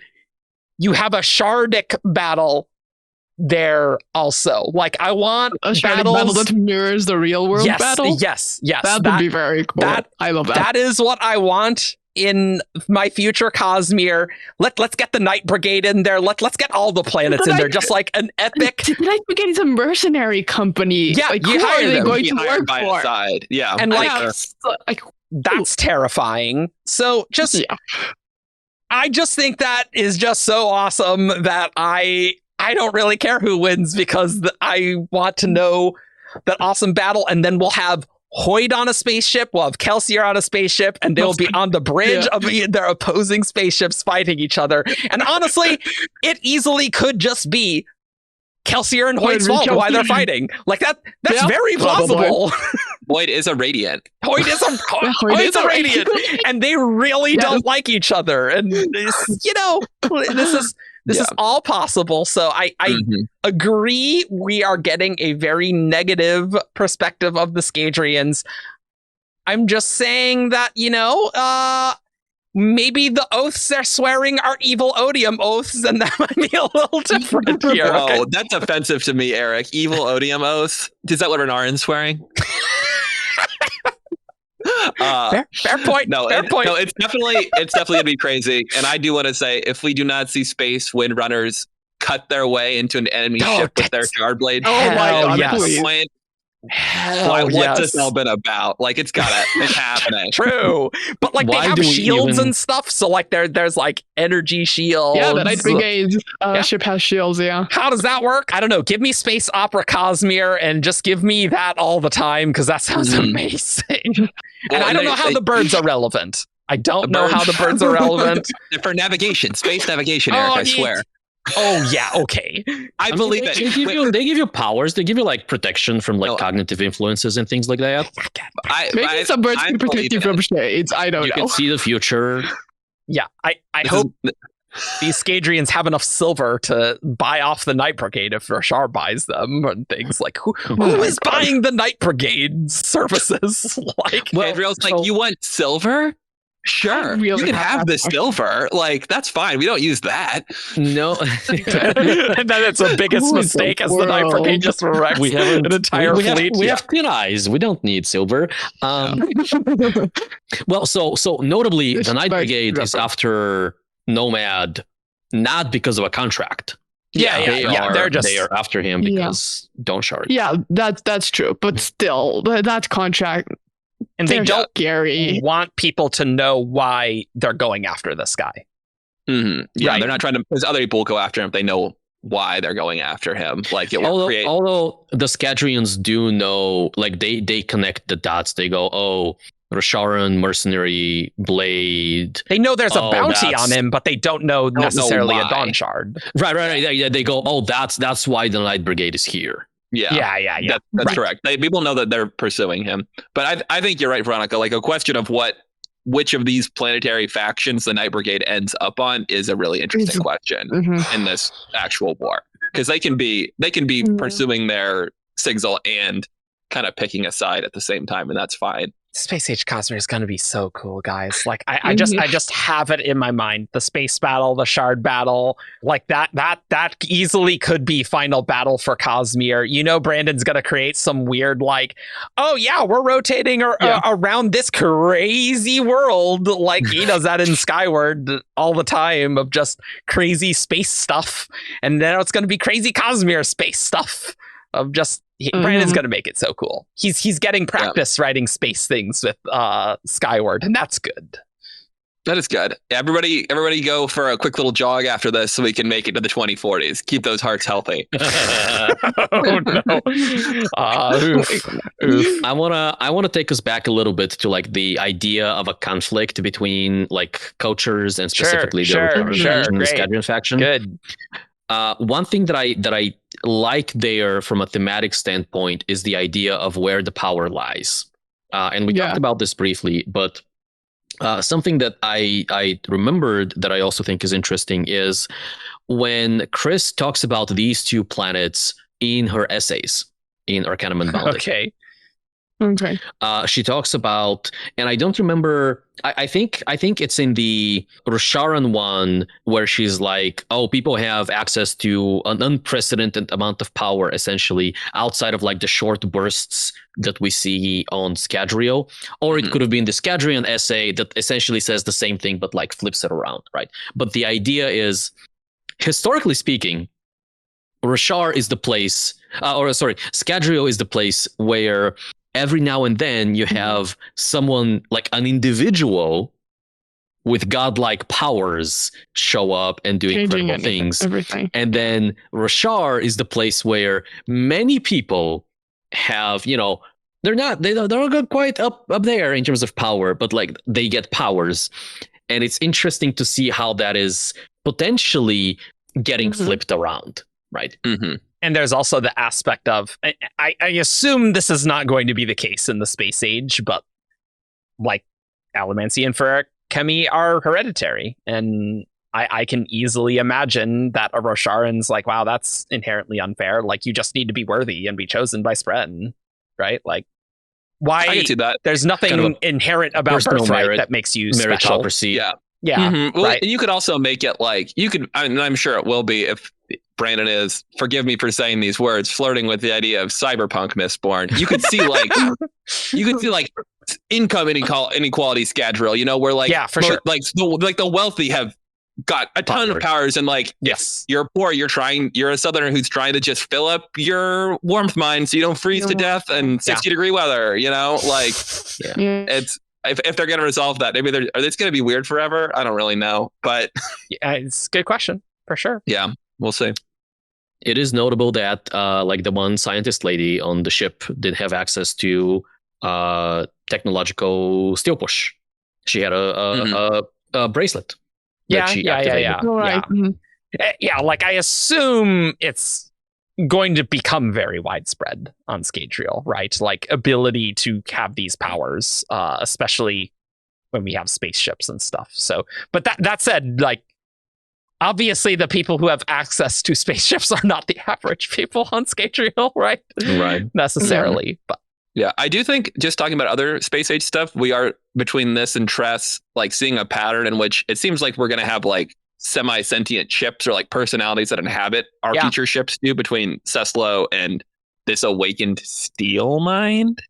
you have a Shardic battle there also. Like I want a Shardic battle that mirrors the real world battle. Yes. That would be very cool. I love that. That is what I want in my future Cosmere. Let's get the Night Brigade in there. Let's get all the planets in there. Just like an epic. The Night Brigade is a mercenary company. Yeah, like, you hire them. Going to work by for? a side. Yeah, and that's terrifying. So I just think that is just so awesome that I don't really care who wins, because I want to know that awesome battle, and then we'll have Hoyd on a spaceship, we'll have Kelsier on a spaceship, and they'll be on the bridge of their opposing spaceships fighting each other. And honestly, it easily could just be Kelsier and Hoyd's fault why they're fighting. Like that's very plausible. Hoyd is a Radiant. Hoyd is a Radiant, and they really don't like each other. And this is all possible. So I agree. We are getting a very negative perspective of the Scadrians. I'm just saying that, maybe the oaths they're swearing are evil Odium oaths, and that might be a little different here. Okay? Oh, that's offensive to me, Eric. Evil Odium oaths? Is that what Renarin's swearing? Fair point. No, it's definitely gonna be crazy. And I do want to say, if we do not see space Windrunners cut their way into an enemy ship with their shard blade, my God, yes. What has all been about? Like it's happening. True, but like they have shields and stuff, so like there's like energy shields. Yeah, the Night Brigade ship has shields. Yeah, how does that work? I don't know. Give me space opera Cosmere and just give me that all the time, because that sounds amazing. And I don't know how the birds are relevant. I don't know how the birds are relevant for navigation, space navigation. Eric, I swear. Oh yeah, okay. I believe that they give you powers. They give you like protection from like cognitive influences and things like that. Maybe some birds can protect you from shades. I don't know. You can see the future. Yeah, I hope these Scadrians have enough silver to buy off the Night Brigade if Rashar buys them and things. Like who is buying the Night Brigade services? Adriel's like, you want silver? Sure, you can have the silver. Like that's fine. We don't use that. No, and then it's the biggest mistake as the Night Brigade just wrecks an entire fleet. We have thin eyes. We don't need silver. Well, so notably, the Night Brigade is after Nomad, not because of a contract. They are after him because Dawnshard. Yeah, that's true. But still, that contract. And they don't scary. want people to know why they're going after this guy. Mm-hmm. Yeah, Right. they're not trying to. Because other people go after him. They know why they're going after him. Like it will create. Although the Scadrians do know, like they connect the dots. They go, oh, Rasharan mercenary blade. They know there's a bounty on him, but they don't know necessarily a Dawnshard. Right. Yeah, they go, oh, that's why the Night Brigade is here. Yeah. That's correct. People know that they're pursuing him. But I think you're right, Veronica. Like a question of which of these planetary factions the Night Brigade ends up on is a really interesting question in this actual war, because they can be pursuing their Sigzil and kind of picking a side at the same time, and that's fine. Space Age Cosmere is going to be so cool, guys. Like I just have it in my mind. The space battle, the shard battle, like that easily could be final battle for Cosmere. You know, Brandon's going to create some weird like, oh yeah, we're rotating around this crazy world. Like he does that in Skyward all the time of just crazy space stuff. And now it's going to be crazy Cosmere space stuff of just, Brandon's going to make it so cool. He's getting practice writing space things with Skyward, and that's good. That is good. Everybody go for a quick little jog after this so we can make it to the 2040s. Keep those hearts healthy. Oh no. I wanna take us back a little bit to like the idea of a conflict between like cultures and specifically the Scadrian faction. Good. One thing that I like there from a thematic standpoint is the idea of where the power lies. And we talked about this briefly, but something that I remembered that I also think is interesting is when Chris talks about these two planets in her essays in Arcanum Unbounded. Okay. She talks about, and I don't remember. I think it's in the Rasharan one where she's like, "Oh, people have access to an unprecedented amount of power, essentially outside of like the short bursts that we see on Scadrio." Or it could have been the Scadrian essay that essentially says the same thing but like flips it around, right? But the idea is, historically speaking, Scadrio is the place where every now and then you have someone like an individual with godlike powers show up and do incredible things. Everything. And then Rashar is the place where many people have, they're not quite up there in terms of power, but like they get powers. And it's interesting to see how that is potentially getting flipped around, right? Mm-hmm. And there's also the aspect of, I assume this is not going to be the case in the space age, but like Allomancy and Ferrochemy are hereditary. And I can easily imagine that a Rosharan's like, wow, that's inherently unfair. Like you just need to be worthy and be chosen by Spren, right? Like why? I can see that. There's nothing kind of inherent about birthright that makes you special. Meritocracy. Yeah. Mm-hmm. Well, right. You could also make it like I'm sure it will be if Brandon is, forgive me for saying these words, flirting with the idea of cyberpunk Mistborn. You could see like income inequality Scadrial, where like for sure. like the wealthy have got a ton of powers, and like you're poor, you're a southerner who's trying to just fill up your warmth mine so you don't freeze to death in 60-degree weather, like it's. If they're going to resolve that, maybe it's going to be weird forever. I don't really know, but it's a good question for sure. Yeah, we'll see. It is notable that like the one scientist lady on the ship did have access to technological steel push. She had a bracelet. Yeah. Right. Yeah, like I assume it's going to become very widespread on Scadrial, right? Like ability to have these powers, especially when we have spaceships and stuff. So, but that said, like obviously the people who have access to spaceships are not the average people on Scadrial, right? Right. Necessarily, but yeah, I do think just talking about other space age stuff, we are between this and Tress, like seeing a pattern in which it seems like we're going to have like semi-sentient ships or like personalities that inhabit our future ships too, between Ceslo and this awakened steel mind.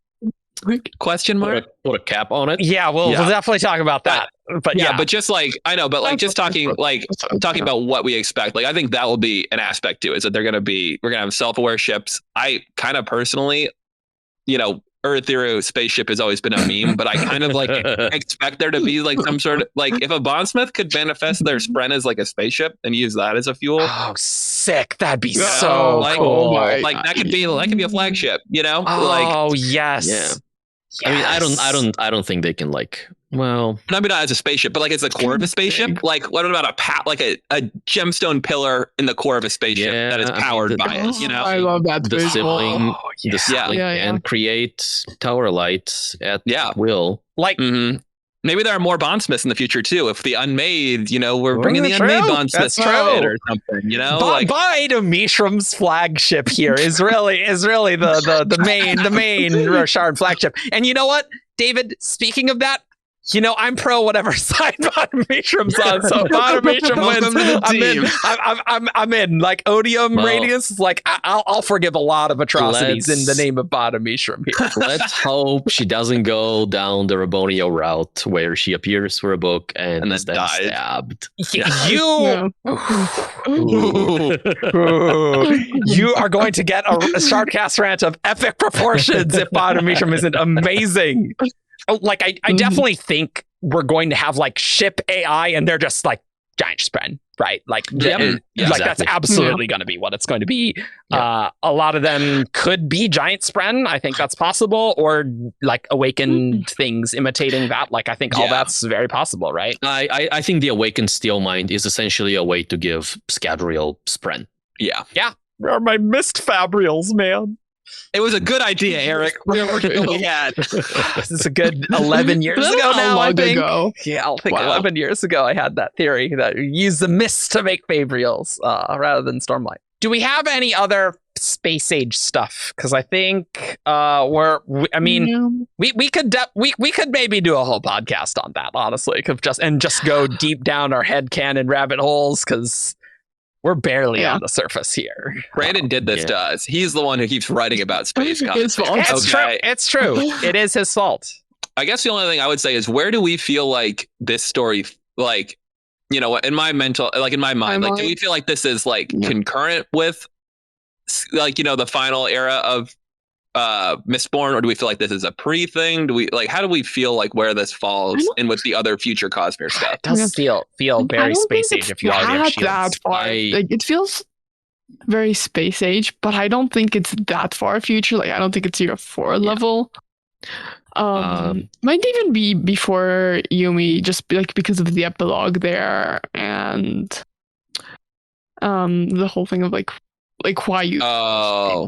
Question mark. Put a cap on it. Yeah, we'll definitely talk about that. But yeah, but just like I know, but like just talking about what we expect. Like I think that will be an aspect too. Is that we're gonna have self-aware ships. I kind of personally, Earth Hero spaceship has always been a meme, but I kind of like expect there to be like some sort of like if a bondsmith could manifest their spren as like a spaceship and use that as a fuel. Oh, sick! That'd be so cool. Like that could be a flagship. Oh yes. Yeah. Yes. I mean, I don't think they can well, not as a spaceship, but like it's the core of a spaceship. Like what about a gemstone pillar in the core of a spaceship that is powered by it? I love that. The sibling, the sibling can create tower lights at will. Like maybe there are more bondsmiths in the future too. If the unmade, we're bringing the unmade bondsmiths or something. Bide Mishram's flagship here is really the main Roshard flagship. And you know what, David? Speaking of that, I'm pro whatever side Bottom Mishram's on. So Bottom Mishram wins. I'm in. Like Odium Radius is like I'll forgive a lot of atrocities in the name of Bottom Mishram here. Let's hope she doesn't go down the Rabonio route where she appears for a book and then dies. Stabbed. You are going to get a Shardcast rant of epic proportions if Bottom Mishram isn't amazing. Like I definitely think we're going to have like ship AI and they're just like giant spren, right? Like that's absolutely going to be what it's going to be. A lot of them could be giant spren. I think that's possible, or like awakened things imitating that. Like I think all that's very possible, right? I think the awakened steel mind is essentially a way to give Scadrial spren. Yeah. Where are my mist fabrials, man? It was a good idea, Eric. We had. This is a good 11 years ago now, I think. Yeah, I think 11 years ago I had that theory that you use the mist to make fabrials rather than Stormlight. Do we have any other space age stuff? Because I think we could maybe do a whole podcast on that, honestly, just go deep down our headcanon rabbit holes, because we're barely on the surface here. Brandon did this to us. He's the one who keeps writing about space. His fault. It's true. It is his fault. I guess the only thing I would say is, where do we feel like this story, like, in my mind, like, do we feel like this is like concurrent with, like, the final era of Mistborn, or do we feel like this is a pre-thing? Do we how do we feel like where this falls in with the other future Cosmere stuff? It does feel very space age if you already have shields. That far. It feels very space age, but I don't think it's that far future. Like I don't think it's year 4 level. Might even be before Yumi, just because of the epilogue there and the whole thing of like why you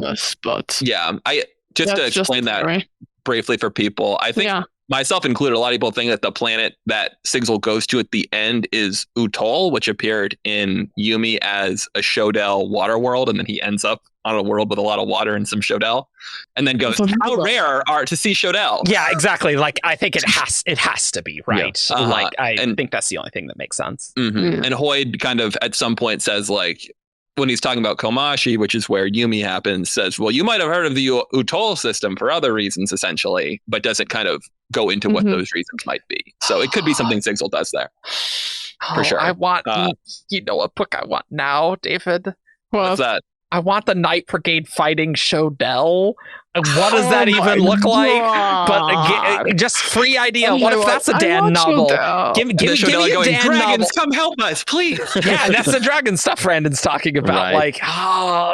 this, but I just to explain that briefly for people, I think myself included, a lot of people think that the planet that Sigzil goes to at the end is Utol, which appeared in Yumi as a Shodel water world, and then he ends up on a world with a lot of water and some Shodel, and then goes, how rare are to see Shodel? Yeah, exactly. Like I think it has to be, right? Yeah. Like I think that's the only thing that makes sense. Mm-hmm. And Hoyd kind of at some point says, like, when he's talking about Komashi, which is where Yumi happens, says, well, you might have heard of the Utol system for other reasons, essentially, but doesn't kind of go into what those reasons might be. So it could be something Sigzil does there. For sure. I want, you know what book I want now, David? What's that? I want the Night Brigade fighting Shodel. What does that even look like? But just free idea. What if that's a Dan novel? Give me a Dan Dragons, novel. come help us, please. Yeah, that's the dragon stuff Brandon's talking about. Right. Like,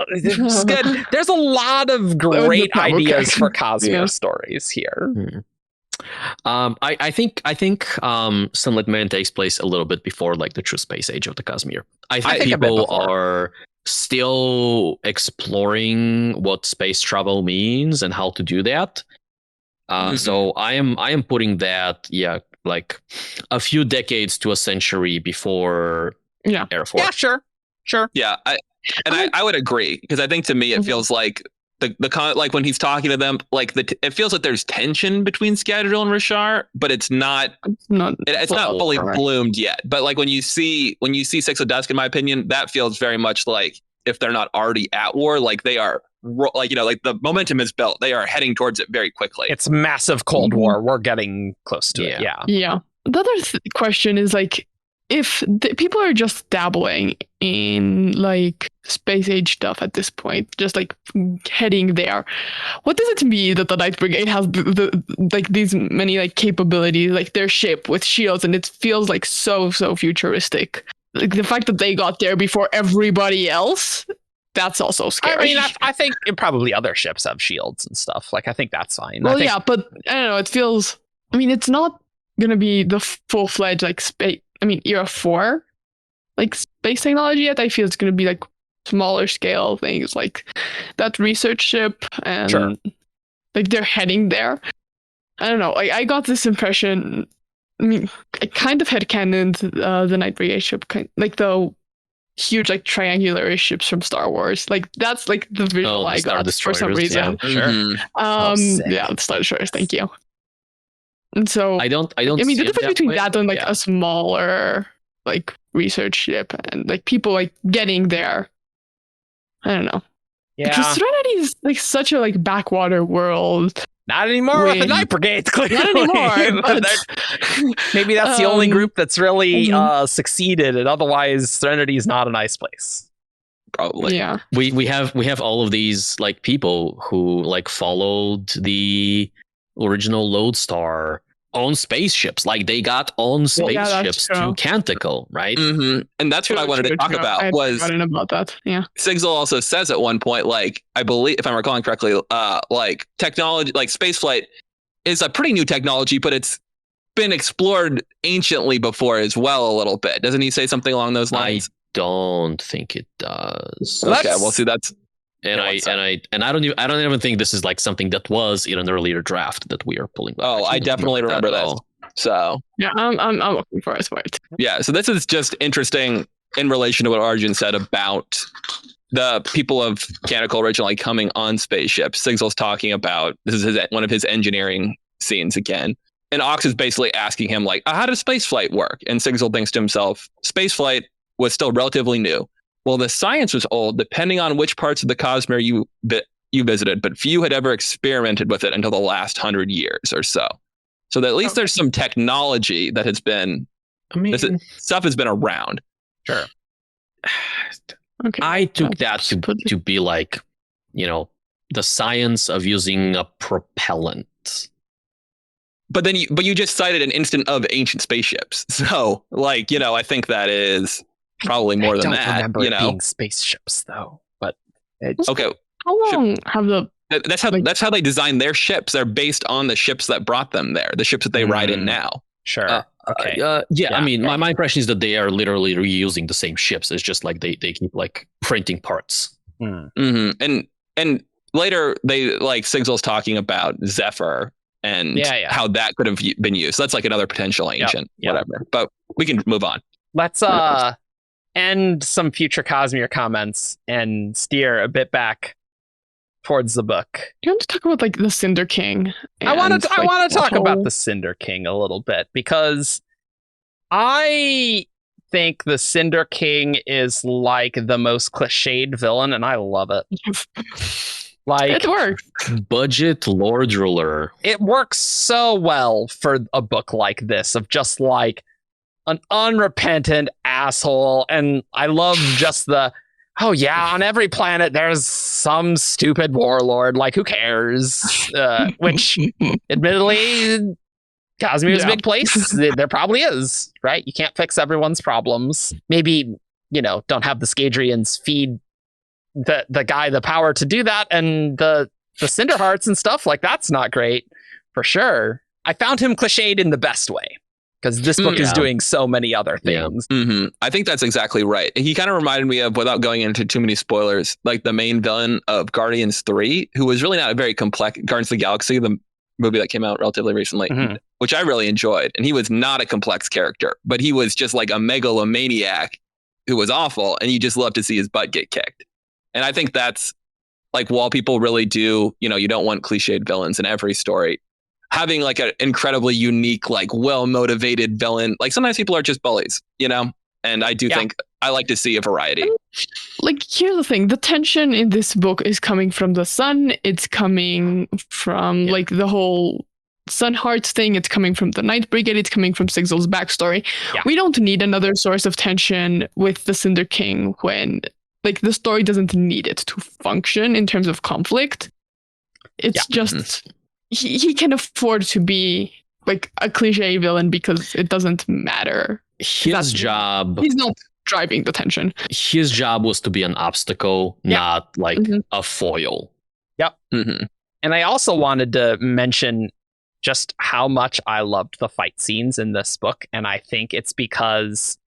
it's good. There's a lot of great ideas for Cosmere stories here. I think Sunlit Man takes place a little bit before like the true space age of the Cosmere. I think people are still exploring what space travel means and how to do that. So I am putting that like a few decades to a century before Era 4. Yeah, sure. Yeah, I would agree, because I think to me it feels like the like when he's talking to them, like it feels like there's tension between Scadrial and Roshar, but it's not fully bloomed yet. But like when you see Six of Dusk, in my opinion, that feels very much like if they're not already at war, like they are like the momentum is built. They are heading towards it very quickly. It's massive Cold War. We're getting close to it. Yeah. Yeah. The other question is like, if people are just dabbling in like space age stuff at this point, just like heading there, what does it mean that the Night Brigade has like these many like capabilities, like their ship with shields, and it feels like so futuristic. Like the fact that they got there before everybody else, that's also scary. I mean, I think probably other ships have shields and stuff. Like, I think that's fine. Well, yeah, but I don't know. It feels. I mean, it's not gonna be the full-fledged like space. I mean, era 4, like space technology yet. I feel it's gonna be like smaller scale things, like that research ship, and like they're heading there. I don't know. Like, I got this impression. I mean, I kind of headcanoned the Night Brigade ship, like the huge like triangular ships from Star Wars. Like that's like the visual I got for some reason. Yeah, yeah, the Star Destroyers. Thank you. And so I don't. I mean, the difference between way. that and like a smaller like research ship and like people like getting there. I don't know. Yeah. Because Threnody is like such a like backwater world. Not anymore with the Night Brigade, clearly. Not anymore. But maybe that's the only group that's really succeeded, and otherwise Threnody is not a nice place. Probably. Yeah. We have all of these like people who like followed the original Lodestar on spaceships. Like they got on spaceships to Canticle, right? Mm-hmm. And that's what I wanted to talk about. I was forgotten about that. Yeah. Sigzil also says at one point, like, I believe, if I'm recalling correctly, like technology, like spaceflight is a pretty new technology, but it's been explored anciently before as well a little bit. Doesn't he say something along those lines? I don't think it does. Okay, well, see, that's. And I don't even think this is like something that was in an earlier draft that we are pulling back. Oh, I definitely remember this. So yeah, I'm looking for it. Yeah, so this is just interesting in relation to what Argent said about the people of Canticle originally coming on spaceships. Sigzil's talking about this is one of his engineering scenes again, and Ox is basically asking him like, how does spaceflight work? And Sigzil thinks to himself, spaceflight was still relatively new. Well, the science was old, depending on which parts of the Cosmere you visited, but few had ever experimented with it until the last 100 years or so. So that at least there's some technology that has been. I mean, stuff has been around. Sure. Okay. I took that to be like, the science of using a propellant. But you just cited an instant of ancient spaceships, so like I think that is. Probably more than that. I don't remember it being spaceships though. But okay, how long have the? That's how they design their ships. They're based on the ships that brought them there. The ships that they ride in now. Sure. Okay. I mean, my impression is that they are literally reusing the same ships. It's just like they keep like printing parts. Mm-hmm. And later they like Sigzil's talking about Zephyr and how that could have been used. So that's like another potential ancient whatever. But we can move on. Let's end some future Cosmere comments and steer a bit back towards the book. You want to talk about like the Cinder King? I want to talk about the Cinder King a little bit because I think the Cinder King is like the most cliched villain, and I love it. Like it works. Budget Lord Ruler. It works so well for a book like this of just like an unrepentant asshole, and I love just on every planet there's some stupid warlord, like who cares? Which admittedly Cosmere is a big place. There probably is, right? You can't fix everyone's problems. Maybe, don't have the Scadrians feed the guy the power to do that, and the Cinder Hearts and stuff, like that's not great for sure. I found him cliched in the best way. Because this book is doing so many other things. Yeah. Mm-hmm. I think that's exactly right. He kind of reminded me of, without going into too many spoilers, like the main villain of Guardians 3, who was really not a very complex, Guardians of the Galaxy, the movie that came out relatively recently, which I really enjoyed. And he was not a complex character, but he was just like a megalomaniac who was awful. And you just love to see his butt get kicked. And I think that's like, while people really do, you don't want cliched villains in every story. Having like an incredibly unique, like well-motivated villain. Like sometimes people are just bullies, and And I do think I like to see a variety. Like, here's the thing. The tension in this book is coming from the sun. It's coming from like the whole Sun Hearts thing. It's coming from the Night Brigade. It's coming from Sigzil's backstory. Yeah. We don't need another source of tension with the Cinder King when like the story doesn't need it to function in terms of conflict. It's just he can afford to be like a cliche villain because it doesn't matter. His job, he's not driving the tension. His job was to be an obstacle, not like a foil. Yep. And I also wanted to mention just how much I loved the fight scenes in this book. And I think it's because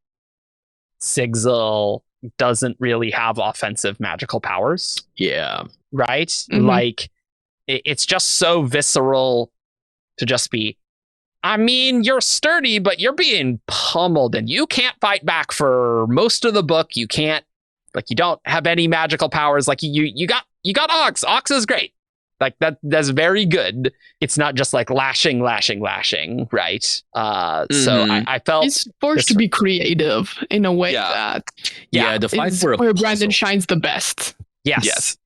Sigzil doesn't really have offensive magical powers. Yeah. Right? Like, it's just so visceral to just be, I mean, you're sturdy, but you're being pummeled and you can't fight back for most of the book. You can't, like, you don't have any magical powers. Like, you got Ox. Ox is great. Like, that's very good. It's not just like lashing, right? So I felt he's forced to be creative in a way that the fight for where Brandon shines the best. Yes.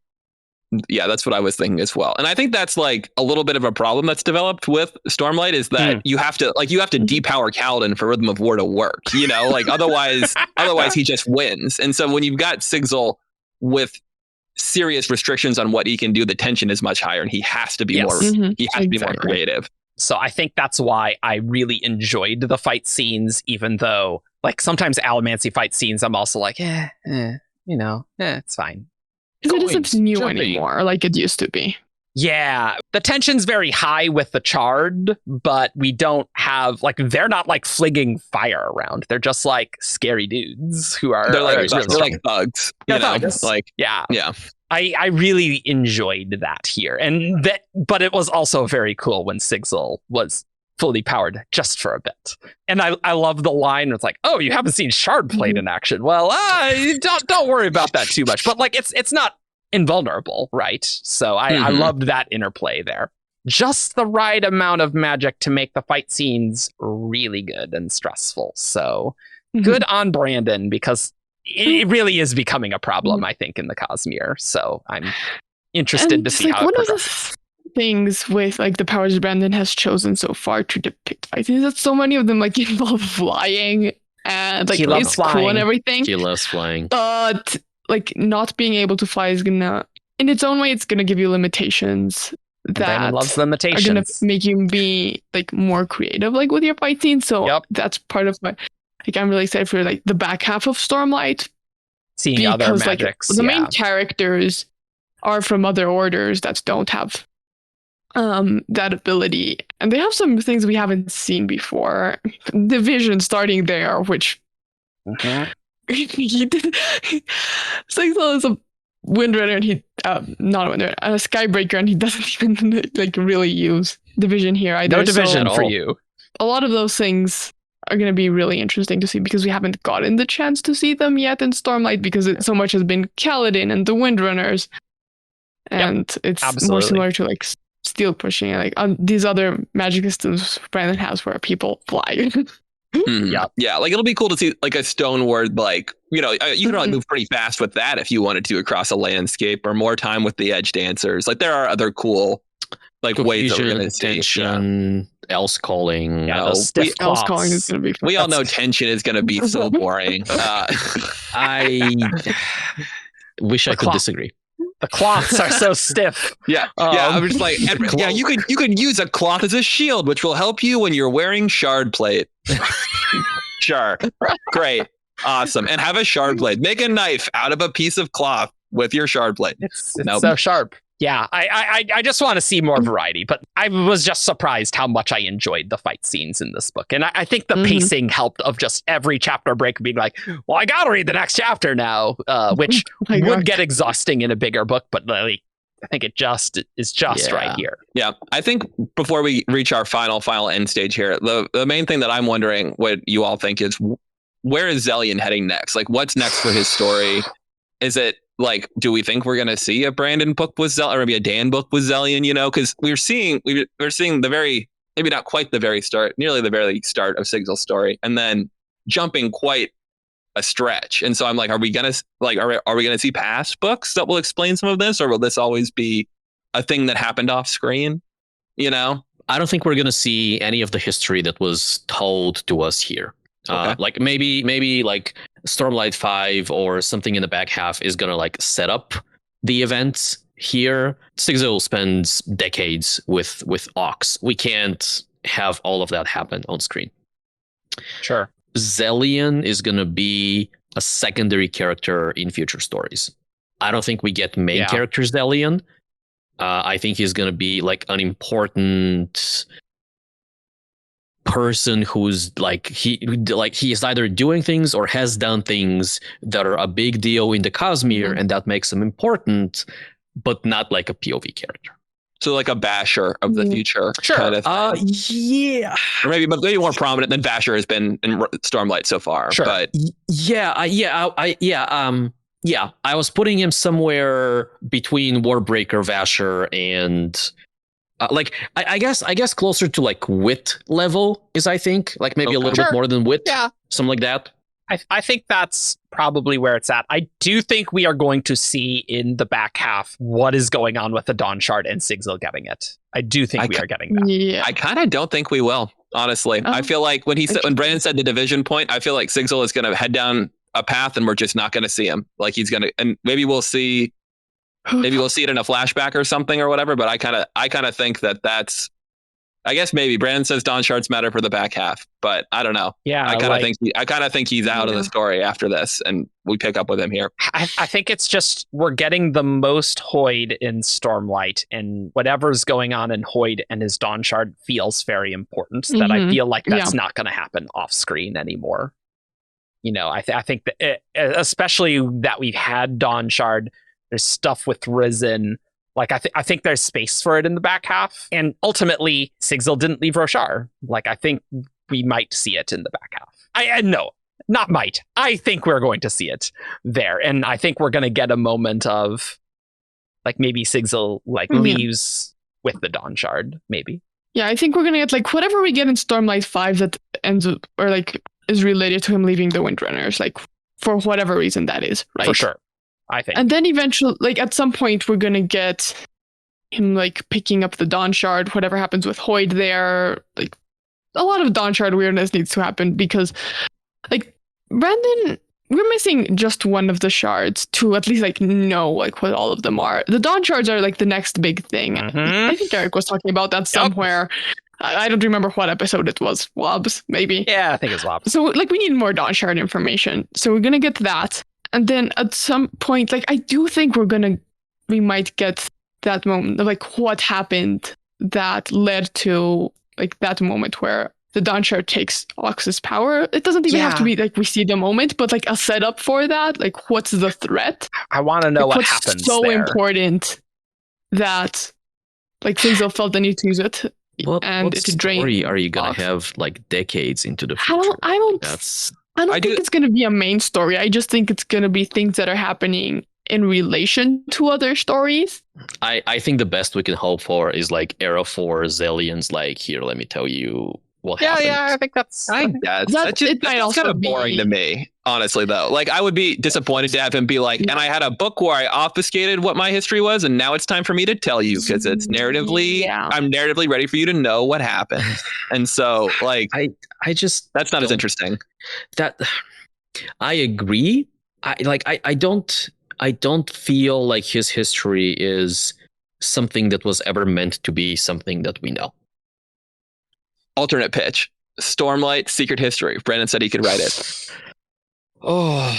Yeah, that's what I was thinking as well. And I think that's like a little bit of a problem that's developed with Stormlight is that you have to depower Kaladin for Rhythm of War to work, you know, like otherwise he just wins. And so when you've got Sigzil with serious restrictions on what he can do, the tension is much higher and he has to be more creative. So I think that's why I really enjoyed the fight scenes, even though like sometimes Allomancy fight scenes, I'm also like, it's fine. Because it isn't new anymore like it used to be. Yeah, the tension's very high with the Chard, but we don't have like they're not like flinging fire around. They're just like scary dudes who are they're like bugs. They're you know? thugs. Like yeah. I really enjoyed that here, and but it was also very cool when Sigzil was fully powered just for a bit. And I love the line. It's like, oh, you haven't seen Shardblade in action. Well, don't worry about that too much. But like, it's not invulnerable, right? So I loved that interplay there. Just the right amount of magic to make the fight scenes really good and stressful. So good on Brandon, because it really is becoming a problem, I think, in the Cosmere. So I'm interested to see how it progresses. Things with like the powers Brandon has chosen so far to depict fights is that so many of them like involve flying and like it's cool and everything. He loves flying, but like not being able to fly is gonna, in its own way, it's gonna give you limitations that loves limitations. are gonna make you be like more creative, like with your fight scene. So that's part of my like I'm really excited for like the back half of Stormlight, seeing other magics. Like, the main characters are from other orders that don't have that ability, and they have some things we haven't seen before. Division starting there, which he did. Sigzil is a Windrunner, and he not a Windrunner, a Skybreaker, and he doesn't even like really use Division here either. No Division for you. A lot of those things are going to be really interesting to see because we haven't gotten the chance to see them yet in Stormlight because so much has been Kaladin and the Windrunners, and it's more similar to like steel pushing, like these other magic systems Brandon has where people fly. Yeah, like it'll be cool to see like a stone ward, like, you know, you can probably move pretty fast with that if you wanted to across a landscape, or more time with the edge dancers. Like there are other cool like ways that we're gonna see. Else calling. Else calling is gonna be fun. We all know tension is gonna be so boring. I wish I could disagree. The cloths are so stiff. I'm just like, you could use a cloth as a shield, which will help you when you're wearing shard plate. Sure, great, awesome, and have a shard blade. Make a knife out of a piece of cloth with your shard blade. It's so sharp. Yeah, I just want to see more variety, but I was just surprised how much I enjoyed the fight scenes in this book. And I think the pacing helped, of just every chapter break being like, well, I got to read the next chapter now, which would get exhausting in a bigger book, but like, I think it is just right here. Yeah, I think before we reach our final end stage here, the main thing that I'm wondering what you all think is, where is Zellian heading next? Like, what's next for his story? Is it like, do we think we're going to see a Brandon book with Zellian, or maybe a Dan book with Zellian, you know, because we're seeing the very, maybe not quite the very start, nearly the very start of Sigzil's story, and then jumping quite a stretch. And so I'm like, are we gonna see past books that will explain some of this, or will this always be a thing that happened off screen? You know, I don't think we're gonna see any of the history that was told to us here. Okay. Like maybe like Stormlight 5 or something in the back half is gonna like set up the events here. Sigzil spends decades with Ox. We can't have all of that happen on screen. Sure. Zellion is gonna be a secondary character in future stories. I don't think we get main character Zellion. I think he's gonna be like an important person who's like he is either doing things or has done things that are a big deal in the Cosmere, and that makes him important, but not like a POV character. So like a Basher of the future, kind of thing. Yeah, or maybe more prominent than Basher has been in Stormlight so far. Sure. But I was putting him somewhere between Warbreaker, Vasher, and I guess closer to like Wit level is, I think, like maybe a little bit more than Wit. Yeah, something like that. I think that's probably where it's at. I do think we are going to see in the back half what is going on with the Dawnshard and Sigzil getting it. I do think we are getting that. Yeah. I kind of don't think we will, honestly. I feel like when Brandon said the division point, I feel like Sigzil is going to head down a path and we're just not going to see him. Like he's going to, and maybe we'll see it in a flashback or something or whatever. But I kind of think that's, I guess maybe Brandon says Dawnshards matter for the back half, but I don't know. Yeah, I kind of think he's out of the story after this, and we pick up with him here. I think it's just we're getting the most Hoyd in Stormlight, and whatever's going on in Hoyd and his Dawnshard feels very important. That I feel like that's not going to happen off screen anymore. You know, I think that especially that we've had Dawnshard. There's stuff with Risen. Like, I think there's space for it in the back half. And ultimately, Sigzil didn't leave Roshar. Like, I think we might see it in the back half. No, not might. I think we're going to see it there. And I think we're going to get a moment of, like, maybe Sigzil, like, leaves with the Dawnshard, maybe. Yeah, I think we're going to get, like, whatever we get in Stormlight 5 that ends up, or, like, is related to him leaving the Windrunners, like, for whatever reason that is, right? For sure. I think. And then eventually, like at some point, we're gonna get him like picking up the Dawnshard. Whatever happens with Hoyd there, like a lot of Dawnshard weirdness needs to happen because, like Brandon, we're missing just one of the shards to at least like know like what all of them are. The Dawnshards are like the next big thing. I think Eric was talking about that somewhere. I don't remember what episode it was. WoBs, maybe. Yeah, I think it's WoBs. So like we need more Dawnshard information. So we're gonna get that. And then at some point, like, I do think we might get that moment of, like, what happened that led to, like, that moment where the Dawnshard takes Ox's power. It doesn't even have to be, like, we see the moment, but, like, a setup for that. Like, what's the threat? I want to know like, what happens so there. important that, like, Sigzil felt the need to use it. What drained. Story are you going to have, like, decades into the future? I don't think it's going to be a main story. I just think it's going to be things that are happening in relation to other stories. I think the best we can hope for is like Era 4 Zellion's like, here, let me tell you what happened. Yeah, I think that's... That's kind of boring to me, honestly, though. Like, I would be disappointed to have him be like, and I had a book where I obfuscated what my history was, and now it's time for me to tell you, because it's narratively, I'm narratively ready for you to know what happened. And so, like, I just... That's not as interesting. That... I agree. I don't feel like his history is something that was ever meant to be something that we know. Alternate pitch. Stormlight Secret History. Brandon said he could write it. Oh,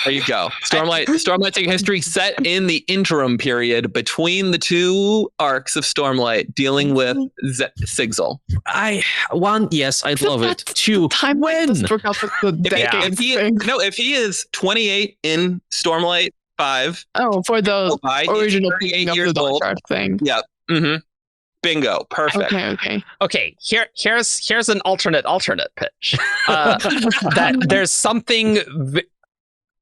there you go. Stormlight Secret History set in the interim period between the two arcs of Stormlight dealing with Sigzil. Yes, I'd love it. Two, when? If he is 28 in Stormlight 5. Oh, for the original 38 years old thing. Yeah. Mm-hmm. Bingo. Perfect. Okay. Here's an alternate pitch. That there's something.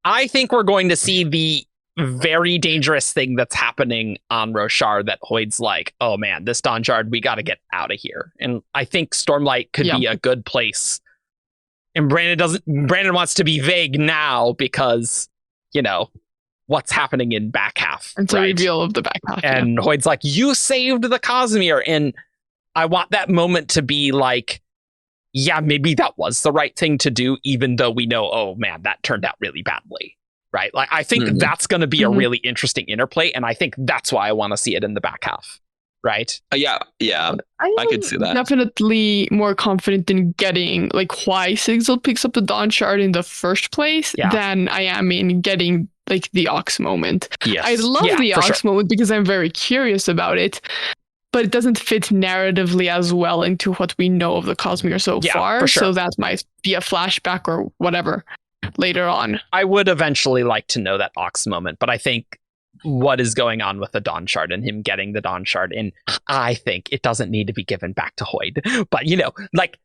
I think we're going to see the very dangerous thing that's happening on Roshar that Hoyd's like, oh man, this Dawnshard, we got to get out of here. And I think Stormlight could be a good place And Brandon wants to be vague now because, what's happening in back half. It's a reveal of the back half. And Hoyd's like, you saved the Cosmere. And I want that moment to be like, yeah, maybe that was the right thing to do, even though we know, oh man, that turned out really badly. Right? Like, I think that's going to be a really interesting interplay. And I think that's why I want to see it in the back half. Right? Yeah. I could see that. Definitely more confident in getting like why Sigzil picks up the Dawnshard in the first place than I am in getting like the Ox moment. Yes. I love the Ox moment because I'm very curious about it, but it doesn't fit narratively as well into what we know of the Cosmere so far. So that might be a flashback or whatever later on. I would eventually like to know that Ox moment, but I think what is going on with the Dawnshard and him getting the Dawnshard, and I think it doesn't need to be given back to Hoyd. But like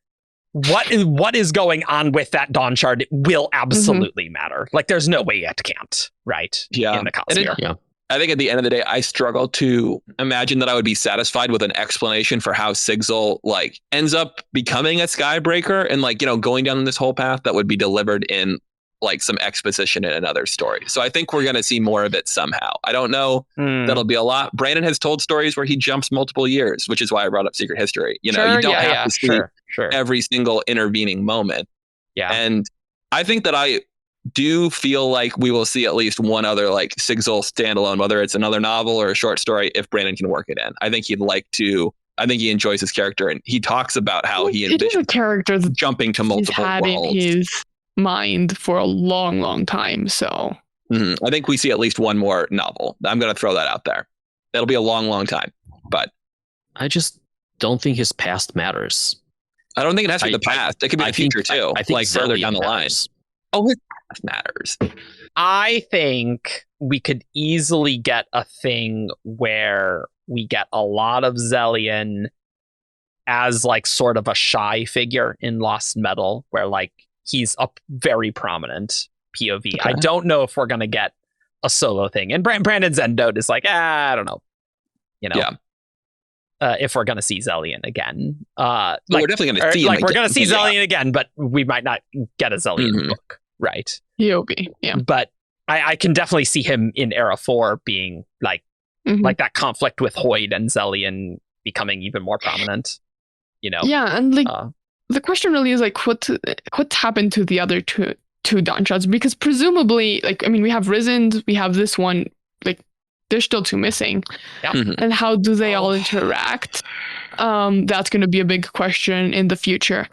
what is going on with that Dawnshard will absolutely matter. Like there's no way it can't, right? Yeah. In the Cosmere. I think at the end of the day, I struggle to imagine that I would be satisfied with an explanation for how Sigzil like ends up becoming a Skybreaker and like, going down this whole path that would be delivered in like some exposition in another story. So I think we're going to see more of it somehow. I don't know. That'll be a lot. Brandon has told stories where he jumps multiple years, which is why I brought up Secret History. You don't have to see every single intervening moment. Yeah. And I think that I do feel like we will see at least one other like Sigzil standalone, whether it's another novel or a short story, if Brandon can work it in. I think he'd like to. I think he enjoys his character, and he talks about how he envisions a character that jumping to multiple worlds. In his mind for a long time. So I think we see at least one more novel. I'm going to throw that out there. That'll be a long time, but I just don't think his past matters. I don't think it has to be the past. It could be the future too. I think like further down the line. Oh, his past matters. I think we could easily get a thing where we get a lot of Zellion as like sort of a shy figure in Lost Metal, where like he's a very prominent POV. Okay. I don't know if we're going to get a solo thing. And Brandon's end note is like, I don't know. If we're going to see Zellion again. We're definitely going to see him like, we're going to see Zellion again, but we might not get a Zellion book. Right. POV, yeah. But I can definitely see him in Era 4 being like that conflict with Hoyd and Zellion becoming even more prominent. Yeah, and like the question really is like what happened to the other two Dawnshards, because presumably we have Risen, we have this one, like there's still two missing. Yeah. And how do they all interact? That's going to be a big question in the future.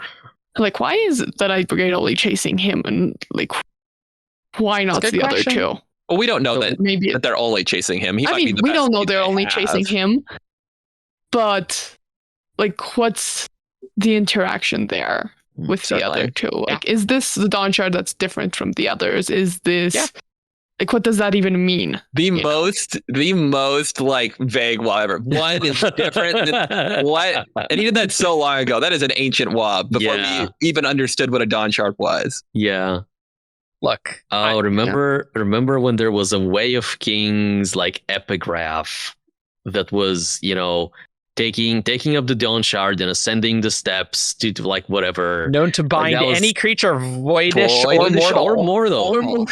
Like, why is it that Brigade only chasing him, and like why not the other two? Well, we don't know that they're only chasing him. We don't know they're only chasing him, but like what's the interaction there with the other two? Like, is this the Dawnshard that's different from the others? Is this like, what does that even mean? The most like vague whatever. What is different than what? And he did that so long ago. That is an ancient WoB before we even understood what a Dawnshard was. Yeah. Look. Remember when there was a Way of Kings like epigraph that was, taking up the Dawnshard and ascending the steps to like whatever. Known to bind any creature voidish or mortal.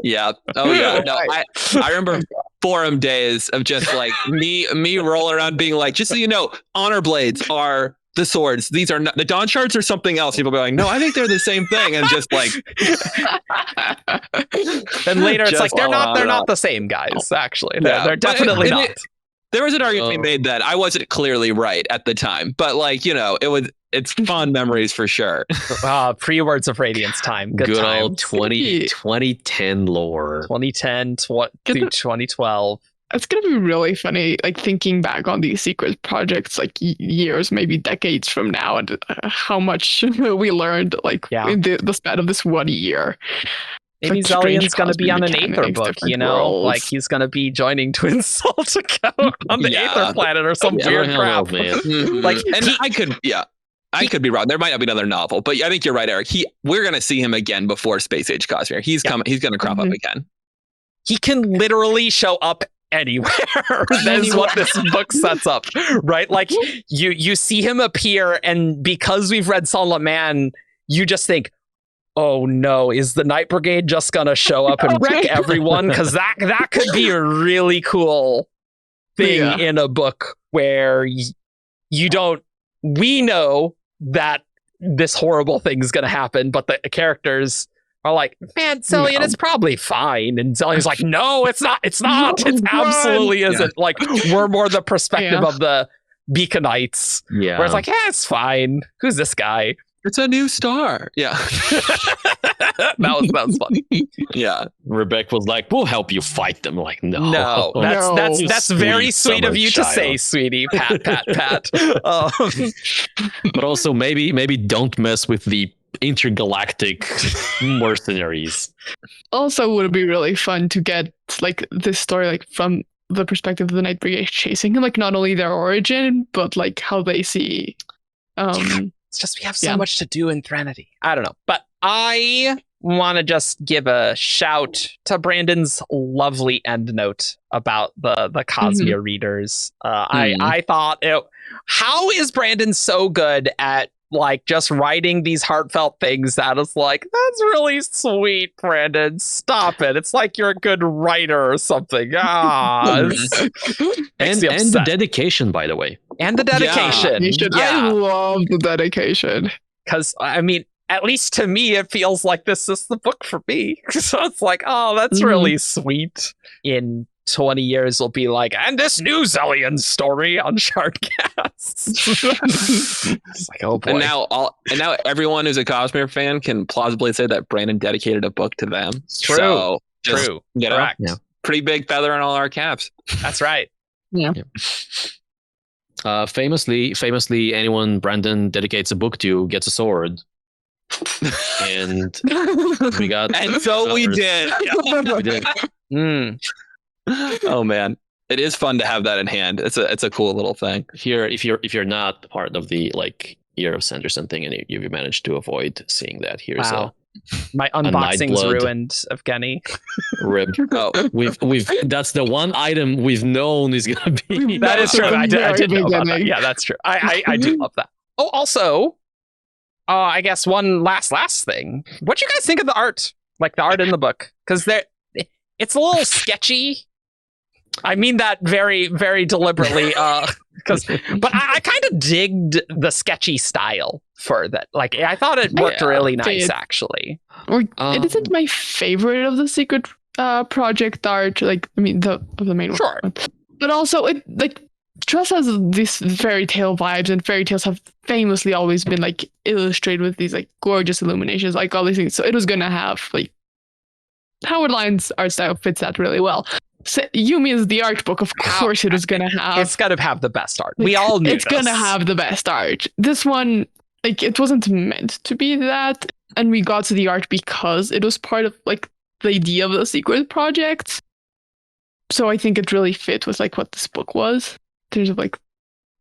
Yeah. Oh yeah. No, I remember forum days of just like me rolling around being like, just so you know, honor blades are the swords. These are not the Dawnshards or something else. People be like, no, I think they're the same thing. And just like then later it's like they're not the same guys, actually. They're definitely not. There was an argument made that I wasn't clearly right at the time, but like, it's fond memories for sure. Pre-Words of Radiance time. Good old 2010 lore. 2010 through 2012. It's going to be really funny, like thinking back on these secret projects, like years, maybe decades from now, and how much we learned, like in the span of this 1 year. Maybe Zellion's going to be on an Aether book, worlds. Like he's going to be joining Twin Soul to go on the Aether planet or some weird crap. Like, and I could be wrong. There might not be another novel, but I think you're right, Eric. We're going to see him again before Space Age Cosmere. He's coming. He's going to crop up again. He can literally show up anywhere. That is what this book sets up, right? Like you see him appear, and because we've read Sunlit Man, you just think, oh no, is the Night Brigade just gonna show up and wreck everyone? Because that could be a really cool thing in a book where you don't. We know that this horrible thing is gonna happen, but the characters are like, man, Zellion, it's probably fine. And Zellion's like, no, it's not. It's not. It absolutely isn't. Yeah. Like, we're more the perspective of the Beaconites. Yeah. Where it's like, yeah, it's fine. Who's this guy? It's a new star. Yeah. that was funny. Yeah. Rebecca was like, we'll help you fight them. Like, no. No. That's very sweet of you to say, sweetie. Pat. But also maybe don't mess with the intergalactic mercenaries. Also, would it be really fun to get like this story like from the perspective of the Night Brigade chasing him, like not only their origin, but like how they see. It's just we have so much to do in Threnody. I don't know, but I want to just give a shout to Brandon's lovely end note about the Cosmere readers. I thought, how is Brandon so good at like just writing these heartfelt things that is like, that's really sweet, Brandon. Stop it. It's like you're a good writer or something. And the dedication, by the way. And the dedication. I love the dedication. Because, I mean, at least to me, it feels like this is the book for me. So it's like, oh, that's really sweet. In 20 years, we'll be like, and this new Zellion story on Shardcast. It's like, oh boy. And now everyone who's a Cosmere fan can plausibly say that Brandon dedicated a book to them. True. So True. You know, Correct. Pretty big feather in all our caps. That's right. Yeah. Famously, anyone Brandon dedicates a book to gets a sword. And we got. And so we did. We did. Oh man, it is fun to have that in hand. It's a cool little thing. Here, if you're not part of the like Year of Sanderson thing, and you managed to avoid seeing that, here's my unboxing's ruined, Evgeni. Rib. Oh, we've that's the one item we've known is gonna be. That is true. I did know about that. Yeah, that's true. I do love that. Oh, also, I guess one last thing. What do you guys think of the art? Like the art in the book, because it's a little sketchy. I mean that very, very deliberately, but I kind of digged the sketchy style for that. Like, I thought it worked really nice, actually. It isn't my favorite of the Secret Project art. Like, I mean, of the main one. But also, it like Trust has these fairy tale vibes, and fairy tales have famously always been like illustrated with these like gorgeous illuminations, like all these things. So it was gonna have like Howard Lyon's art style fits that really well. So Yumi is the art book. Of course, it was gonna have. It's gonna have the best art. We all knew it's gonna have the best art. This one, like, it wasn't meant to be that, and we got to the art because it was part of like the idea of the Secret Project. So I think it really fit with like what this book was in terms of like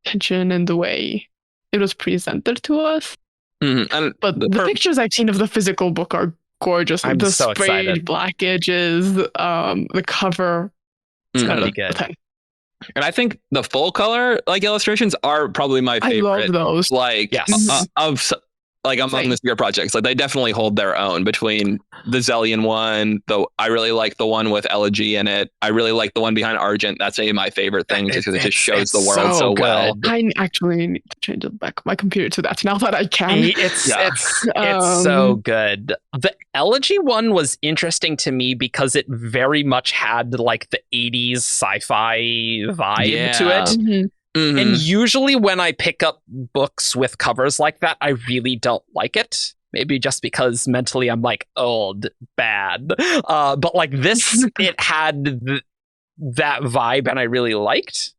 tension and the way it was presented to us. Mm-hmm. But the pictures I've seen of the physical book are gorgeous. I'm the so sprayed excited. black edges, the cover. It's gonna be good. And I think the full color like illustrations are probably my favorite. I love those. Like yes. Among the Secret Projects, like they definitely hold their own between the Zellion one. Though I really like the one with Elegy in it. I really like the one behind Argent. That's my favorite thing because it just shows the world so well. I actually need to change my computer to that now that I can. It's so good. The Elegy one was interesting to me because it very much had like the 80s sci-fi vibe to it. Mm-hmm. Mm-hmm. And usually when I pick up books with covers like that, I really don't like it. Maybe just because mentally I'm like, old, bad. But like this, it had that vibe and I really liked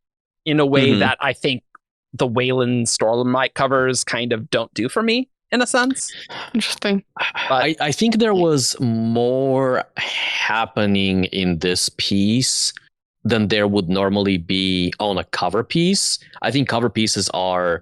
in a way that I think the Wayland Stormlight covers kind of don't do for me in a sense. Interesting. But I think there was more happening in this piece than there would normally be on a cover piece. I think cover pieces are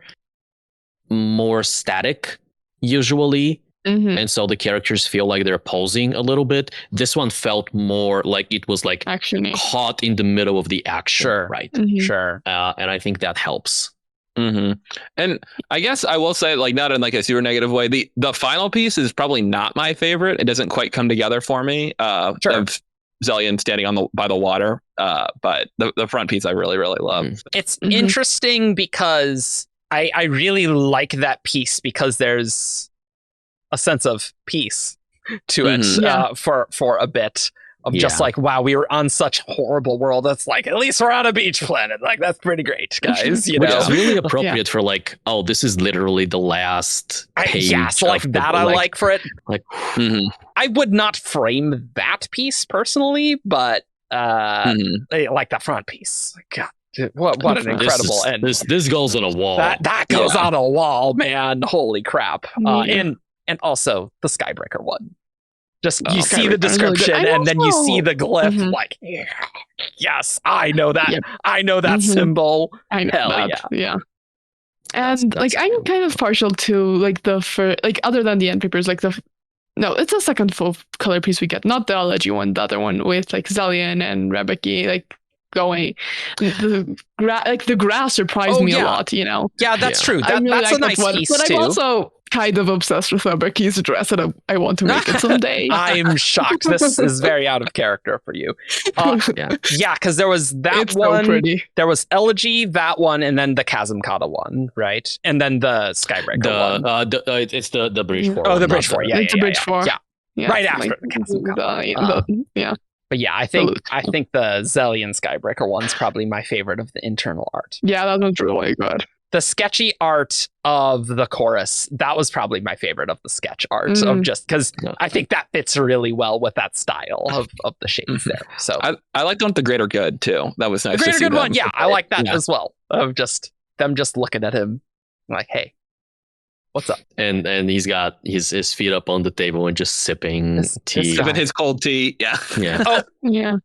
more static usually, and so the characters feel like they're posing a little bit. This one felt more like it was like Action-y. caught in the middle of the action, Sure. right? Sure. And I think that helps. And I guess I will say, like, not in like a super negative way, the final piece is probably not my favorite. It doesn't quite come together for me. Sure. Of Zellion standing by the water. But the front piece I really, really love. It's interesting because I really like that piece because there's a sense of peace to it for a bit. Of just like, wow, we were on such a horrible world. That's like, at least we're on a beach planet. Like, that's pretty great, guys. You Which know? is really appropriate for like, oh, this is literally the last page. So like that I like for it. Like, I would not frame that piece personally, but I like that front piece. God, what an incredible end. This goes on a wall. That goes on a wall, man. Holy crap. And also the Skybreaker one. Just you see the description and then you see the glyph. Like, yes, I know that. Yeah. I know that symbol. I know Hell that. Yeah. And that's like I'm kind of partial to like the first, like other than the end papers, like it's the second full color piece we get, not the elegy one, the other one with like Zellion and Rebecca like going. The grass surprised me a lot. You know. Yeah, that's true. That's a nice piece but too. I'm also kind of obsessed with Rebecca's dress, and I want to make it someday. I'm shocked. This is very out of character for you. Yeah, because there was that one. So pretty. There was Elegy, that one, and then the Chasm Kata one, right? And then the Skybreaker one. It's the Bridge 4. Oh, the Bridge 4. Yeah, it's a Bridge 4. Yeah, right after the Chasm Kata. But yeah, I think the Zellion Skybreaker one's probably my favorite of the internal art. Yeah, that one's really good. The sketchy art of the chorus, that was probably my favorite of the sketch art of just because I think that fits really well with that style of the shades there. So I liked the one with the Greater Good too. That was nice. The Greater Good one, yeah, I like that as well. Of just them just looking at him like, hey, what's up? And he's got his feet up on the table and just sipping tea. Sipping his cold tea. Yeah. Oh, yeah.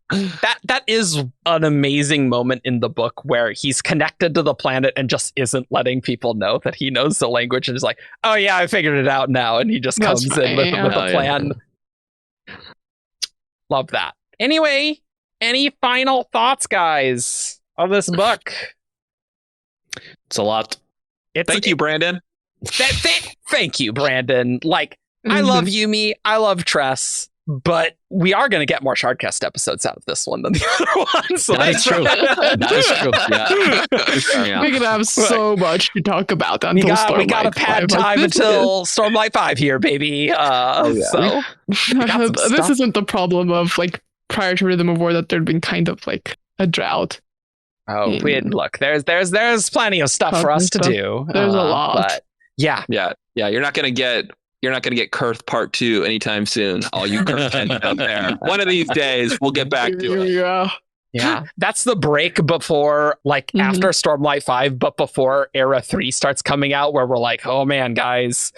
That is an amazing moment in the book where he's connected to the planet and just isn't letting people know that he knows the language and is like, oh yeah, I figured it out now. And he just comes in with a plan. Yeah. Love that. Anyway, any final thoughts, guys, of this book? It's a lot. Thank you, Brandon. Thank you, Brandon. Like, I love Yumi, I love Tress, but we are going to get more Shardcast episodes out of this one than the other ones. So that is true. That is true. Yeah. We're going to have so much to talk about until Stormlight 5. We got to pad time until Stormlight 5 here, baby. So this isn't the problem of like prior to Rhythm of War that there'd been kind of like a drought. Oh, look, there's plenty of stuff for us to do. There's a lot. But yeah. You're not gonna get Kurth Part 2 anytime soon. All you Kurth fans out there. One of these days we'll get back to it. Yeah, that's the break before, like, after Stormlight 5, but before Era 3 starts coming out, where we're like, oh man, guys,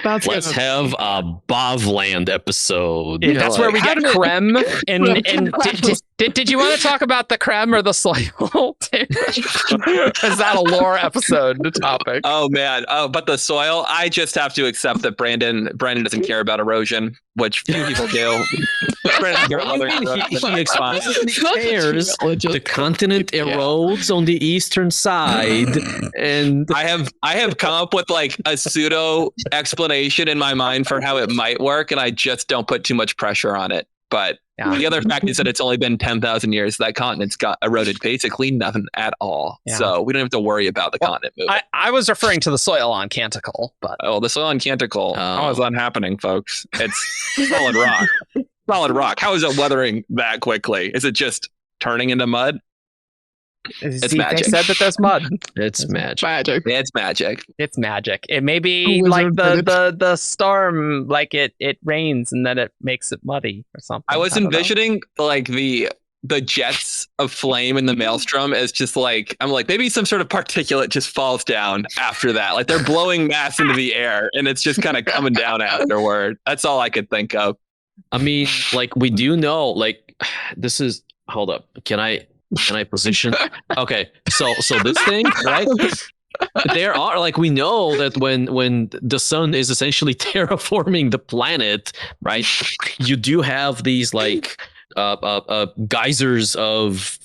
let's have a Bovland episode. That's where we get Krem. And did you want to talk about the Krem or the soil? Is that a lore episode topic? Oh man, but the soil. I just have to accept that Brandon doesn't care about erosion, which few people do. He cares. The continent erodes on the eastern side, and I have come up with like a pseudo explanation in my mind for how it might work, and I just don't put too much pressure on it. But the other fact is that it's only been 10,000 years. That continent's got eroded basically nothing at all. Yeah. So we don't have to worry about the continent moving. I was referring to the soil on Canticle, but the soil on Canticle. How is that happening, folks? It's solid rock. Solid rock. How is it weathering that quickly? Is it just turning into mud? It's magic. They said that there's mud. It's magic. It's magic. It's magic. It may be like the storm, like it rains and then it makes it muddy or something. I was envisioning like the jets of flame in the maelstrom as just like, I'm like, maybe some sort of particulate just falls down after that. Like they're blowing mass into the air and it's just kind of coming down afterward. That's all I could think of. I mean, like we do know, like this is, hold up. Can I position? Okay. So this thing, right? There are, like, we know that when the sun is essentially terraforming the planet, right? You do have these like geysers of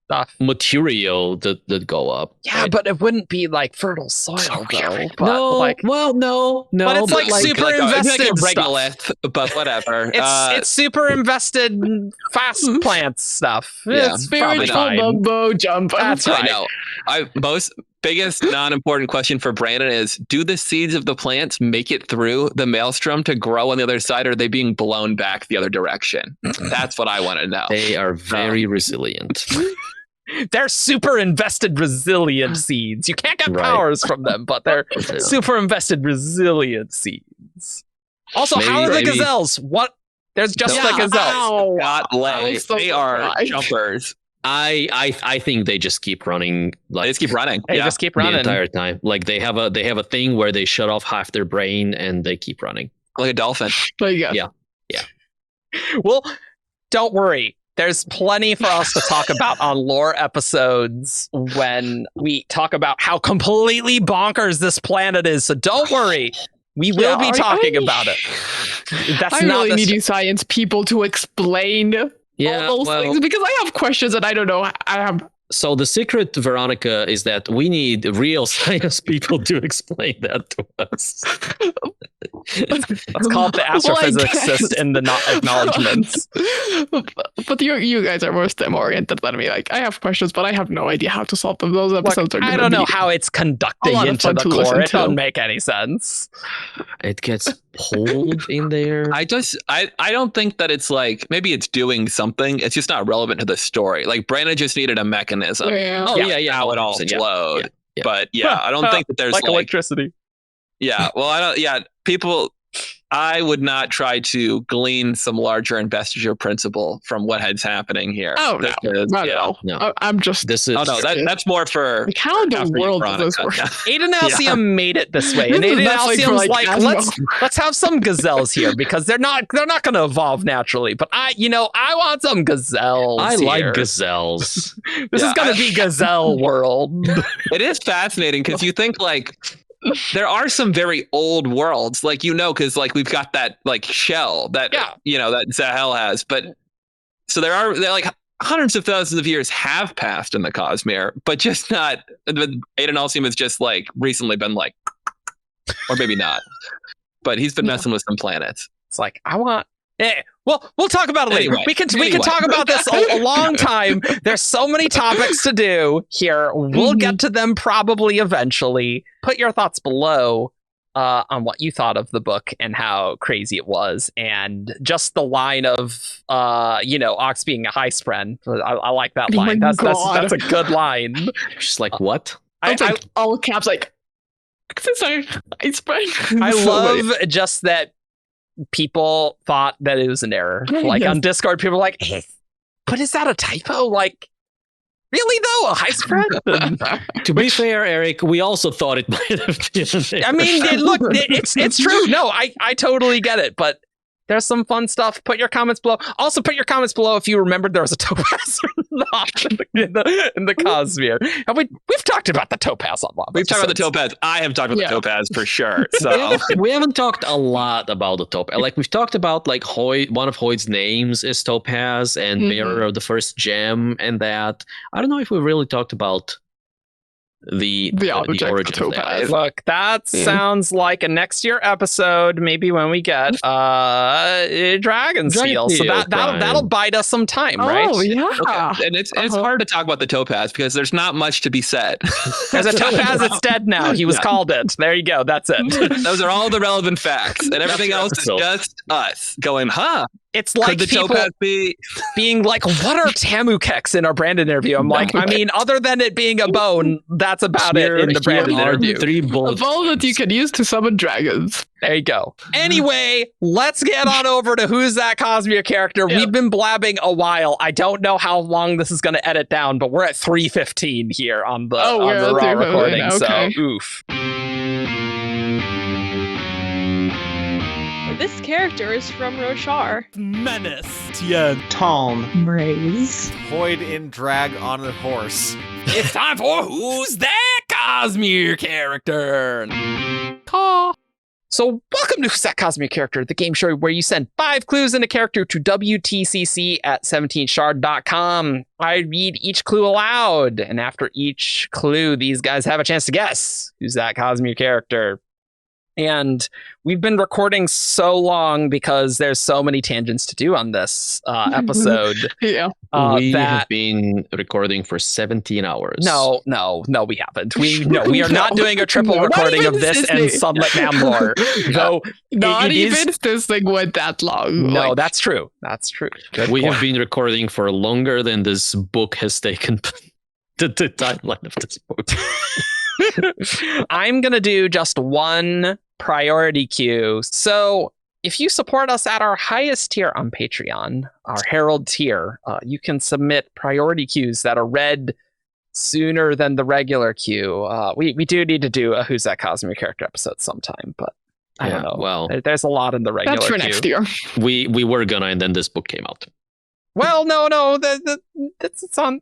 stuff. material that go up. Yeah, right? but it wouldn't be like fertile soil though. But no, like, no. But it's like super it'd be invested like a stuff. regolith, but whatever. it's super invested fast plants stuff. Yeah. It's probably Spiritual fine. mumbo jumbo. That's I right. know. Biggest non-important question for Brandon is: do the seeds of the plants make it through the maelstrom to grow on the other side, or are they being blown back the other direction? That's what I want to know. They are very resilient. They're super invested resilient seeds. You can't get Right. powers from them, but they're super invested resilient seeds. Also, how are the Maybe- gazelles? What? There's just Yeah. the gazelles. Ow. Got I'm legs. so They are surprised. jumpers. I think they just keep running. Like They just keep running. They Yeah. just keep the running. entire time. Like they have a thing where they shut off half their brain and they keep running. Like a dolphin. There you go. Yeah. Well, don't worry. There's plenty for us to talk about on lore episodes when we talk about how completely bonkers this planet is. So don't worry. We will be talking about it. That's I not really the need you science people to explain all those things because I have questions that I don't know. I have. So the secret, Verónica, is that we need real science people to explain that to us. Let's call it the astrophysicist in the acknowledgements. But you guys are more STEM oriented than me. Like I have questions, but I have no idea how to solve them. Those episodes Look, are. I don't know how it's conducting lot of into fun the to core. listen It doesn't to. make any sense. It gets pulled in there. I don't think that it's like maybe it's doing something. It's just not relevant to the story. Like Brandon just needed a mechanism. Yeah. Oh yeah. How it all 100%, yeah. flowed. yeah. But yeah, I don't think that there's like like electricity. yeah. Well, I don't. Yeah, people. I would not try to glean some larger investiture principle from what is happening here. Oh no, Because, not yeah. at all. No. I'm just. This is Oh no, that's more for Like, how in the after world Verónica. does this work? Aiden Alcium made it this way, and This is Aiden not like for, Alcium's like, like, Cosmo. let's have some gazelles here because they're not going to evolve naturally. But I want some gazelles. I here. like gazelles. This Yeah, is going to be gazelle world. It is fascinating because you think like there are some very old worlds, like because like we've got that like shell that that Zahel has, but so they're like hundreds of thousands of years have passed in the Cosmere, but just not. Aiden Alcium has just like recently been like, or maybe not, but he's been messing with some planets. It's like I want. Well, we'll talk about it later. Anyway, we can talk about this a long time. There's so many topics to do here. We'll get to them probably eventually. Put your thoughts below on what you thought of the book and how crazy it was, and just the line of Ox being a high spren. I like that Oh my line. That's a good line. Just like what? It's like all caps. Like, sorry, I spread. I love just that people thought that it was an error. Like on Discord, people were like, hey, but is that a typo? Like, really though? A high spread? To be fair, Eric, we also thought it might have been. I mean, it's true. No, I totally get it, but there's some fun stuff. Put your comments below. Also, put your comments below if you remembered there was a topaz or not in the Cosmere. And we've talked about the topaz on WoBs. We've talked about the topaz. I have talked about the topaz for sure. So we haven't talked a lot about the topaz. Like we've talked about like Hoyd, one of Hoyd's names is topaz, and bearer of the first gem, and that. I don't know if we really talked about the origin of that. Look, that sounds like a next year episode, maybe when we get Dragon Seal. So that'll bide us some time, right? Oh yeah. Okay. And it's hard to talk about the topaz because there's not much to be said. There's a topaz, it's dead now. He was called it. There you go. That's it. Those are all the relevant facts. And everything else is just us going, huh? It's like could the people topaz being like, what are Tamukeks in our Brandon interview? I'm like, I mean, other than it being a bone, that's about it in the Brandon interview. 3 A bullets. bone that you can use to summon dragons. There you go. Anyway, let's get on over to Who's That Cosmere Character. We've been blabbing a while. I don't know how long this is going to edit down, but we're at 3:15 here on the raw recording. Okay. So, oof. This character is from Roshar. Menace, Tien, Tom, Braze, Void in drag on a horse. It's time for Who's That Cosmere Character. Caw. So welcome to Age Cosmere Character, the game show where you send 5 clues in a character to WTCC at 17shard.com. I read each clue aloud, and after each clue, these guys have a chance to guess who's that Cosmere character. And we've been recording so long because there's so many tangents to do on this episode. Yeah. We have been recording for 17 hours. No, we haven't. We are not doing a triple No, recording of this Disney. and Sunlit Man lore. Though Not it even is- this thing went that long. No, like, that's true. That's true. Good We point. have been recording for longer than this book has taken. The timeline of this book. I'm gonna do just one priority queue. So if you support us at our highest tier on Patreon, our Herald tier, you can submit priority queues that are read sooner than the regular queue. We do need to do a Who's That Cosmere Character episode sometime, but I don't know. Well, There's a lot in the regular that's for queue. next year. we were gonna, and then this book came out. Well, no, it's on.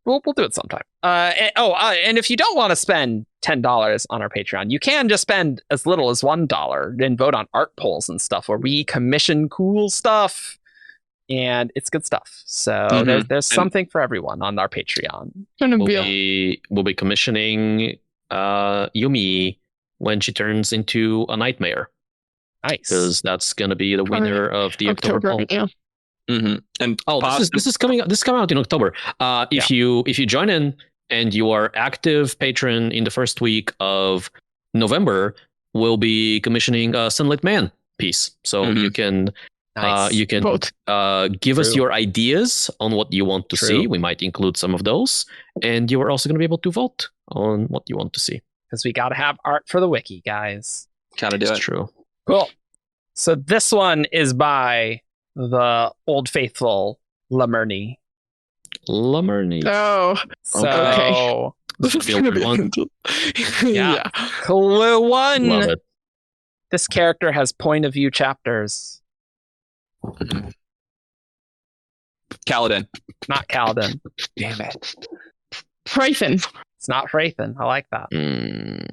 We'll do it sometime. And if you don't want to spend $10 on our Patreon, you can just spend as little as $1 and vote on art polls and stuff where we commission cool stuff, and it's good stuff. So there's something for everyone on our Patreon. Gonna be We'll be commissioning Yumi when she turns into a nightmare, Nice. because that's gonna be the winner of the October poll. Yeah. And This is coming out. This is coming out in October. If you join in and you are active patron in the first week of November, we'll be commissioning a Sunlit Man piece. So you can Nice. Vote. give us True. your ideas on what you want to True. see. We might include some of those, and you are also going to be able to vote on what you want to see. Because we got to have art for the wiki, guys. gotta do It's it. true. Cool. So this one is by the old faithful Lamurny. Lamerny. Oh, So Okay. This is Field gonna be 1. Yeah. Clue 1. Love it. This character has point of view chapters. Kaladin. Not Kaladin. Damn it. Prython. It's not Hrathen. I like that.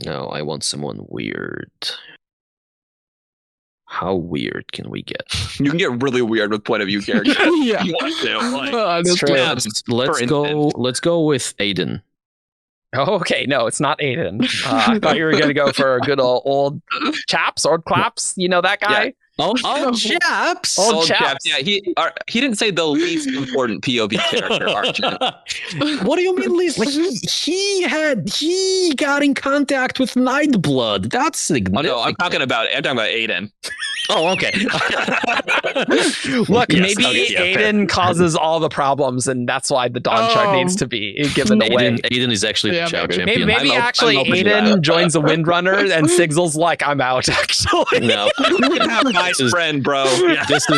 No, I want someone weird. How weird can we get? You can get really weird with point of view characters. Yeah. You want to, like, Honestly. true. Yeah. Let's go with Aiden. Oh, okay. No, it's not Aiden. I thought you were going to go for a good old chaps, old claps. You know that guy? Oh, chaps. Old chaps. Yeah, he didn't say the least important POV character, Argent. What do you mean least? Like he got in contact with Nightblood. That's Oh significant. no, I'm talking about Aiden. Oh, okay. Look, Yes, maybe okay, yeah, fair. Aiden causes all the problems, and that's why the Dawnshard Oh. needs to be given away. Aiden is actually Yeah, the Chow maybe. champion. Maybe I'm actually open to Aiden that. joins the Windrunner, and Sigzil's like, I'm out, actually. No, You can have my This is- friend, bro. this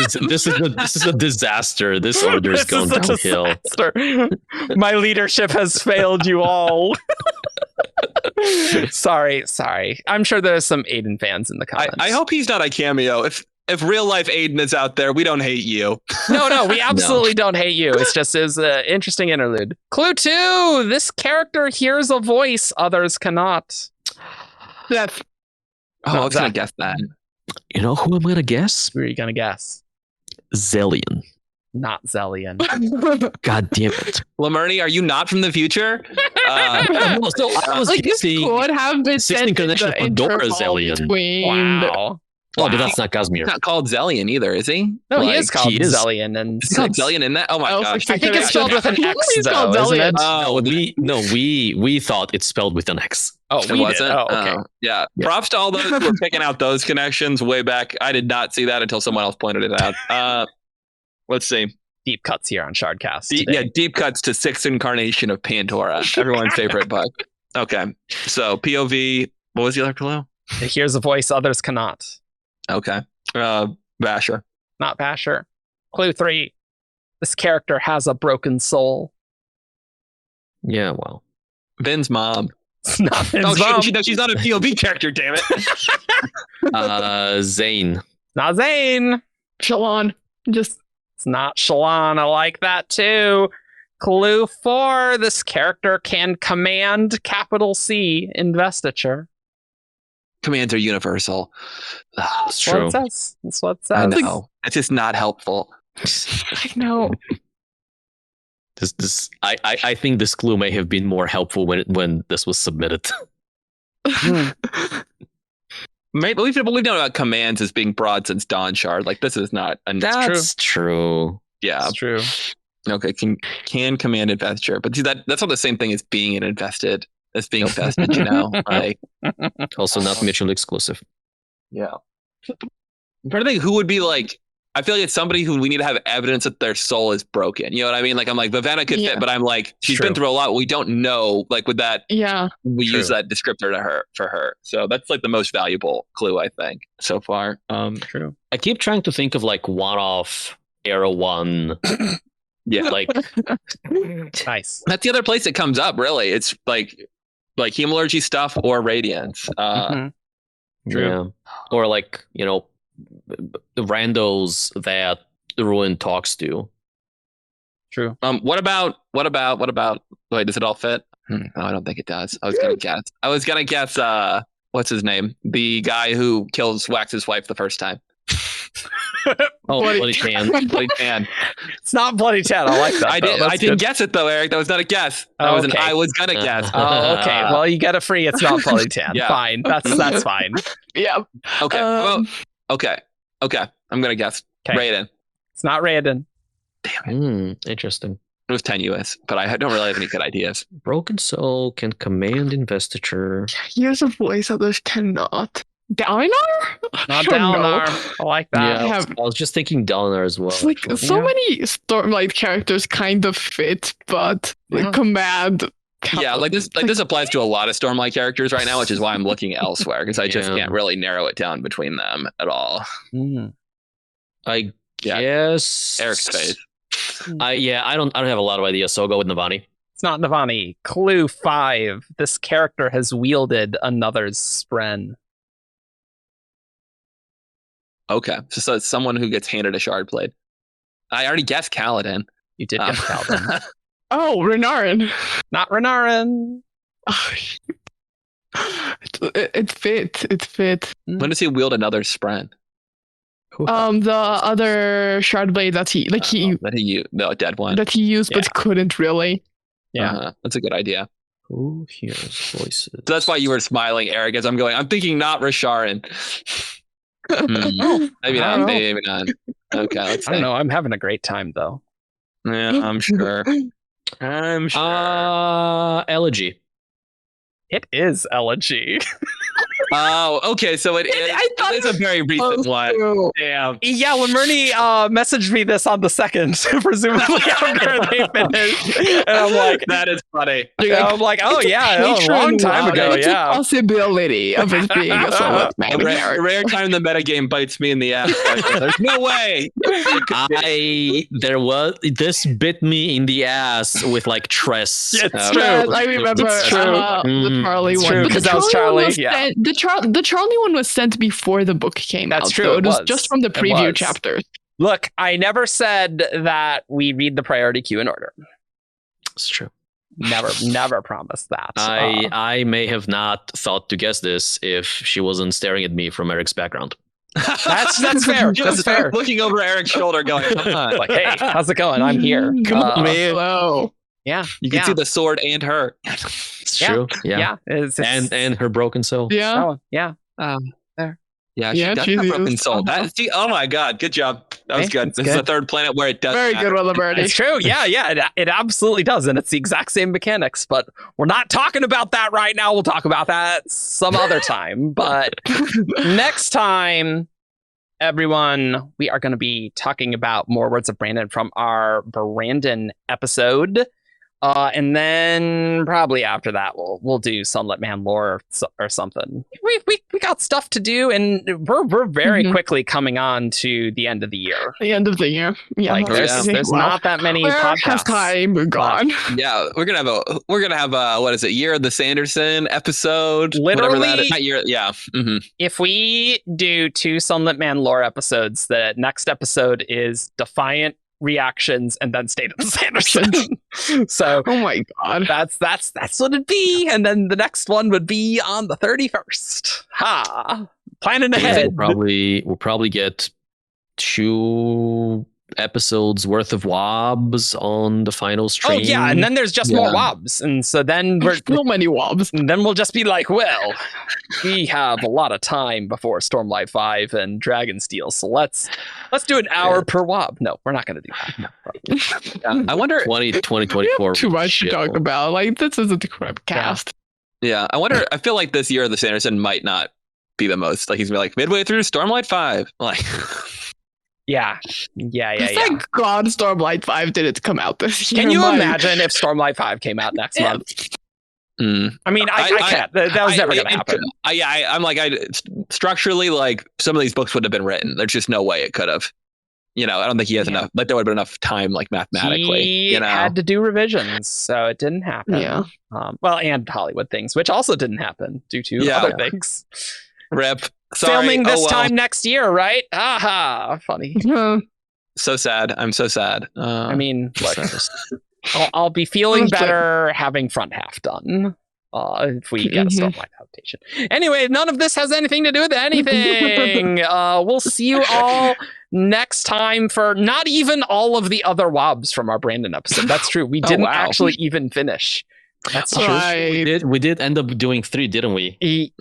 is a disaster. This order is This going is a downhill. disaster. My leadership has failed you all. sorry. I'm sure there's some Aiden fans in the comments. I hope he's not a cameo. If real life Aiden is out there, we don't hate you. No, we absolutely don't hate you. It's just is an interesting interlude. Clue 2. This character hears a voice others cannot. That's Oh, I was gonna guess that. You know who I'm gonna guess? Who are you going to guess? Zellion. Not Zellion. God damn it. Lamerny, are you not from the future? I was like this guessing. could have been Sixth said incarnation the of Pandora interval Zellion. between the- Wow. Oh, but that's not He's Cosmere. not called Zellion either, is he? No, he Like, is called he is. Zellion. And Is he called Zellion in that? Oh my Oh, gosh. I think it's spelled with an X, He's though, called isn't it? Zellion. We thought it's spelled with an X. Oh, It we wasn't. did. Oh, okay. Yeah. Yeah. Props to all those who were picking out those connections way back. I did not see that until someone else pointed it out. Let's see. Deep cuts here on Shardcast. today. Deep cuts to sixth incarnation of Pandora, everyone's favorite book. Okay. So POV, what was the other clue? It hears a voice others cannot. Okay. Basher. Not Basher. Clue 3. This character has a broken soul. Yeah, well. Ben's mom. It's not his Oh, mom. she's not a POV character, damn it. Zane. Not Zane. Shalon. Just It's not Shalon. I like that too. Clue 4. This character can command capital C investiture. Commands are universal. It's That's what true. it says. That's what it I says. know. It's just not helpful. I know. I think this clue may have been more helpful when this was submitted. Maybe we've known about commands as being broad since Dawnshard. Like this is not. That's true. Yeah. That's true. Okay. Can command investiture, but see that's not the same thing as being invested. As being invested, you know. Like Also not mutually exclusive. yeah. I'm trying to think who would be like. I feel like it's somebody who we need to have evidence that their soul is broken. You know what I mean? Like I'm like Verónica could fit, but I'm like she's been through a lot. We don't know. Like with that. Yeah. We use that descriptor for her. So that's like the most valuable clue I think so far. True. I keep trying to think of like one-off Era 1. Yeah. Like Nice. That's the other place it comes up. Really, it's like hemalurgy stuff or radiance. Mhm. yeah. Or like, you know, the randos that the Ruin talks to. True. What about? Wait, does it all fit? No, I don't think it does. I was gonna guess. What's his name? The guy who kills Wax's wife the first time. Oh, Bloody Tan. Bloody Tan. It's not Bloody Tan. I like that. I though. That's didn't good. guess it though, Eric. That was not a guess. Oh, okay. I was gonna guess. Oh, okay. Well, you get a free. It's not Bloody Tan. Yeah. Fine. That's fine. Yeah. Okay. Well, okay. I'm gonna guess. 'Kay. Raiden. It's not Raiden. Interesting. It was tenuous, but I don't really have any good ideas. Broken Soul can command investiture. Here's a voice others cannot. Dalinar? Not don't know. Dalinar. I like that. Yeah, have- I was just thinking Dalinar as well. It's like actually. so many Stormlight characters kind of fit, but Yeah. like Command. Yeah, like this applies to a lot of Stormlight characters right now, which is why I'm looking elsewhere because I just Yeah. can't really narrow it down between them at all. Mhm. I Yeah. guess Eric's face. I don't have a lot of ideas, so I'll go with Navani. It's not Navani. Clue 5. This character has wielded another's spren. Okay, so it's someone who gets handed a shard blade. I already guessed Kaladin. You did get Calvin. Oh, Renarin. Not Renarin. It fit. It fit. When does he wield another spren? The other shard blade that he The dead one. that he used but couldn't really. Yeah. That's a good idea. Who hears voices? So that's why you were smiling, Eric, as I'm thinking not Rasharin. Maybe I not. don't know. Maybe not. Okay, let's I don't see. know. I'm having a great time though. Yeah, I'm sure. I'm sure. Elegy. It is Elegy. Oh, okay. So it is. I thought It's a very recent one. Oh, Damn. Yeah, when Murney messaged me this on the 2nd, presumably after they finished, and I'm like, That is funny. oh yeah, a long time ago, It's yeah. a possibility of it being a Sunlit Man character. A rare time the metagame bites me in the ass. There's no way. This bit me in the ass with like Tress. It's Yes, true. I remember It's true. the Charlie It's one. true, But 'cause the that was Charlie one Charlie, yeah. sent- the Charlie one was sent before the book came That's out. true, So it it was was. just from the It preview was. chapters. Look, I never said that we read the priority queue in order. It's true. Never promised that. I may have not thought to guess this if she wasn't staring at me from Eric's background. That's fair. That's fair. Looking over Eric's shoulder, going, "Come on." Like, hey, how's it going? I'm here. Come on, man. Hello. Yeah, You can yeah. see the sword and her. It's Yeah. true. Yeah. Yeah, it's And her broken soul. Yeah. oh, yeah. Yeah, Yeah, she does she have broken is. soul. Oh my god, good job. That was Hey, good. it's This is good. the third planet where it does. Very matter. good, Williberty. It's true. Yeah. It absolutely does, and it's the exact same mechanics. But we're not talking about that right now. We'll talk about that some other time. But next time, everyone, we are going to be talking about more Words of Brandon from our Brandon episode. And then probably after that, we'll do Sunlit Man lore or something. We got stuff to do, and we're very Mhm. quickly coming on to the end of the year. The end of the year. Yeah. Like yeah. there's Wow. not that many Where has podcasts. time gone? Yeah, we're gonna have a what is it? Year of the Sanderson episode. Whatever that Literally- is. Not year. Yeah. Mm-hmm. If we do 2 Sunlit Man lore episodes, the next episode is Defiant reactions and then stayed in Sanderson. So Oh my god. that's what it'd be, and then the next one would be on the 31st. Ha! Planning I think ahead. we'll probably get 2 episodes worth of WoBs on the final Oh stream. yeah, and then there's just more WoBs, and so then So many WoBs. and then we'll just be like, well, we have a lot of time before Stormlight 5 and Dragonsteel, so let's do an hour per WoB. No, we're not going to do that. No. I wonder. 2024. Too much to shit. talk about. Like, this is a crap cast. Yeah, I wonder. I feel like this year the Sanderson might not be the most. Like he's gonna be like midway through Stormlight 5. Like, Yeah. Thank God Stormlight 5 didn't come out this year. Can you My- imagine if Stormlight 5 came out next month? I mean, I can't. That was never going to happen. I'm like, structurally, like some of these books would have been written. There's just no way it could have. I don't think he has enough. Like there would have been enough time, like mathematically. He had to do revisions, so it didn't happen. Yeah. Well, and Hollywood things, which also didn't happen due to other things. Rip. Sorry. Filming this well. time next year, right? Aha, funny. So sad. I'm so sad. I mean, look, I'll be feeling better having front half done if we get a Stormlight adaptation. Anyway, none of this has anything to do with anything. We'll see you all next time for not even all of the other WoBs from our Brandon episode. That's true. We didn't actually even finish. That's true. Right. We did end up doing 3, didn't we? We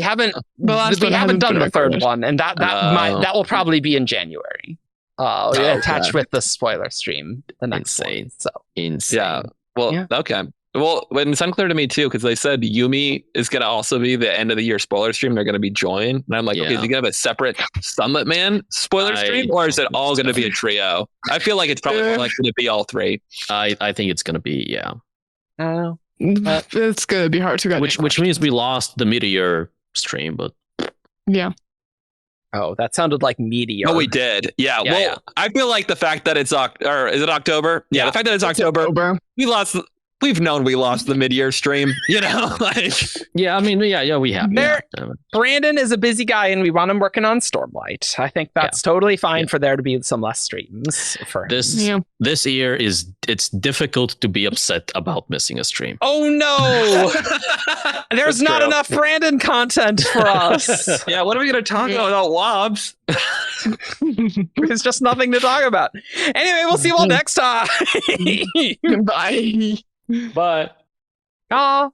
haven't. The last one we haven't done been the third recorded. one, and that will probably be in January. Attached with the spoiler stream. The next Insane. one. So Insane. Yeah. Well, Yeah. okay. Well, when it's unclear to me too, because they said Yumi is going to also be the end of the year spoiler stream. They're going to be joined, and I'm like, okay, is he going to have a separate Sunlit Man spoiler stream, or is it all going to be a trio? I feel like it's probably like going to be all 3. I think it's gonna be I don't know. It's gonna be hard to get. which means we lost the Meteor stream, but Yeah. Oh, that sounded like meteor. Oh, we did. Yeah. Yeah, Well, yeah. I feel like the fact that it's or is it October? Yeah. The fact that it's October, we've known we lost the mid-year stream. Like. yeah, I mean, yeah, we have. There- Yeah. Brandon is a busy guy, and we want him working on Stormlight. I think that's totally fine for there to be some less streams for him. This year it's difficult to be upset about missing a stream. Oh no! There's That's not true. enough Brandon content for us. Yeah. What are we going to talk about WoBs? There's just nothing to talk about. Anyway, we'll see you all next time. Bye. But Aw.